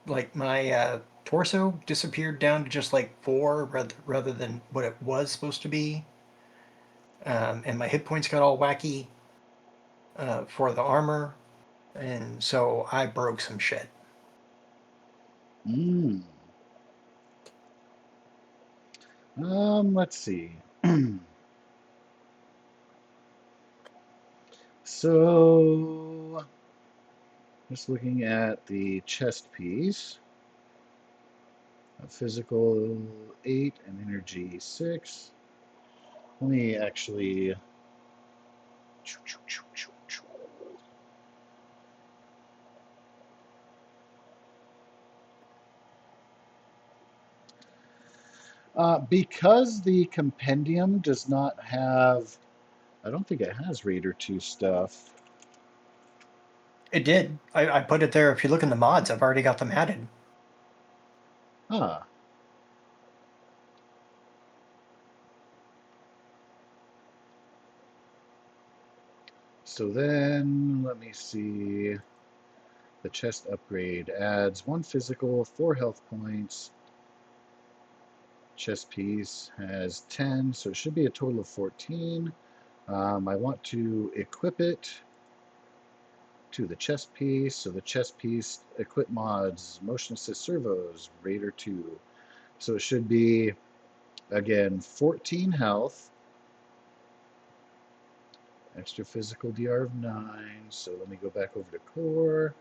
my torso disappeared down to just like 4 rather than what it was supposed to be, and my hit points got all wacky for the armor, and so I broke some shit. Mm. Let's see. So, just looking at the chest piece, physical 8 and energy 6. Let me actually. Because the compendium does not have, I don't think it has Raider 2 stuff. It did. I put it there. If you look in the mods, I've already got them added. Ah. So then, let me see. The chest upgrade adds 1 physical, 4 health points. Chest piece has 10, so it should be a total of 14. I want to equip it to the chest piece. So the chest piece, equip mods, motion assist servos, Raider 2. So it should be, again, 14 health, extra physical DR of 9. So let me go back over to core.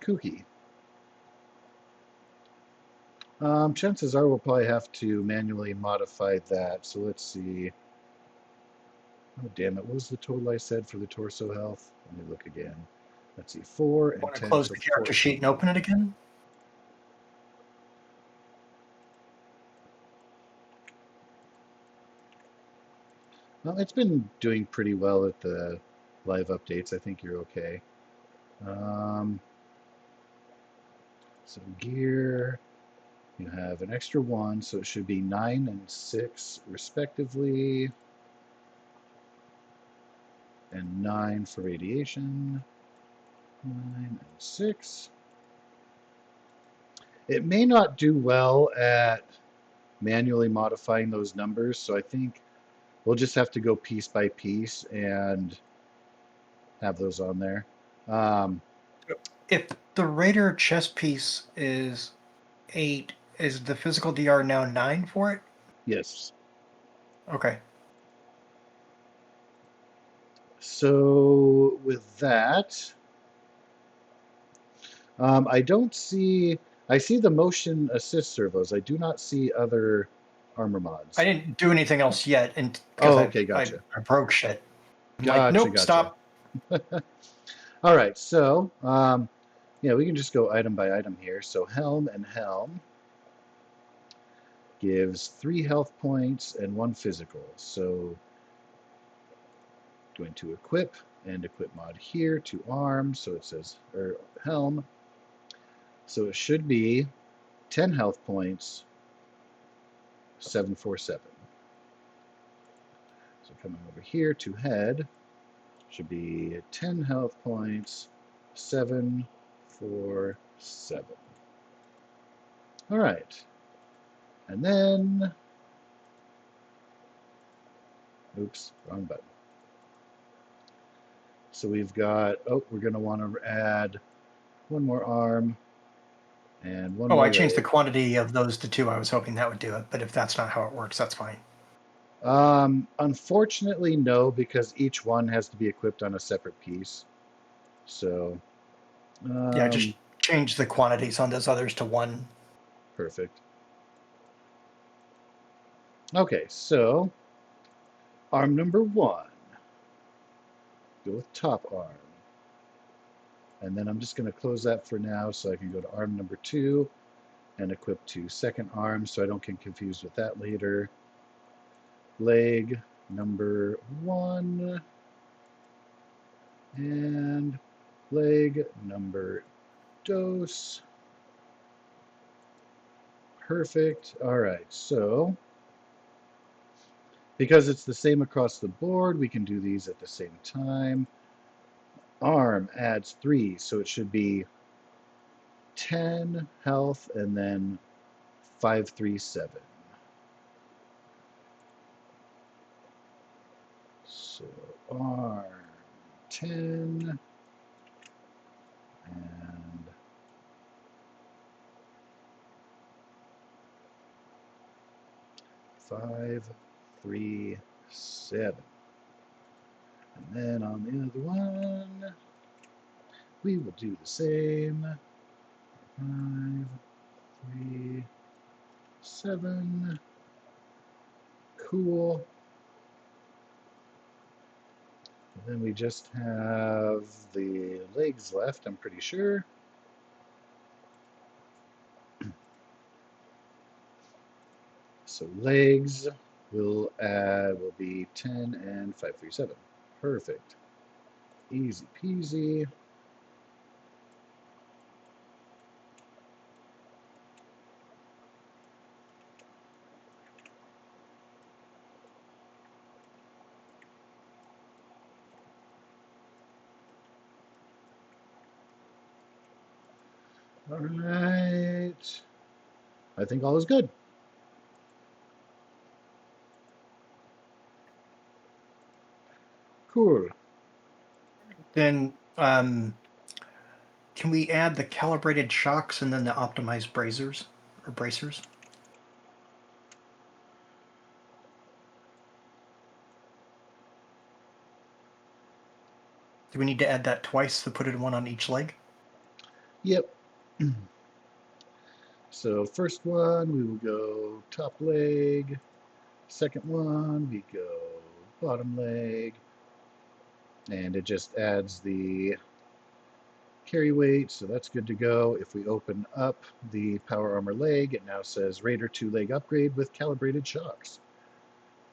Kooky. Chances are we'll probably have to manually modify that. So let's see. Oh, damn it. What was the total I said for the torso health? Let me look again. Let's see. 4 and Want to 10, close so the character 14. sheet and open it again? Well, it's been doing pretty well at the live updates. I think you're okay. So gear, you have an extra 1, so it should be 9 and 6 respectively. And 9 for radiation. 9 and 6. It may not do well at manually modifying those numbers, so I think we'll just have to go piece by piece and have those on there. If the Raider chest piece is 8, is the physical DR now 9 for it? Yes. Okay. So with that, I don't see. I see the motion assist servos. I do not see other armor mods. I didn't do anything else yet, and because Oh, okay, gotcha. I broke shit. I'm like, Gotcha, nope, gotcha. stop. All right, so yeah, we can just go item by item here. So helm and helm gives 3 health points and 1 physical. So going to equip and equip mod here to arm. So it says or helm. So it should be 10 health points, 747. So coming over here to head should be 10 health points, 7, 4, 7. All right. And then, oops, wrong button. So we've got, we're going to want to add one more arm and one Oh, more I changed the leg. quantity of those to 2. I was hoping that would do it, but if that's not how it works, that's fine. Unfortunately, no, because each one has to be equipped on a separate piece. So, Yeah, just change the quantities on those others to 1. perfect. Okay, so arm number 1. Go with top arm. And then I'm just going to close that for now so I can go to arm number 2 and equip to second arm so I don't get confused with that later. Leg number 1 and leg number 2. Perfect. All right, so because it's the same across the board, we can do these at the same time. Arm adds 3, so it should be 10 health and then 5, 3, 7. So arm 10 and 5, 3, 7. And then on the other one, we will do the same. 5, 3, 7. Cool. And then we just have the legs left, I'm pretty sure. So legs will be 10 and 5, 3, 7. Perfect. Easy peasy. All right. I think all is good. Cool. Then can we add the calibrated shocks and then the optimized bracers or bracers? Do we need to add that twice to put it in one on each leg? Yep. So first one, we will go top leg. Second one, we go bottom leg. And it just adds the carry weight, so that's good to go. If we open up the power armor leg, it now says Raider 2 leg upgrade with calibrated shocks.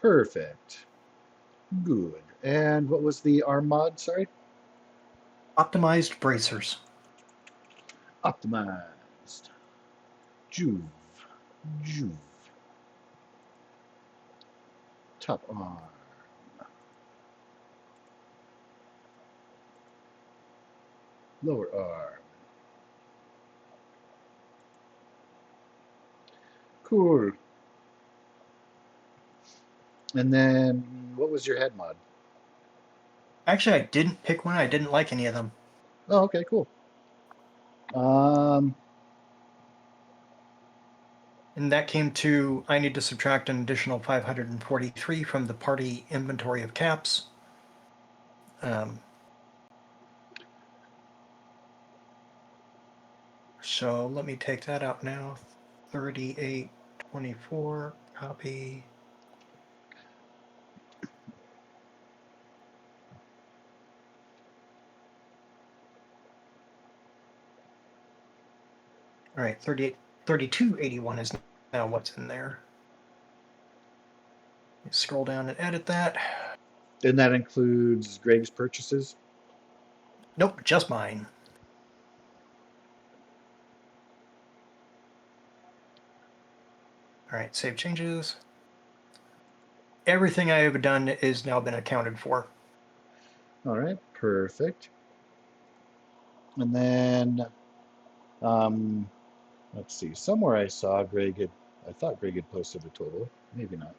Perfect. Good. And what was the arm mod? Sorry? Optimized bracers. Optimized. Juve. Juve. Top arm. Lower arm. Cool. And then what was your head mod? Actually, I didn't pick one. I didn't like any of them. Oh, okay, cool. And that came to, I need to subtract an additional 543 from the party inventory of caps. So let me take that out now. 3824, copy. All right, 3281 is now what's in there. Scroll down and edit that. And that includes Greg's purchases? Nope, just mine. All right, save changes. everything I have done is now been accounted for. All right, perfect. And then, let's see. Somewhere I saw Greg had. I thought Greg had posted a total. Maybe not.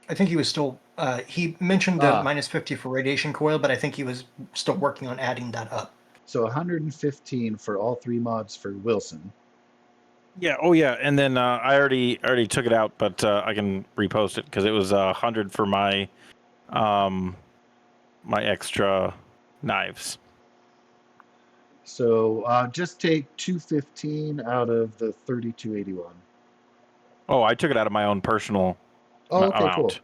I think he was still. He mentioned the Ah, minus 50 for radiation coil, but I think he was still working on adding that up. so 115 for all 3 mods for Wilson. Yeah. Oh, yeah. And then I already took it out, but I can repost it because it was 100 for my my extra knives. So just take 215 out of the 3281. Oh, I took it out of my own personal Oh, okay, cool. amount.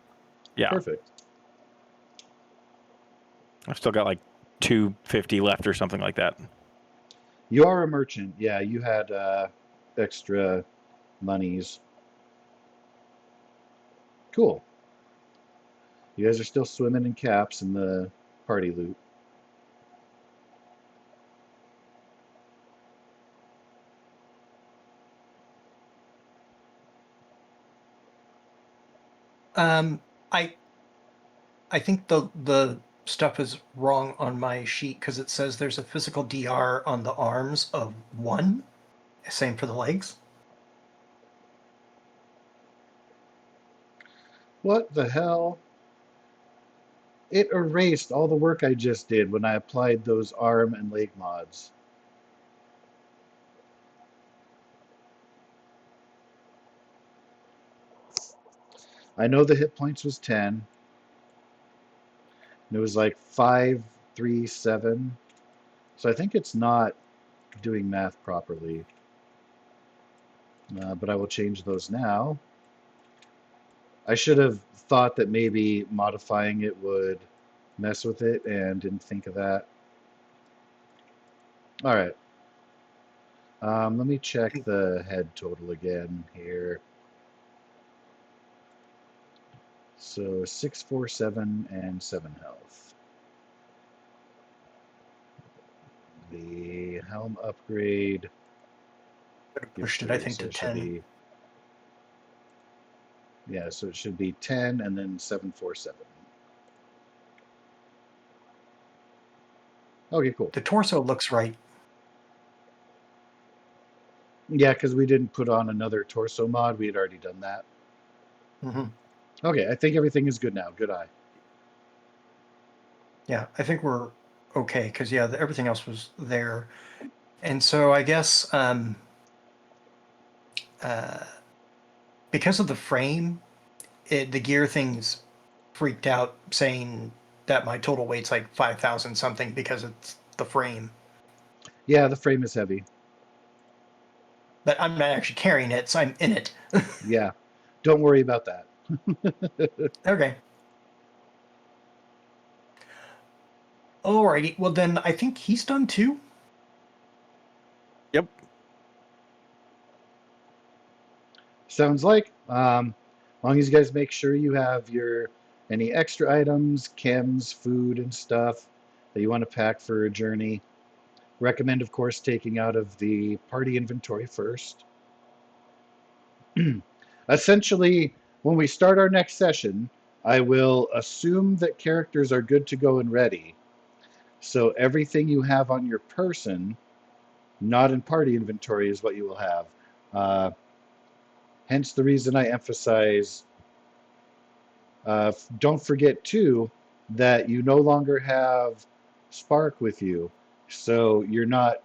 Yeah, Perfect. I've still got like 250 left or something like that. You are a merchant. Yeah, you had extra monies. Cool. You guys are still swimming in caps in the party loot. Um, I I think the stuff is wrong on my sheet because it says there's a physical DR on the arms of 1. Same for the legs. What the hell? It erased all the work I just did when I applied those arm and leg mods. I know the hit points was 10. And it was like 5, 3, 7. So I think it's not doing math properly. But I will change those now. I should have thought that maybe modifying it would mess with it and didn't think of that. All right. Let me check the head total again here. So 6, 4, 7, and 7 health. The helm upgrade. Pushed it, I think, to 10. Yeah, so it should be 10 and then 7, 4, 7. Okay, cool. The torso looks right. Yeah, because we didn't put on another torso mod. We had already done that. Mm-hmm. Okay, I think everything is good now. Good eye. Yeah, I think we're okay because everything else was there, and so I guess because of the frame, the gear thing's freaked out, saying that my total weight's like 5,000 something because it's the frame. Yeah, the frame is heavy. But I'm not actually carrying it, so I'm in it. Yeah, don't worry about that. Okay. Alrighty. Well, then I think he's done too. Yep. Sounds like. As long as you guys make sure you have your any extra items, chems, food, and stuff that you want to pack for a journey. Recommend, of course, taking out of the party inventory first. Essentially, when we start our next session, I will assume that characters are good to go and ready. So everything you have on your person, not in party inventory, is what you will have. Hence the reason I emphasize, don't forget too, that you no longer have Spark with you. So you're not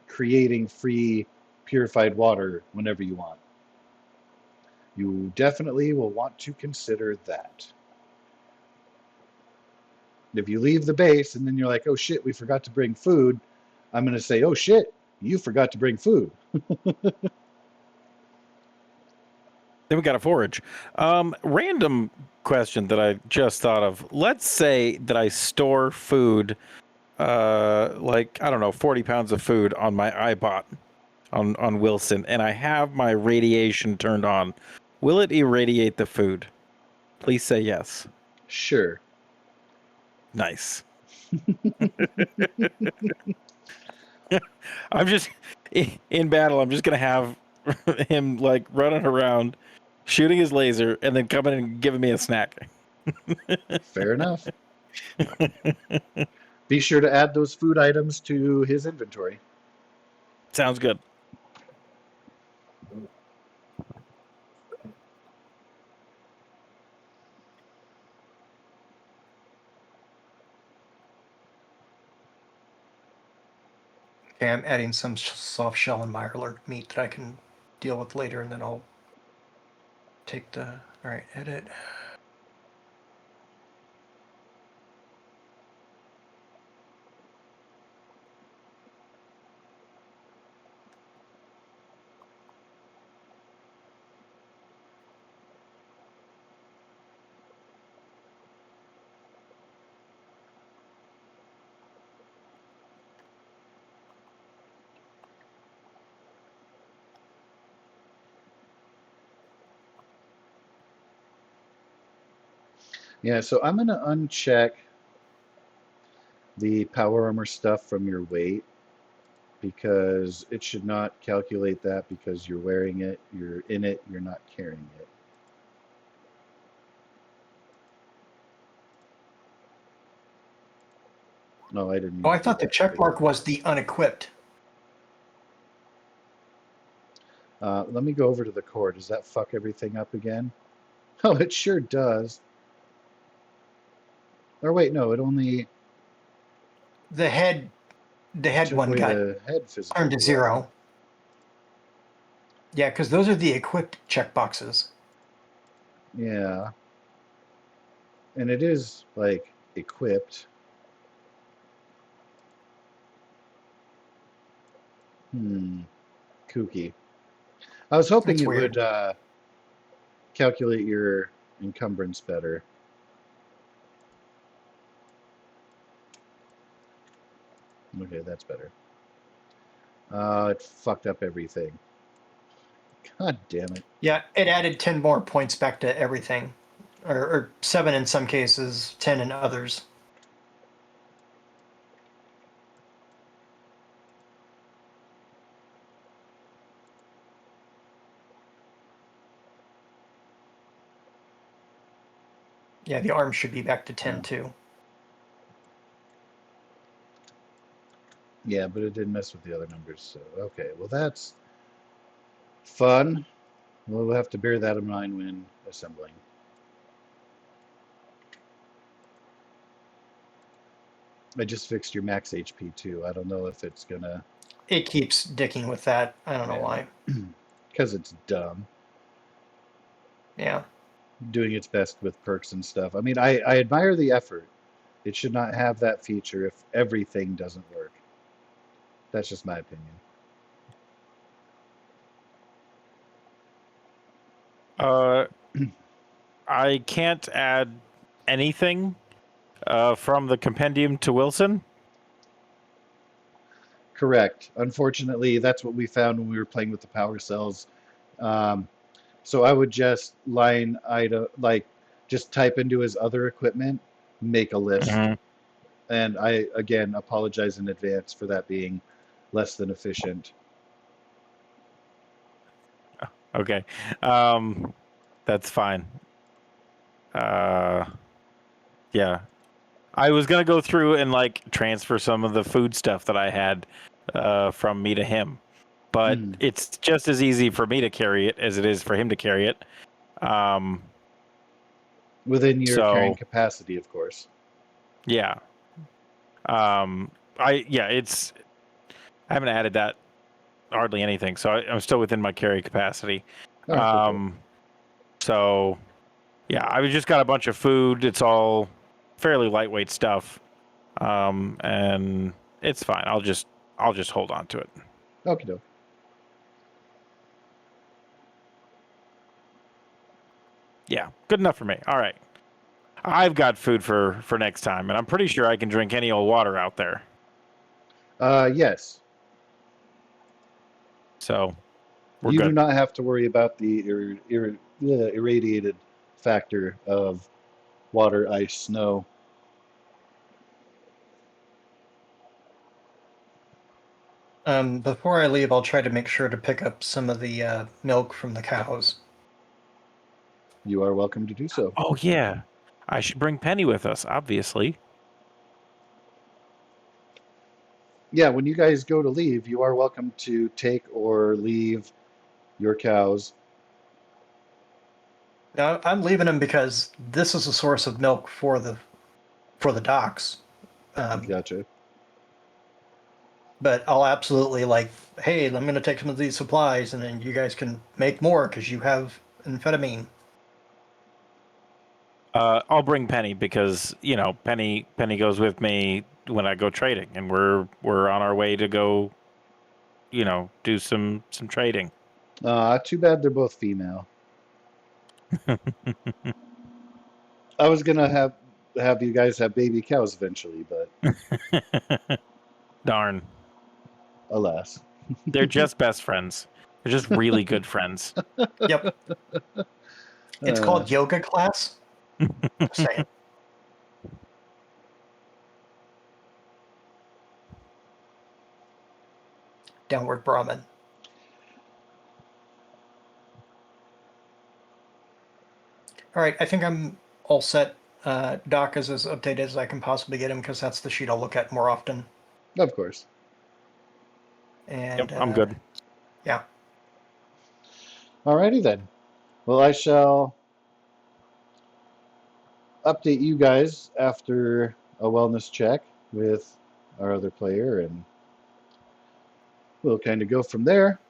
creating free purified water whenever you want. You definitely will want to consider that. If you leave the base and then you're like, oh shit, we forgot to bring food, I'm going to say, oh shit, you forgot to bring food. Then we got to forage. Random question that I just thought of. Let's say that I store food, like, I don't know, 40 pounds of food on my iBot on Wilson, and I have my radiation turned on. Will it irradiate the food? Please say yes. Sure. Nice. I'm just in battle. I'm just gonna have him like running around, shooting his laser, and then coming and giving me a snack. Fair enough. Be sure to add those food items to his inventory. Sounds good. Okay, I'm adding some soft shell and Mirelurk meat that I can deal with later, and then I'll take the... All right, edit. Yeah, so I'm going to uncheck the power armor stuff from your weight because it should not calculate that because you're wearing it, you're in it, you're not carrying it. No, I didn't mean Oh, to I do thought the that. check mark was the unequipped. Let me go over to the core. Does that fuck everything up again? Oh, it sure does. Or wait, no, it only The head took one away got the head physical turned to glove. 0. Yeah, because those are the equipped checkboxes. Yeah. And it is, like, equipped. Kooky. I was hoping That's it weird. would calculate your encumbrance better. Okay, that's better. It fucked up everything. God damn it. Yeah, it added 10 more points back to everything. Or 7 in some cases, 10 in others. Yeah, the arm should be back to 10 Yeah. too. Yeah, but it didn't mess with the other numbers, so okay. Well, that's fun. We'll have to bear that in mind when assembling. I just fixed your max HP too. I don't know if it's gonna... It keeps dicking with that. I don't know why. Because it's dumb. Yeah. Doing its best with perks and stuff. I mean, I admire the effort. It should not have that feature if everything doesn't work. That's just my opinion. I can't add anything from the compendium to Wilson. Correct. Unfortunately, that's what we found when we were playing with the power cells. Um, so I would just line item, like just type into his other equipment, make a list. Mhm. And I, again, apologize in advance for that being less than efficient. Okay, that's fine. Yeah, I was gonna go through and like transfer some of the food stuff that I had from me to him, but Hmm. it's just as easy for me to carry it as it is for him to carry it. Um, Within your carrying so capacity, of course. yeah, it's I haven't added that hardly anything, so I'm still within my carry capacity. All right, cool, cool. So yeah, I just got a bunch of food. It's all fairly lightweight stuff, and it's fine. I'll just hold on to it. Okie doke. Yeah, good enough for me. All right, I've got food for next time, and I'm pretty sure I can drink any old water out there. Yes. So we're You do good. not have to worry about the irradiated factor of water, ice, snow. Before I leave, I'll try to make sure to pick up some of the milk from the cows. You are welcome to do so. Oh yeah, I should bring Penny with us, obviously. Yeah, when you guys go to leave, you are welcome to take or leave your cows. Now, I'm leaving them because this is a source of milk for the docks. Gotcha. But I'll absolutely hey, I'm going to take some of these supplies, and then you guys can make more because you have amphetamine. I'll bring Penny because Penny goes with me when I go trading, and we're on our way to go, do some trading. Too bad they're both female. I was gonna have you guys have baby cows eventually, but Darn, alas. they're just best friends. They're just really good friends. Yep. It's Uh, called yoga class. Just saying. Downward Brahmin. All right, I think I'm all set. Doc is as updated as I can possibly get him because that's the sheet I'll look at more often. of course. And Yep, I'm good. Yeah. Alrighty then. Well, I shall update you guys after a wellness check with our other player, and we'll kind of go from there.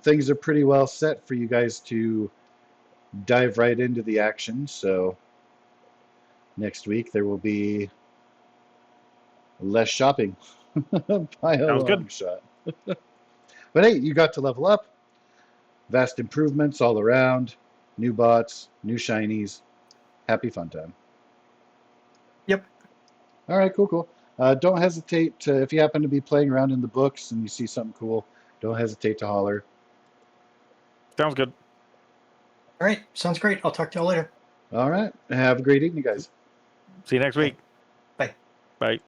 Things are pretty well set for you guys to dive right into the action. So next week there will be less shopping by a Sounds long good. shot. But hey, you got to level up. Vast improvements all around. New bots, new shinies. Happy fun time. Yep. All right, cool. Don't hesitate to, if you happen to be playing around in the books and you see something cool, don't hesitate to holler. Sounds good. All right. Sounds great. I'll talk to y'all later. All right. Have a great evening, guys. See you next Okay. week. Bye. Bye.